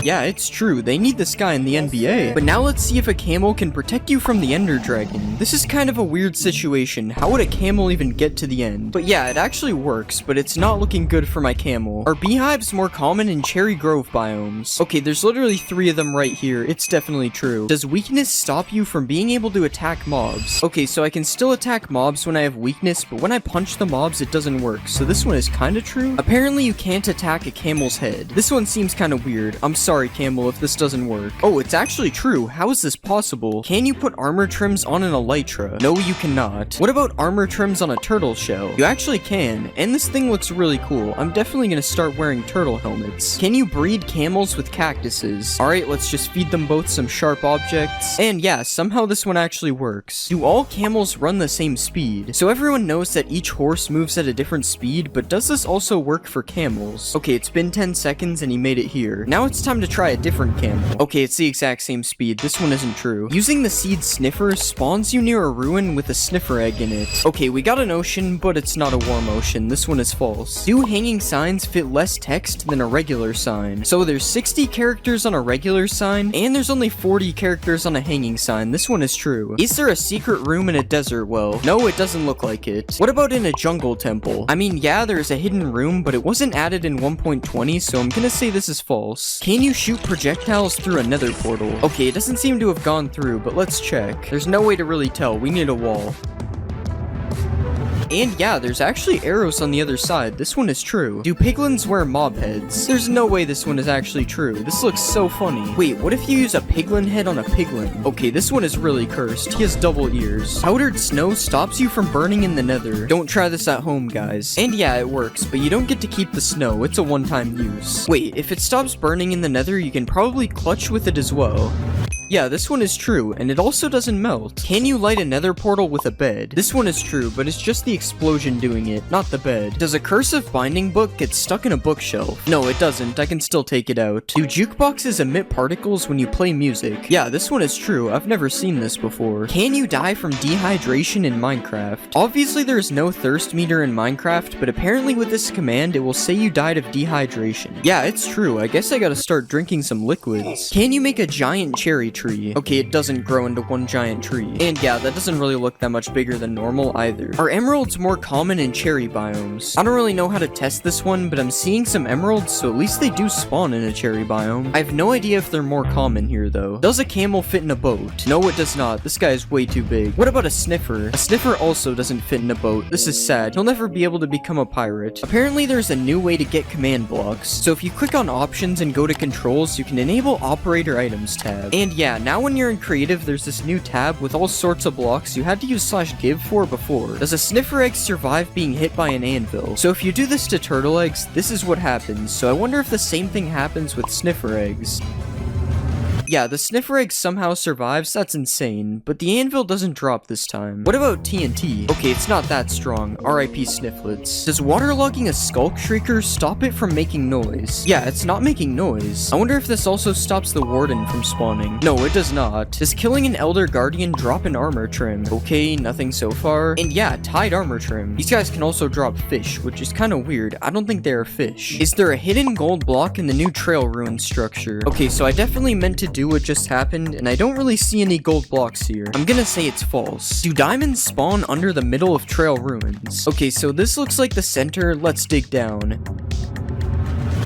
Yeah, it's true, they need this guy in the NBA. But now let's see if a camel can protect you from the ender dragon. This is kind of a weird situation. How would a camel even get to the end? But yeah, it actually works, but it's not looking good for my camel. Are beehives more common in cherry grove biomes? Okay, there's literally 3 of them right here. It's definitely true. Does weakness stop you from being able to attack mobs? Okay, so I can still attack mobs when I have weakness, but when I punch the mobs, it doesn't work. So this one is kind of true. Apparently you can't attack a camel's head. This one seems kind of weird. I'm sorry, camel, if this doesn't work. Oh, it's actually true. How is this possible? Can you put armor trims on an elytra? No, you cannot. What about armor trims on a turtle shell? You actually can, and this thing looks really cool. I'm definitely gonna start wearing turtle helmets. Can you breed camels with cactuses? Alright, let's just feed them both some sharp objects. And yeah, somehow this one actually works. Do all camels run the same speed? So everyone knows that each horse moves at a different speed, but does this also work for camels? Okay, it's been 10 seconds and he made it here. Now it's time to try a different camel. Okay, it's the exact same speed. This one isn't true. Using the seed sniffer spawns you near a ruin with a sniffer egg in it. Okay, we got an ocean, but it's not a warm ocean. This one is false. Do hanging signs fit less text than a regular sign? So there's 60 characters on a regular sign, and there's only 40 characters on a hanging sign. This one is true. Is there a secret room in a desert well? No, it doesn't look like it. What about in a jungle temple? I mean, yeah, there's a hidden room, but it wasn't added in 1.20, so I'm gonna say this is false. Can you shoot projectiles through a nether portal? Okay, it doesn't seem to have gone through, but let's check. There's no way to really tell. We need a wall. And yeah, there's actually arrows on the other side. This one is true. Do piglins wear mob heads? There's no way this one is actually true. This looks so funny. Wait, what if you use a piglin head on a piglin? Okay, this one is really cursed. He has double ears. Powdered snow stops you from burning in the nether. Don't try this at home, guys. And yeah, it works, but you don't get to keep the snow. It's a one-time use. Wait, if it stops burning in the nether, you can probably clutch with it as well. Yeah, this one is true, and it also doesn't melt. Can you light a nether portal with a bed? This one is true, but it's just the explosion doing it, not the bed. Does a cursive binding book get stuck in a bookshelf? No, it doesn't. I can still take it out. Do jukeboxes emit particles when you play music? Yeah, this one is true. I've never seen this before. Can you die from dehydration in Minecraft? Obviously, there's no thirst meter in Minecraft, but apparently with this command, it will say you died of dehydration. Yeah, it's true. I guess I gotta start drinking some liquids. Can you make a giant cherry tree? Okay, it doesn't grow into one giant tree. And yeah, that doesn't really look that much bigger than normal either. Are emeralds more common in cherry biomes? I don't really know how to test this one, but I'm seeing some emeralds, so at least they do spawn in a cherry biome. I have no idea if they're more common here though. Does a camel fit in a boat? No, it does not. This guy is way too big. What about a sniffer? A sniffer also doesn't fit in a boat. This is sad. He'll never be able to become a pirate. Apparently there's a new way to get command blocks. So if you click on options and go to controls, you can enable operator items tab. And yeah, now when you're in creative, there's this new tab with all sorts of blocks you had to use /give for before. Does a sniffer egg survive being hit by an anvil? So if you do this to turtle eggs, this is what happens. So I wonder if the same thing happens with sniffer eggs. Yeah, the sniffer egg somehow survives, that's insane, but the anvil doesn't drop this time. What about TNT? Okay, it's not that strong. RIP Snifflets. Does waterlogging a skulk shrieker stop it from making noise? Yeah, it's not making noise. I wonder if this also stops the warden from spawning. No, it does not. Does killing an elder guardian drop an armor trim? Okay, nothing so far. And yeah, tied armor trim. These guys can also drop fish, which is kind of weird. I don't think they are fish. Is there a hidden gold block in the new trail ruin structure? Okay, so I definitely meant to do what just happened, and I don't really see any gold blocks here. I'm gonna say it's false. Do diamonds spawn under the middle of trail ruins? Okay, so this looks like the center. Let's dig down.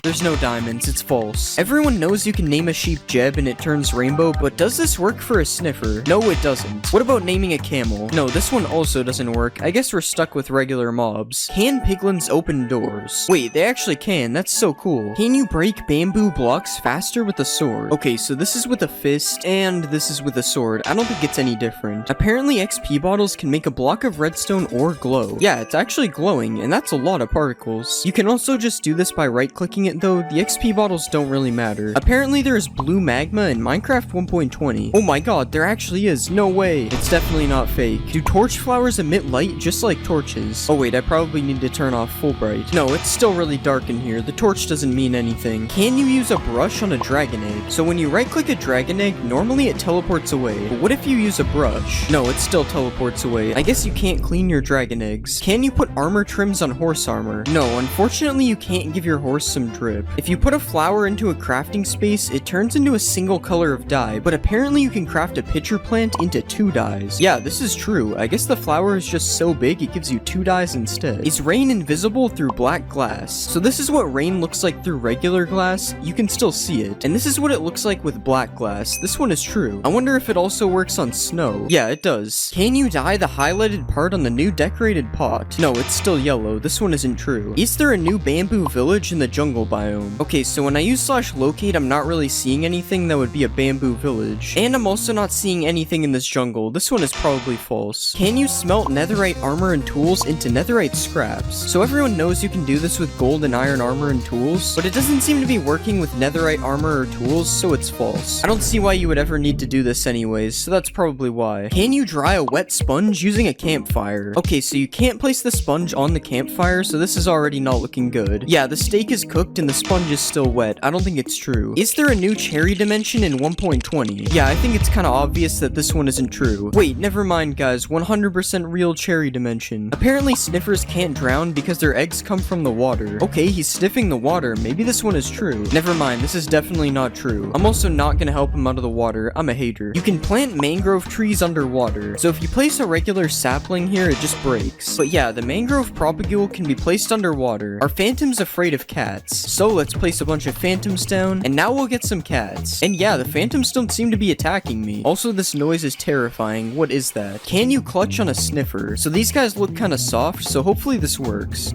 There's no diamonds, it's false. Everyone knows you can name a sheep Jeb and it turns rainbow, but does this work for a sniffer? No, it doesn't. What about naming a camel? No, this one also doesn't work. I guess we're stuck with regular mobs. Can piglins open doors? Wait, they actually can. That's so cool. Can you break bamboo blocks faster with a sword? Okay, so this is with a fist, and this is with a sword. I don't think it's any different. Apparently, XP bottles can make a block of redstone or glow. Yeah, it's actually glowing, and that's a lot of particles. You can also just do this by right-clicking it, though. The XP bottles don't really matter. Apparently, there is blue magma in Minecraft 1.20. Oh my god, there actually is. No way. It's definitely not fake. Do torch flowers emit light just like torches? Oh wait, I probably need to turn off full bright. No, it's still really dark in here. The torch doesn't mean anything. Can you use a brush on a dragon egg? So when you right-click a dragon egg, normally it teleports away. But what if you use a brush? No, it still teleports away. I guess you can't clean your dragon eggs. Can you put armor trims on horse armor? No, unfortunately you can't give your horse some drip. If you put a flower into a crafting space, it turns into a single color of dye, but apparently you can craft a pitcher plant into 2 dyes. Yeah, this is true. I guess the flower is just so big it gives you 2 dyes instead. Is rain invisible through black glass? So this is what rain looks like through regular glass. You can still see it. And this is what it looks like with black glass. This one is true. I wonder if it also works on snow. Yeah, it does. Can you dye the highlighted part on the new decorated pot? No, it's still yellow. This one isn't true. Is there a new bamboo village in the jungle biome? Okay, so when I use /locate, I'm not really seeing anything that would be a bamboo village. And I'm also not seeing anything in this jungle. This one is probably false. Can you smelt netherite armor and tools into netherite scraps? So everyone knows you can do this with gold and iron armor and tools, but it doesn't seem to be working with netherite armor or tools, so it's false. I don't see why you would ever need to do this anyways, so that's probably why. Can you dry a wet sponge using a campfire? Okay, so you can't place the sponge on the campfire, so this is already not looking good. Yeah, the steak is cooked and the sponge is still wet. I don't think it's true. Is there a new cherry dimension in 1.20? Yeah, I think it's kind of obvious that this one isn't true. Wait, never mind guys, 100% real cherry dimension. Apparently sniffers can't drown because their eggs come from the water. Okay, he's sniffing the water. Maybe this one is true. Never mind, this is definitely not true. I'm also not gonna help him out of the water. I'm a hater. You can plant mangrove trees underwater. So if you place a regular sapling here, it just breaks. But yeah, the mangrove propagule can be placed underwater. Are phantoms afraid of cats? So let's place a bunch of phantoms down, and now we'll get some cats. And yeah, the phantoms don't seem to be attacking me. Also, this noise is terrifying. What is that? Can you clutch on a sniffer? So these guys look kind of soft, so hopefully this works.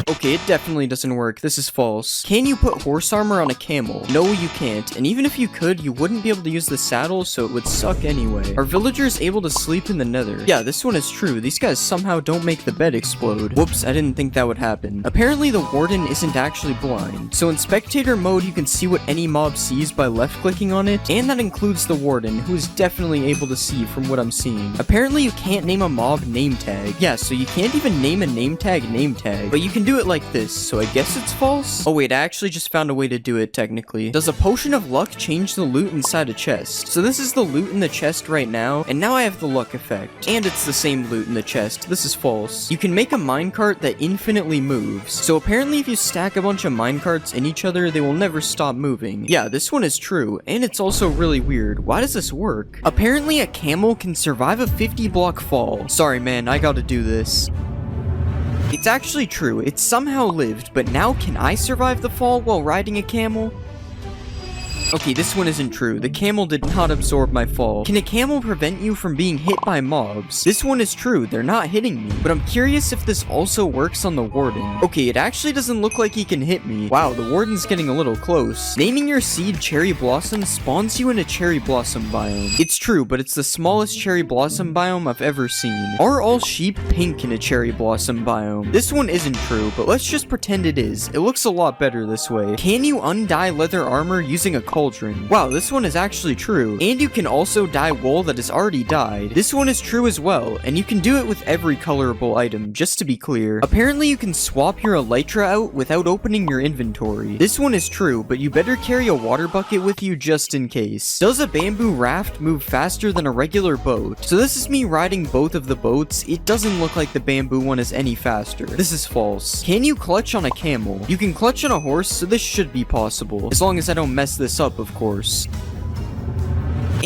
Okay, it definitely doesn't work. This is false. Can you put horse armor on a camel? No, you can't. And even if you could, you wouldn't be able to use the saddle, so it would suck anyway. Are villagers able to sleep in the nether? Yeah, this one is true. These guys somehow don't make the bed explode. Whoops, I didn't think that would happen. Apparently, the warden isn't actually blind. So in spectator mode, you can see what any mob sees by left-clicking on it, and that includes the warden, who is definitely able to see from what I'm seeing. Apparently, you can't name a mob name tag. Yeah, so you can't even name a name tag, but you can do it like this, so I guess it's false? Oh wait, I actually just found a way to do it technically. Does a potion of luck change the loot inside a chest? So this is the loot in the chest right now, and now I have the luck effect. And it's the same loot in the chest. This is false. You can make a minecart that infinitely moves. So apparently if you stack a bunch of minecarts in each other, they will never stop moving. Yeah, this one is true, and it's also really weird. Why does this work? Apparently a camel can survive a 50-block fall. Sorry man, I gotta do this. It's actually true, it somehow lived, but now can I survive the fall while riding a camel? Okay, this one isn't true. The camel did not absorb my fall. Can a camel prevent you from being hit by mobs? This one is true. They're not hitting me. But I'm curious if this also works on the warden. Okay, it actually doesn't look like he can hit me. Wow, the warden's getting a little close. Naming your seed cherry blossom spawns you in a cherry blossom biome. It's true, but it's the smallest cherry blossom biome I've ever seen. Are all sheep pink in a cherry blossom biome? This one isn't true, but let's just pretend it is. It looks a lot better this way. Can you undye leather armor using a cauldron? Wow, this one is actually true. And you can also dye wool that is already dyed. This one is true as well, and you can do it with every colorable item, just to be clear. Apparently you can swap your elytra out without opening your inventory. This one is true, but you better carry a water bucket with you just in case. Does a bamboo raft move faster than a regular boat? So this is me riding both of the boats. It doesn't look like the bamboo one is any faster. This is false. Can you clutch on a camel? You can clutch on a horse, so this should be possible. As long as I don't mess this up, of course.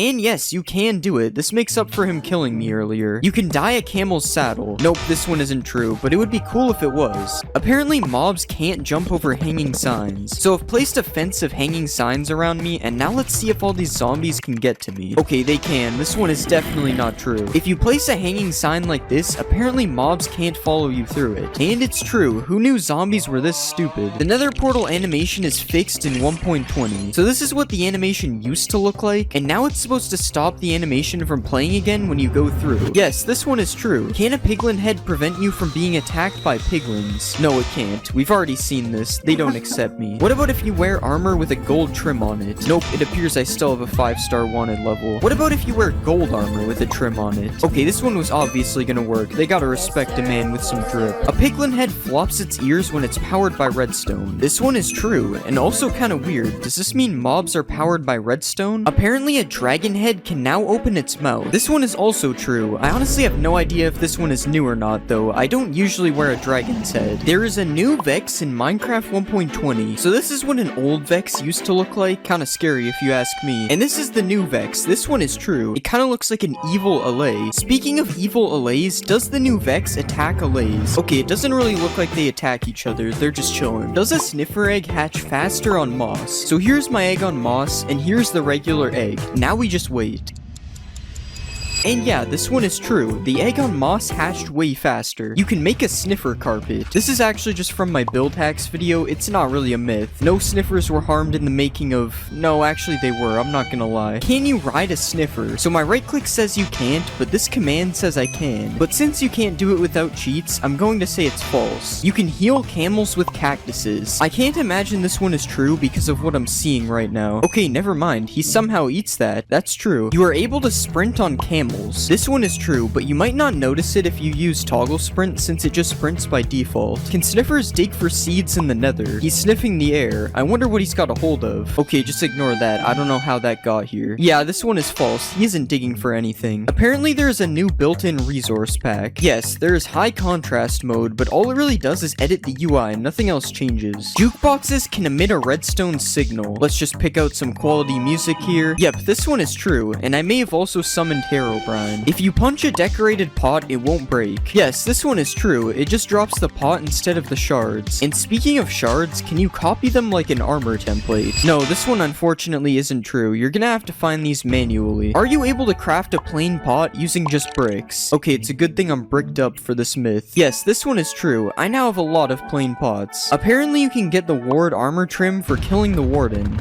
And yes, you can do it. This makes up for him killing me earlier. You can dye a camel's saddle. Nope, this one isn't true, but it would be cool if it was. Apparently, mobs can't jump over hanging signs. So I've placed a fence of hanging signs around me, and now let's see if all these zombies can get to me. Okay, they can. This one is definitely not true. If you place a hanging sign like this, apparently mobs can't follow you through it. And it's true. Who knew zombies were this stupid? The nether portal animation is fixed in 1.20. So this is what the animation used to look like, and now it's supposed to stop the animation from playing again when you go through. Yes, this one is true. Can a piglin head prevent you from being attacked by piglins? No, it can't. We've already seen this. They don't accept me. What about if you wear armor with a gold trim on it? Nope, it appears I still have a 5-star wanted level. What about if you wear gold armor with a trim on it? Okay, this one was obviously gonna work. They gotta respect a man with some drip. A piglin head flops its ears when it's powered by redstone. This one is true, and also kinda weird. Does this mean mobs are powered by redstone? Apparently a dragon head can now open its mouth. This one is also true. I honestly have no idea if this one is new or not, though. I don't usually wear a dragon's head. There is a new Vex in Minecraft 1.20. So this is what an old Vex used to look like. Kinda scary if you ask me. And this is the new Vex. This one is true. It kinda looks like an evil Allay. Speaking of evil Allays, does the new Vex attack Allays? Okay, it doesn't really look like they attack each other. They're just chilling. Does a sniffer egg hatch faster on moss? So here's my egg on moss, and here's the regular egg. Now we just wait. And yeah, this one is true. The egg on moss hatched way faster. You can make a sniffer carpet. This is actually just from my build hacks video. It's not really a myth. No sniffers were harmed in the making of... No, actually they were. I'm not gonna lie. Can you ride a sniffer? So my right click says you can't, but this command says I can. But since you can't do it without cheats, I'm going to say it's false. You can heal camels with cactuses. I can't imagine this one is true because of what I'm seeing right now. Okay, never mind. He somehow eats that. That's true. You are able to sprint on camels. This one is true, but you might not notice it if you use toggle sprint since it just sprints by default. Can sniffers dig for seeds in the nether? He's sniffing the air. I wonder what he's got a hold of. Okay, just ignore that. I don't know how that got here. Yeah, this one is false. He isn't digging for anything. Apparently there is a new built-in resource pack. Yes, there is high contrast mode, but all it really does is edit the UI and nothing else changes. Jukeboxes can emit a redstone signal. Let's just pick out some quality music here. Yep, this one is true, and I may have also summoned Herobrine. If you punch a decorated pot, it won't break. Yes, this one is true. It just drops the pot instead of the shards. And speaking of shards, can you copy them like an armor template? No, this one unfortunately isn't true. You're gonna have to find these manually. Are you able to craft a plain pot using just bricks? Okay, it's a good thing I'm bricked up for this myth. Yes, this one is true. I now have a lot of plain pots. Apparently you can get the ward armor trim for killing the warden.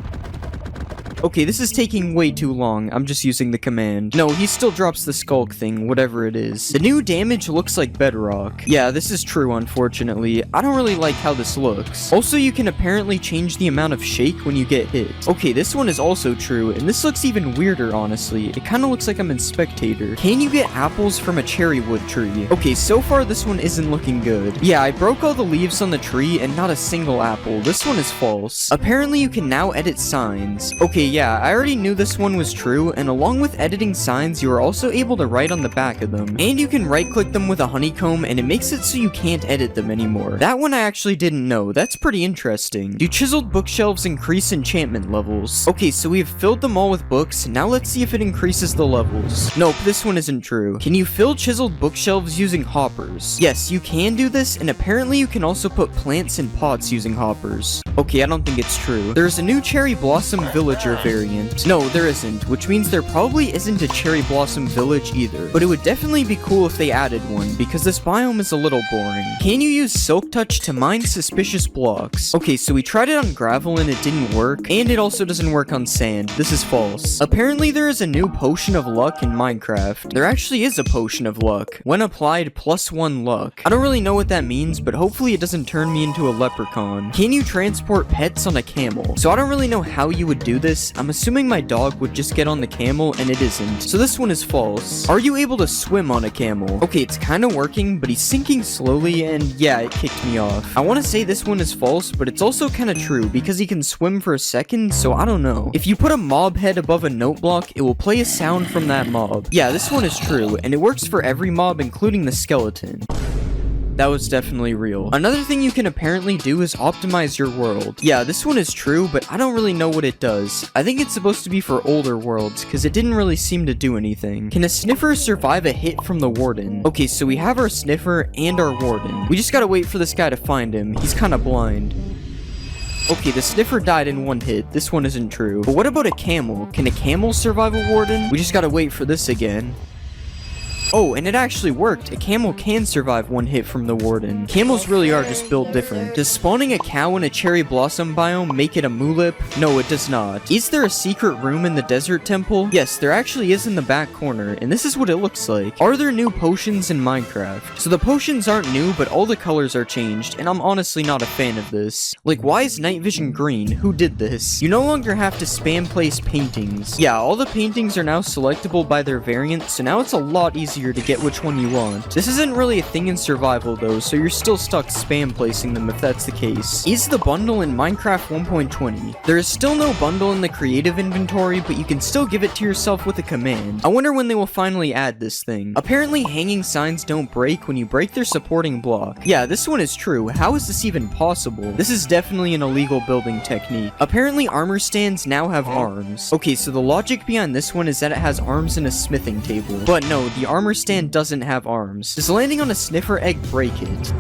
Okay, this is taking way too long. I'm just using the command. No, he still drops the skulk thing, whatever it is. The new damage looks like bedrock. Yeah, this is true, unfortunately. I don't really like how this looks. Also, you can apparently change the amount of shake when you get hit. Okay, this one is also true, and this looks even weirder, honestly. It kind of looks like I'm in Spectator. Can you get apples from a cherry wood tree? Okay, so far this one isn't looking good. Yeah, I broke all the leaves on the tree and not a single apple. This one is false. Apparently, you can now edit signs. Okay, yeah, I already knew this one was true, and along with editing signs, you are also able to write on the back of them. And you can right-click them with a honeycomb, and it makes it so you can't edit them anymore. That one I actually didn't know. That's pretty interesting. Do chiseled bookshelves increase enchantment levels? Okay, so we have filled them all with books. Now let's see if it increases the levels. Nope, this one isn't true. Can you fill chiseled bookshelves using hoppers? Yes, you can do this, and apparently you can also put plants in pots using hoppers. Okay, I don't think it's true. There's a new cherry blossom villager variant. No, there isn't, which means there probably isn't a cherry blossom village either. But it would definitely be cool if they added one, because this biome is a little boring. Can you use silk touch to mine suspicious blocks? Okay, so we tried it on gravel and it didn't work, and it also doesn't work on sand. This is false. Apparently there is a new potion of luck in Minecraft. There actually is a potion of luck. When applied, +1 luck. I don't really know what that means, but hopefully it doesn't turn me into a leprechaun. Can you transport pets on a camel? So I don't really know how you would do this. I'm assuming my dog would just get on the camel, and it isn't. So this one is false. Are you able to swim on a camel? Okay, it's kind of working, but he's sinking slowly, and yeah, it kicked me off. I want to say this one is false, but it's also kind of true, because he can swim for a second, so I don't know. If you put a mob head above a note block, it will play a sound from that mob. Yeah, this one is true, and it works for every mob, including the skeleton. that was definitely real. Another thing you can apparently do is optimize your world. Yeah, this one is true, but I don't really know what it does. I think it's supposed to be for older worlds, because it didn't really seem to do anything. Can a sniffer survive a hit from the warden? Okay, so we have our sniffer and our warden. We just gotta wait for this guy to find him. He's kinda blind. Okay, the sniffer died in one hit. This one isn't true. But what about a camel? Can a camel survive a warden? We just gotta wait for this again. Oh, and it actually worked. A camel can survive one hit from the warden. Camels really are just built different. Does spawning a cow in a cherry blossom biome make it a mulip? No, it does not. Is there a secret room in the desert temple? Yes, there actually is in the back corner, and this is what it looks like. Are there new potions in Minecraft? So the potions aren't new, but all the colors are changed, and I'm honestly not a fan of this. Like, why is night vision green? Who did this? You no longer have to spam place paintings. Yeah, all the paintings are now selectable by their variant, so now it's a lot easier to get which one you want. This isn't really a thing in survival though, so you're still stuck spam placing them if that's the case. Is the bundle in Minecraft 1.20? There is still no bundle in the creative inventory, but you can still give it to yourself with a command. I wonder when they will finally add this thing. Apparently hanging signs don't break when you break their supporting block. Yeah, this one is true. How is this even possible? This is definitely an illegal building technique. Apparently armor stands now have arms. Okay, so the logic behind this one is that it has arms in a smithing table. But no, the armor stand doesn't have arms. Does landing on a sniffer egg break it?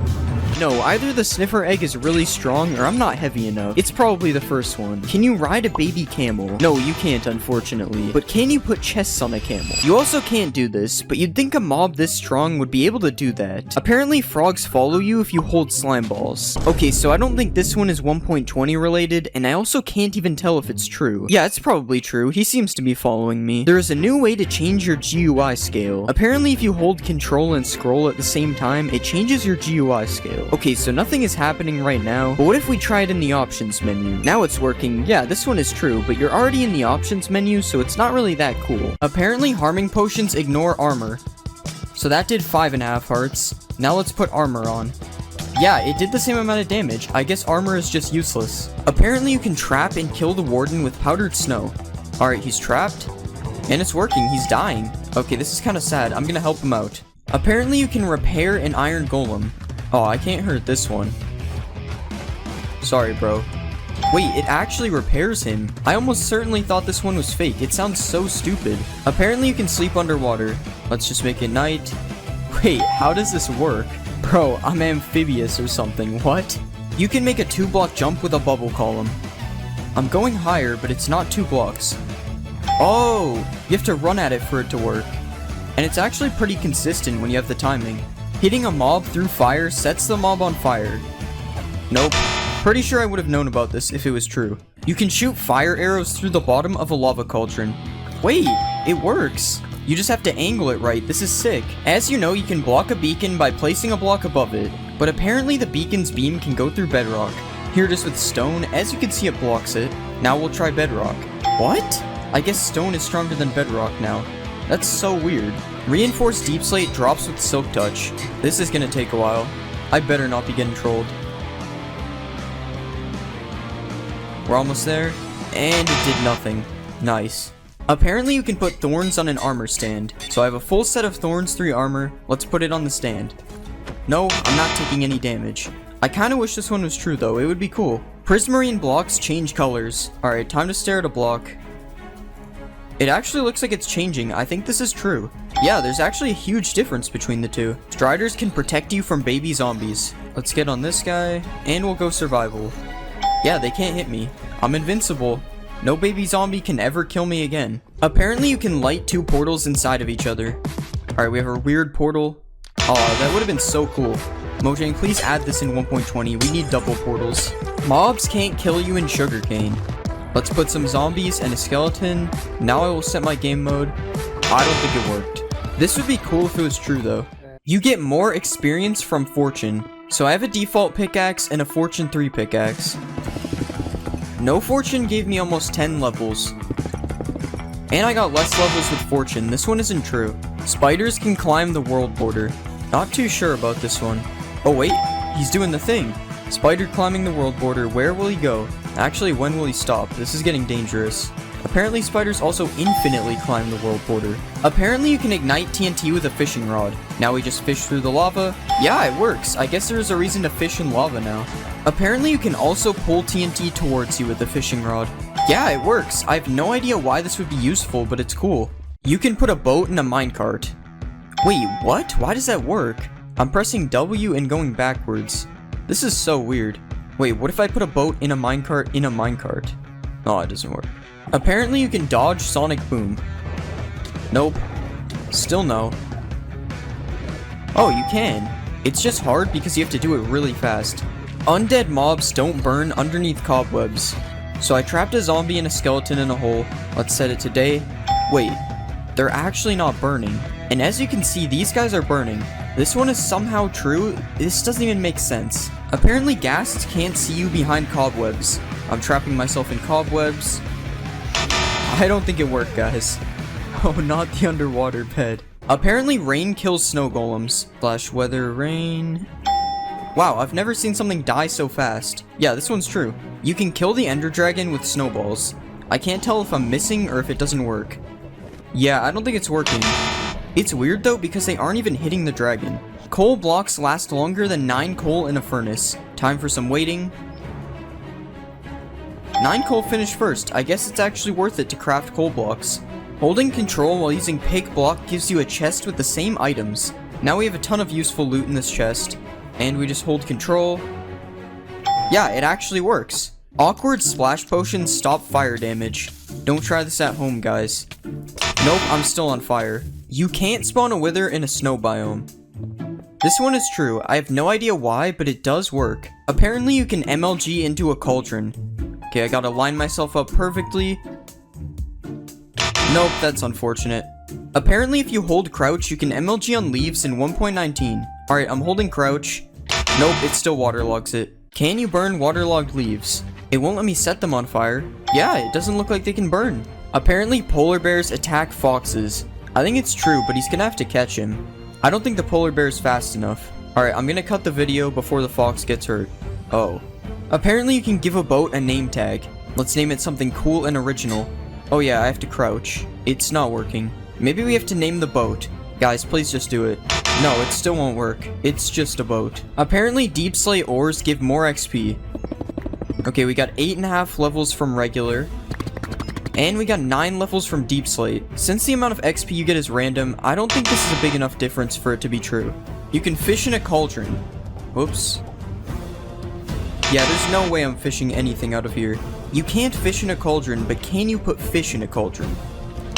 No, either the sniffer egg is really strong or I'm not heavy enough. It's probably the first one. Can you ride a baby camel? No, you can't, unfortunately. But can you put chests on a camel? You also can't do this, but you'd think a mob this strong would be able to do that. Apparently frogs follow you if you hold slime balls. Okay, so I don't think this one is 1.20 related, and I also can't even tell if it's true. Yeah, it's probably true. He seems to be following me. There is a new way to change your GUI scale. Apparently if you hold control and scroll at the same time, it changes your GUI scale. Okay, so nothing is happening right now, but what if we try it in the options menu? Now it's working. Yeah, this one is true, but you're already in the options menu, so it's not really that cool. Apparently harming potions ignore armor. So that did 5.5 hearts. Now let's put armor on. Yeah, it did the same amount of damage. I guess armor is just useless. Apparently you can trap and kill the warden with powdered snow. Alright, he's trapped. And it's working, he's dying. Okay, this is kind of sad. I'm gonna help him out. Apparently you can repair an iron golem. Oh, I can't hurt this one. Sorry, bro. Wait, it actually repairs him. I almost certainly thought this one was fake. It sounds so stupid. Apparently you can sleep underwater. Let's just make it night. Wait, how does this work? Bro, I'm amphibious or something. What? You can make a 2-block jump with a bubble column. I'm going higher, but it's not 2 blocks. Oh, you have to run at it for it to work. And it's actually pretty consistent when you have the timing. Hitting a mob through fire sets the mob on fire. Nope. Pretty sure I would have known about this if it was true. You can shoot fire arrows through the bottom of a lava cauldron. Wait, it works. You just have to angle it right. This is sick. As you know, you can block a beacon by placing a block above it, but apparently the beacon's beam can go through bedrock. Here it is with stone. As you can see, it blocks it. Now we'll try bedrock. What? I guess stone is stronger than bedrock now. That's so weird. Reinforced deep slate drops with silk touch. This is gonna take a while. I better not be getting trolled. We're almost there. And it did nothing. Nice. Apparently you can put thorns on an armor stand. So I have a full set of thorns 3 armor. Let's put it on the stand. No, I'm not taking any damage. I kinda wish this one was true though. It would be cool. Prismarine blocks change colors. Alright, time to stare at a block. It actually looks like it's changing. I think this is true. Yeah, there's actually a huge difference between the two. Striders can protect you from baby zombies. Let's get on this guy, and we'll go survival. Yeah, they can't hit me. I'm invincible. No baby zombie can ever kill me again. Apparently you can light 2 portals inside of each other. Alright, we have a weird portal. Oh, that would have been so cool. Mojang, please add this in 1.20. We need double portals. Mobs can't kill you in sugarcane. Let's put some zombies and a skeleton. Now I will set my game mode. I don't think it worked. This would be cool if it was true though. You get more experience from fortune. So I have a default pickaxe and a fortune 3 pickaxe. No fortune gave me almost 10 levels. And I got less levels with fortune. This one isn't true. Spiders can climb the world border. Not too sure about this one. Oh wait, he's doing the thing. Spider climbing the world border. Where will he go? Actually, when will he stop? This is getting dangerous. Apparently spiders also infinitely climb the world border. Apparently you can ignite TNT with a fishing rod. Now we just fish through the lava. Yeah, it works. I guess there's a reason to fish in lava now. Apparently you can also pull TNT towards you with a fishing rod. Yeah, it works. I have no idea why this would be useful, but it's cool. You can put a boat in a minecart. Wait, what? Why does that work? I'm pressing W and going backwards. This is so weird. Wait, what if I put a boat in a minecart in a minecart? Oh, it doesn't work. Apparently you can dodge Sonic Boom. Nope. Still no. Oh, you can. It's just hard because you have to do it really fast. Undead mobs don't burn underneath cobwebs. So I trapped a zombie and a skeleton in a hole. Let's set it to day. Wait, they're actually not burning. And as you can see, these guys are burning. This one is somehow true. This doesn't even make sense. Apparently ghasts can't see you behind cobwebs. I'm trapping myself in cobwebs. I don't think it worked, guys. Oh, not the underwater bed. Apparently rain kills snow golems. Flash weather rain. Wow, I've never seen something die so fast. Yeah, this one's true. You can kill the ender dragon with snowballs. I can't tell if I'm missing or if it doesn't work. Yeah, I don't think it's working. It's weird though because they aren't even hitting the dragon. Coal blocks last longer than 9 coal in a furnace. Time for some waiting. 9 coal finished first. I guess it's actually worth it to craft coal blocks. Holding control while using pick block gives you a chest with the same items. Now we have a ton of useful loot in this chest. And we just hold control. Yeah, it actually works. Awkward splash potions stop fire damage. Don't try this at home, guys. Nope, I'm still on fire. You can't spawn a wither in a snow biome. This one is true. I have no idea why, but it does work. Apparently you can MLG into a cauldron. Okay, I gotta line myself up perfectly. Nope, that's unfortunate. Apparently if you hold crouch, you can MLG on leaves in 1.19. Alright, I'm holding crouch. Nope, it still waterlogs it. Can you burn waterlogged leaves? It won't let me set them on fire. Yeah, it doesn't look like they can burn. Apparently polar bears attack foxes. I think it's true, but he's gonna have to catch him. I don't think the polar bear is fast enough. Alright, I'm gonna cut the video before the fox gets hurt. Oh. Apparently you can give a boat a name tag. Let's name it something cool and original. Oh yeah, I have to crouch. It's not working. Maybe we have to name the boat. Guys, please just do it. No, it still won't work. It's just a boat. Apparently deep slate ores give more XP. Okay, we got 8.5 levels from regular. And we got 9 levels from deep slate. Since the amount of XP you get is random, I don't think this is a big enough difference for it to be true. You can fish in a cauldron. Whoops. Yeah, there's no way I'm fishing anything out of here. You can't fish in a cauldron, but can you put fish in a cauldron?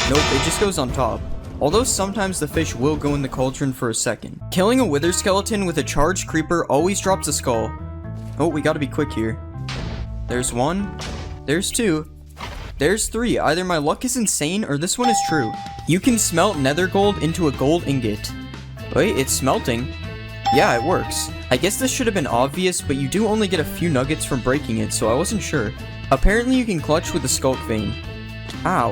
Nope, it just goes on top. Although sometimes the fish will go in the cauldron for a second. Killing a wither skeleton with a charged creeper always drops a skull. Oh, we gotta be quick here. There's 1. There's 2. There's 3. Either my luck is insane or this one is true. You can smelt nether gold into a gold ingot. Wait, it's smelting. Yeah, it works. I guess this should have been obvious, but you do only get a few nuggets from breaking it, so I wasn't sure. Apparently you can clutch with a skulk vein. Ow.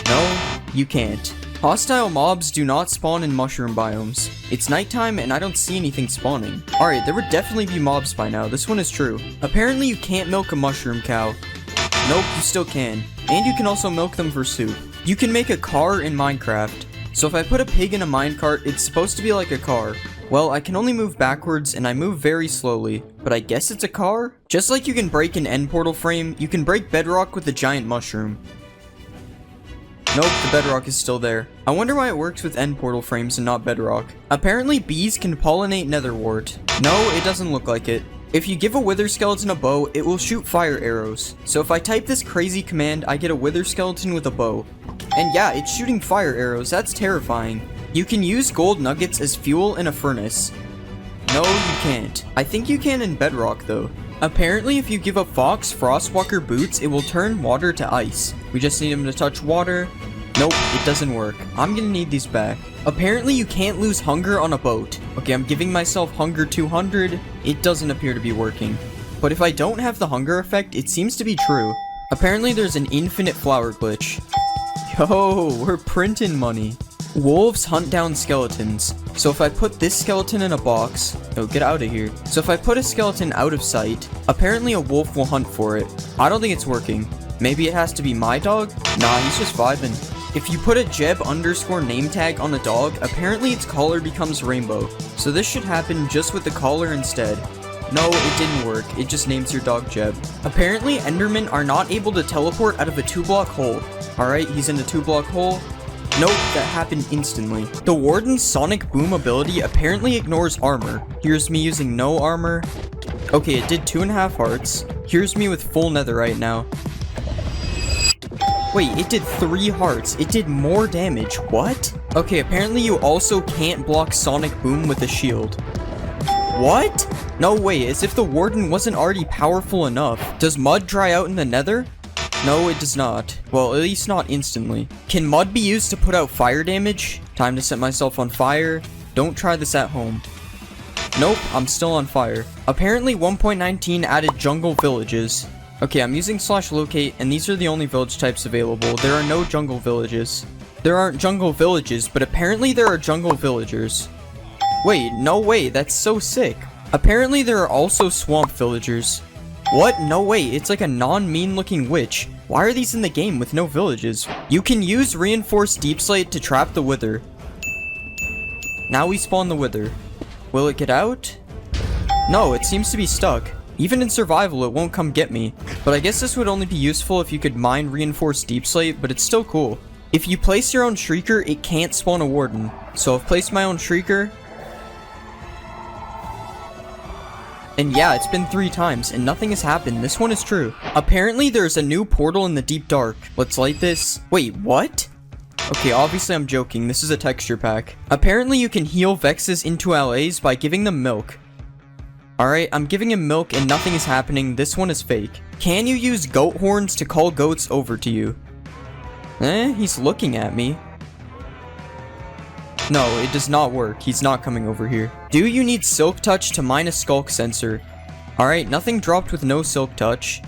No, you can't. Hostile mobs do not spawn in mushroom biomes. It's nighttime and I don't see anything spawning. Alright, there would definitely be mobs by now. This one is true. Apparently you can't milk a mushroom cow. Nope, you still can. And you can also milk them for soup. You can make a car in Minecraft. So if I put a pig in a minecart, it's supposed to be like a car. Well, I can only move backwards and I move very slowly. But I guess it's a car? Just like you can break an end portal frame, you can break bedrock with a giant mushroom. Nope, the bedrock is still there. I wonder why it works with end portal frames and not bedrock. Apparently bees can pollinate netherwort. No, it doesn't look like it. If you give a wither skeleton a bow, it will shoot fire arrows. So if I type this crazy command, I get a wither skeleton with a bow. And yeah, it's shooting fire arrows. That's terrifying. You can use gold nuggets as fuel in a furnace. No, you can't. I think you can in bedrock though. Apparently if you give a fox frostwalker boots, it will turn water to ice. We just need him to touch water. Nope, it doesn't work. I'm gonna need these back. Apparently you can't lose hunger on a boat. Okay, I'm giving myself hunger 200. It doesn't appear to be working. But if I don't have the hunger effect, it seems to be true. Apparently there's an infinite flower glitch. Yo, we're printing money. Wolves hunt down skeletons. So if I put this skeleton in a box... Oh, get out of here. So if I put a skeleton out of sight, apparently a wolf will hunt for it. I don't think it's working. Maybe it has to be my dog? Nah, he's just vibing. If you put a Jeb underscore name tag on a dog, apparently its collar becomes rainbow. So this should happen just with the collar instead. No, it didn't work. It just names your dog Jeb. Apparently, Endermen are not able to teleport out of a 2-block hole. Alright, he's in a 2-block hole. Nope, that happened instantly. The Warden's Sonic Boom ability apparently ignores armor. Here's me using no armor. Okay, it did 2.5 hearts. Here's me with full netherite now. Wait, it did 3 hearts. It did more damage. What? Okay, apparently you also can't block Sonic Boom with a shield. What? No way, as if the Warden wasn't already powerful enough. Does mud dry out in the nether? No, it does not. Well, at least not instantly. Can mud be used to put out fire damage? Time to set myself on fire. Don't try this at home. Nope, I'm still on fire. Apparently 1.19 added jungle villages. Okay, I'm using /locate, and these are the only village types available. There are no jungle villages. There aren't jungle villages, but apparently there are jungle villagers. Wait, no way, that's so sick. Apparently there are also swamp villagers. What? No way, it's like a non-mean looking witch. Why are these in the game with no villages? You can use reinforced deep slate to trap the wither. Now we spawn the wither. Will it get out? No, it seems to be stuck. Even in survival, it won't come get me. But I guess this would only be useful if you could mine reinforced deep slate, but it's still cool. If you place your own shrieker, it can't spawn a warden. So I've placed my own shrieker. And yeah, it's been 3 times, and nothing has happened. This one is true. Apparently, there's a new portal in the deep dark. Let's light this. Wait, what? Okay, obviously I'm joking. This is a texture pack. Apparently, you can heal Vexes into LAs by giving them milk. Alright, I'm giving him milk and nothing is happening. This one is fake. Can you use goat horns to call goats over to you? He's looking at me. No, it does not work. He's not coming over here. Do you need silk touch to mine a skulk sensor? Alright, nothing dropped with no silk touch.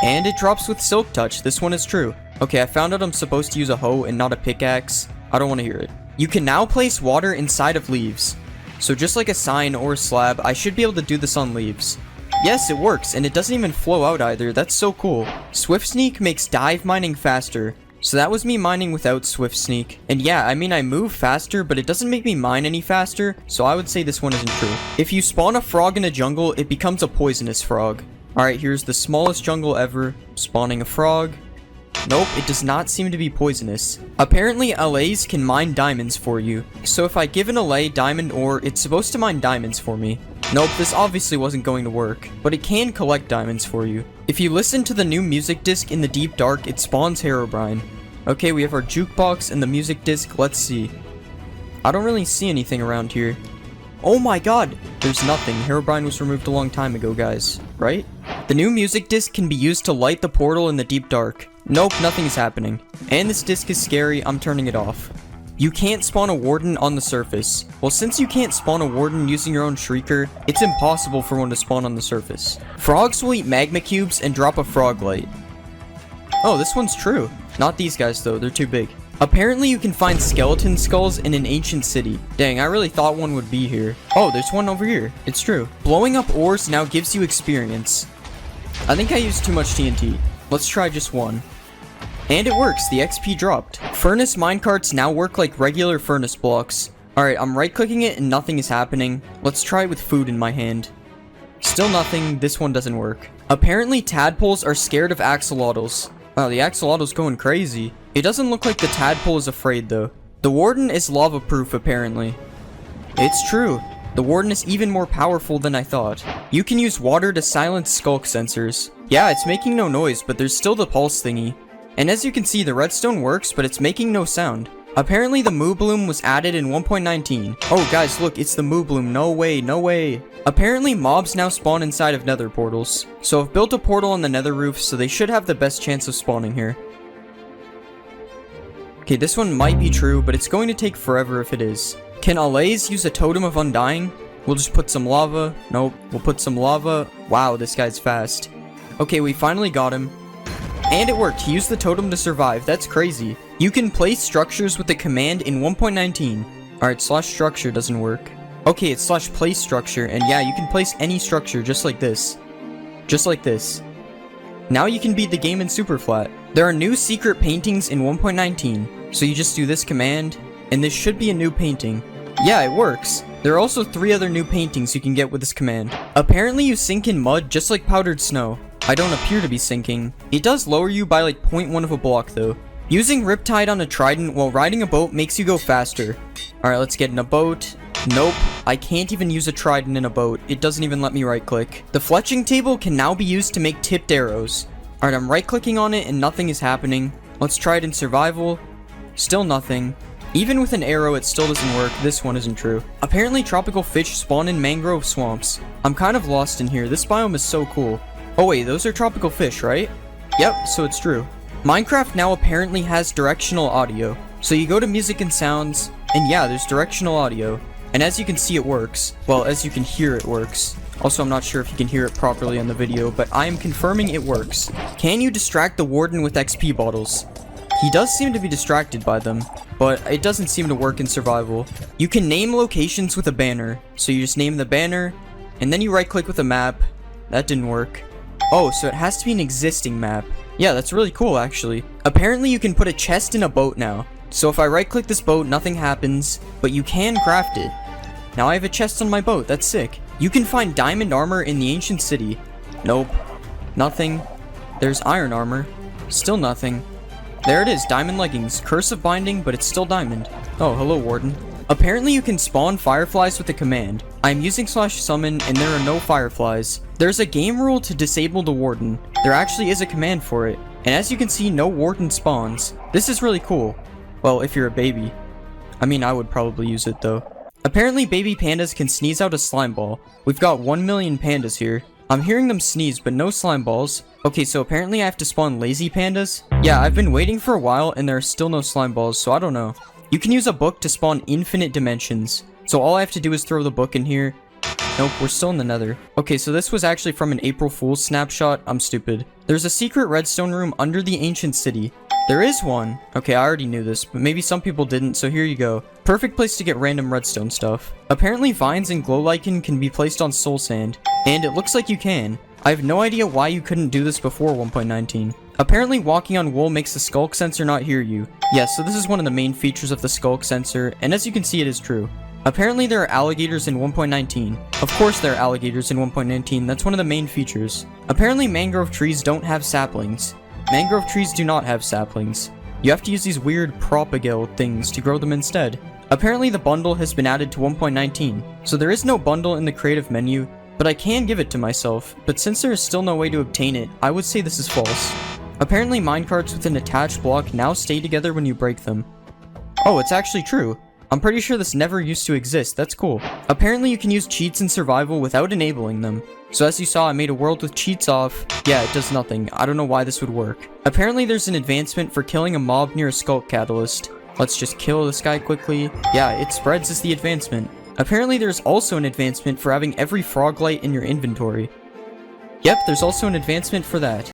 And it drops with silk touch. This one is true. Okay, I found out I'm supposed to use a hoe and not a pickaxe. I don't want to hear it. You can now place water inside of leaves. So just like a sign or a slab, I should be able to do this on leaves. Yes, it works, and it doesn't even flow out either. That's so cool. Swift Sneak makes dive mining faster. So that was me mining without Swift Sneak. And yeah, I mean I move faster, but it doesn't make me mine any faster, so I would say this one isn't true. If you spawn a frog in a jungle, it becomes a poisonous frog. Alright, here's the smallest jungle ever. Spawning a frog. Nope, it does not seem to be poisonous. Apparently, LAs can mine diamonds for you. So if I give an LA diamond ore, it's supposed to mine diamonds for me. Nope, this obviously wasn't going to work, but it can collect diamonds for you. If you listen to the new music disc in the deep dark, it spawns Herobrine. Okay, we have our jukebox and the music disc. Let's see. I don't really see anything around here. Oh my god! There's nothing. Herobrine was removed a long time ago, guys. Right? The new music disc can be used to light the portal in the deep dark. Nope, nothing is happening. And this disc is scary. I'm turning it off. You can't spawn a warden on the surface. Well, since you can't spawn a warden using your own shrieker, it's impossible for one to spawn on the surface. Frogs will eat magma cubes and drop a frog light. Oh, this one's true. Not these guys though, they're too big. Apparently you can find skeleton skulls in an ancient city. Dang, I really thought one would be here. Oh, there's one over here. It's true. Blowing up ores now gives you experience. I think I used too much TNT. Let's try just one. And it works, the XP dropped. Furnace minecarts now work like regular furnace blocks. Alright, I'm right clicking it and nothing is happening. Let's try it with food in my hand. Still nothing, this one doesn't work. Apparently tadpoles are scared of axolotls. Wow, the axolotl's going crazy. It doesn't look like the tadpole is afraid though. The warden is lava proof apparently. It's true. The warden is even more powerful than I thought. You can use water to silence skulk sensors. Yeah, it's making no noise, but there's still the pulse thingy. And as you can see, the redstone works, but it's making no sound. Apparently the moo bloom was added in 1.19. Oh guys, look, it's the moo bloom. No way, no way. Apparently mobs now spawn inside of nether portals. So I've built a portal on the nether roof, so they should have the best chance of spawning here. Okay, this one might be true, but it's going to take forever if it is. Can Alays use a totem of undying? We'll just put some lava. Nope, we'll put some lava. Wow, this guy's fast. Okay, we finally got him. And it worked. He used the totem to survive. That's crazy. You can place structures with the command in 1.19. Alright, /structure doesn't work. Okay, it's /place structure. And yeah, you can place any structure just like this. Just like this. Now you can beat the game in super flat. There are new secret paintings in 1.19, so you just do this command, and this should be a new painting. Yeah, it works. There are also 3 other new paintings you can get with this command. Apparently you sink in mud just like powdered snow. I don't appear to be sinking. It does lower you by like 0.1 of a block though. Using Riptide on a trident while riding a boat makes you go faster. Alright, let's get in a boat. Nope, I can't even use a trident in a boat. It doesn't even let me right click. The fletching table can now be used to make tipped arrows. Alright, I'm right clicking on it and nothing is happening. Let's try it in survival. Still nothing. Even with an arrow, it still doesn't work. This one isn't true. Apparently tropical fish spawn in mangrove swamps. I'm kind of lost in here. This biome is so cool. Oh wait, those are tropical fish, right? Yep, so it's true. Minecraft now apparently has directional audio. So you go to music and sounds, and yeah, there's directional audio. And as you can see, it works. Well, as you can hear, it works. Also, I'm not sure if you can hear it properly on the video, but I am confirming it works. Can you distract the warden with XP bottles? He does seem to be distracted by them, but it doesn't seem to work in survival. You can name locations with a banner. So you just name the banner, and then you right click with a map. That didn't work. Oh, so it has to be an existing map. Yeah, that's really cool actually. Apparently you can put a chest in a boat now. So if I right click this boat, nothing happens, but you can craft it. Now I have a chest on my boat, that's sick. You can find diamond armor in the ancient city. Nope. Nothing. There's iron armor. Still nothing. There it is, diamond leggings. Curse of binding, but it's still diamond. Oh, hello warden. Apparently you can spawn fireflies with a command. I'm using /summon and there are no fireflies. There's a game rule to disable the warden. There actually is a command for it. And as you can see, no warden spawns. This is really cool. Well, if you're a baby. I mean, I would probably use it though. Apparently baby pandas can sneeze out a slime ball. We've got 1 million pandas here. I'm hearing them sneeze, but no slime balls. Okay, so apparently I have to spawn lazy pandas? Yeah, I've been waiting for a while and there are still no slime balls, so I don't know. You can use a book to spawn infinite dimensions. So all I have to do is throw the book in here. Nope, we're still in the nether. Okay, so this was actually from an April Fool's snapshot. I'm stupid. There's a secret redstone room under the ancient city. There is one. Okay, I already knew this, but maybe some people didn't, so here you go. Perfect place to get random redstone stuff. Apparently vines and glow lichen can be placed on soul sand, and it looks like you can. I have no idea why you couldn't do this before 1.19. Apparently walking on wool makes the skulk sensor not hear you. Yes, so this is one of the main features of the skulk sensor, and as you can see, it is true. Apparently there are alligators in 1.19. Of course there are alligators in 1.19, that's one of the main features. Apparently mangrove trees don't have saplings. Mangrove trees do not have saplings. You have to use these weird propagale things to grow them instead. Apparently the bundle has been added to 1.19, so there is no bundle in the creative menu, but I can give it to myself, but since there is still no way to obtain it, I would say this is false. Apparently minecarts with an attached block now stay together when you break them. Oh, it's actually true. I'm pretty sure this never used to exist, that's cool. Apparently you can use cheats in survival without enabling them. So as you saw, I made a world with cheats off. Yeah, it does nothing. I don't know why this would work. Apparently there's an advancement for killing a mob near a skulk catalyst. Let's just kill this guy quickly. Yeah, it spreads as the advancement. Apparently there's also an advancement for having every frog light in your inventory. Yep, there's also an advancement for that.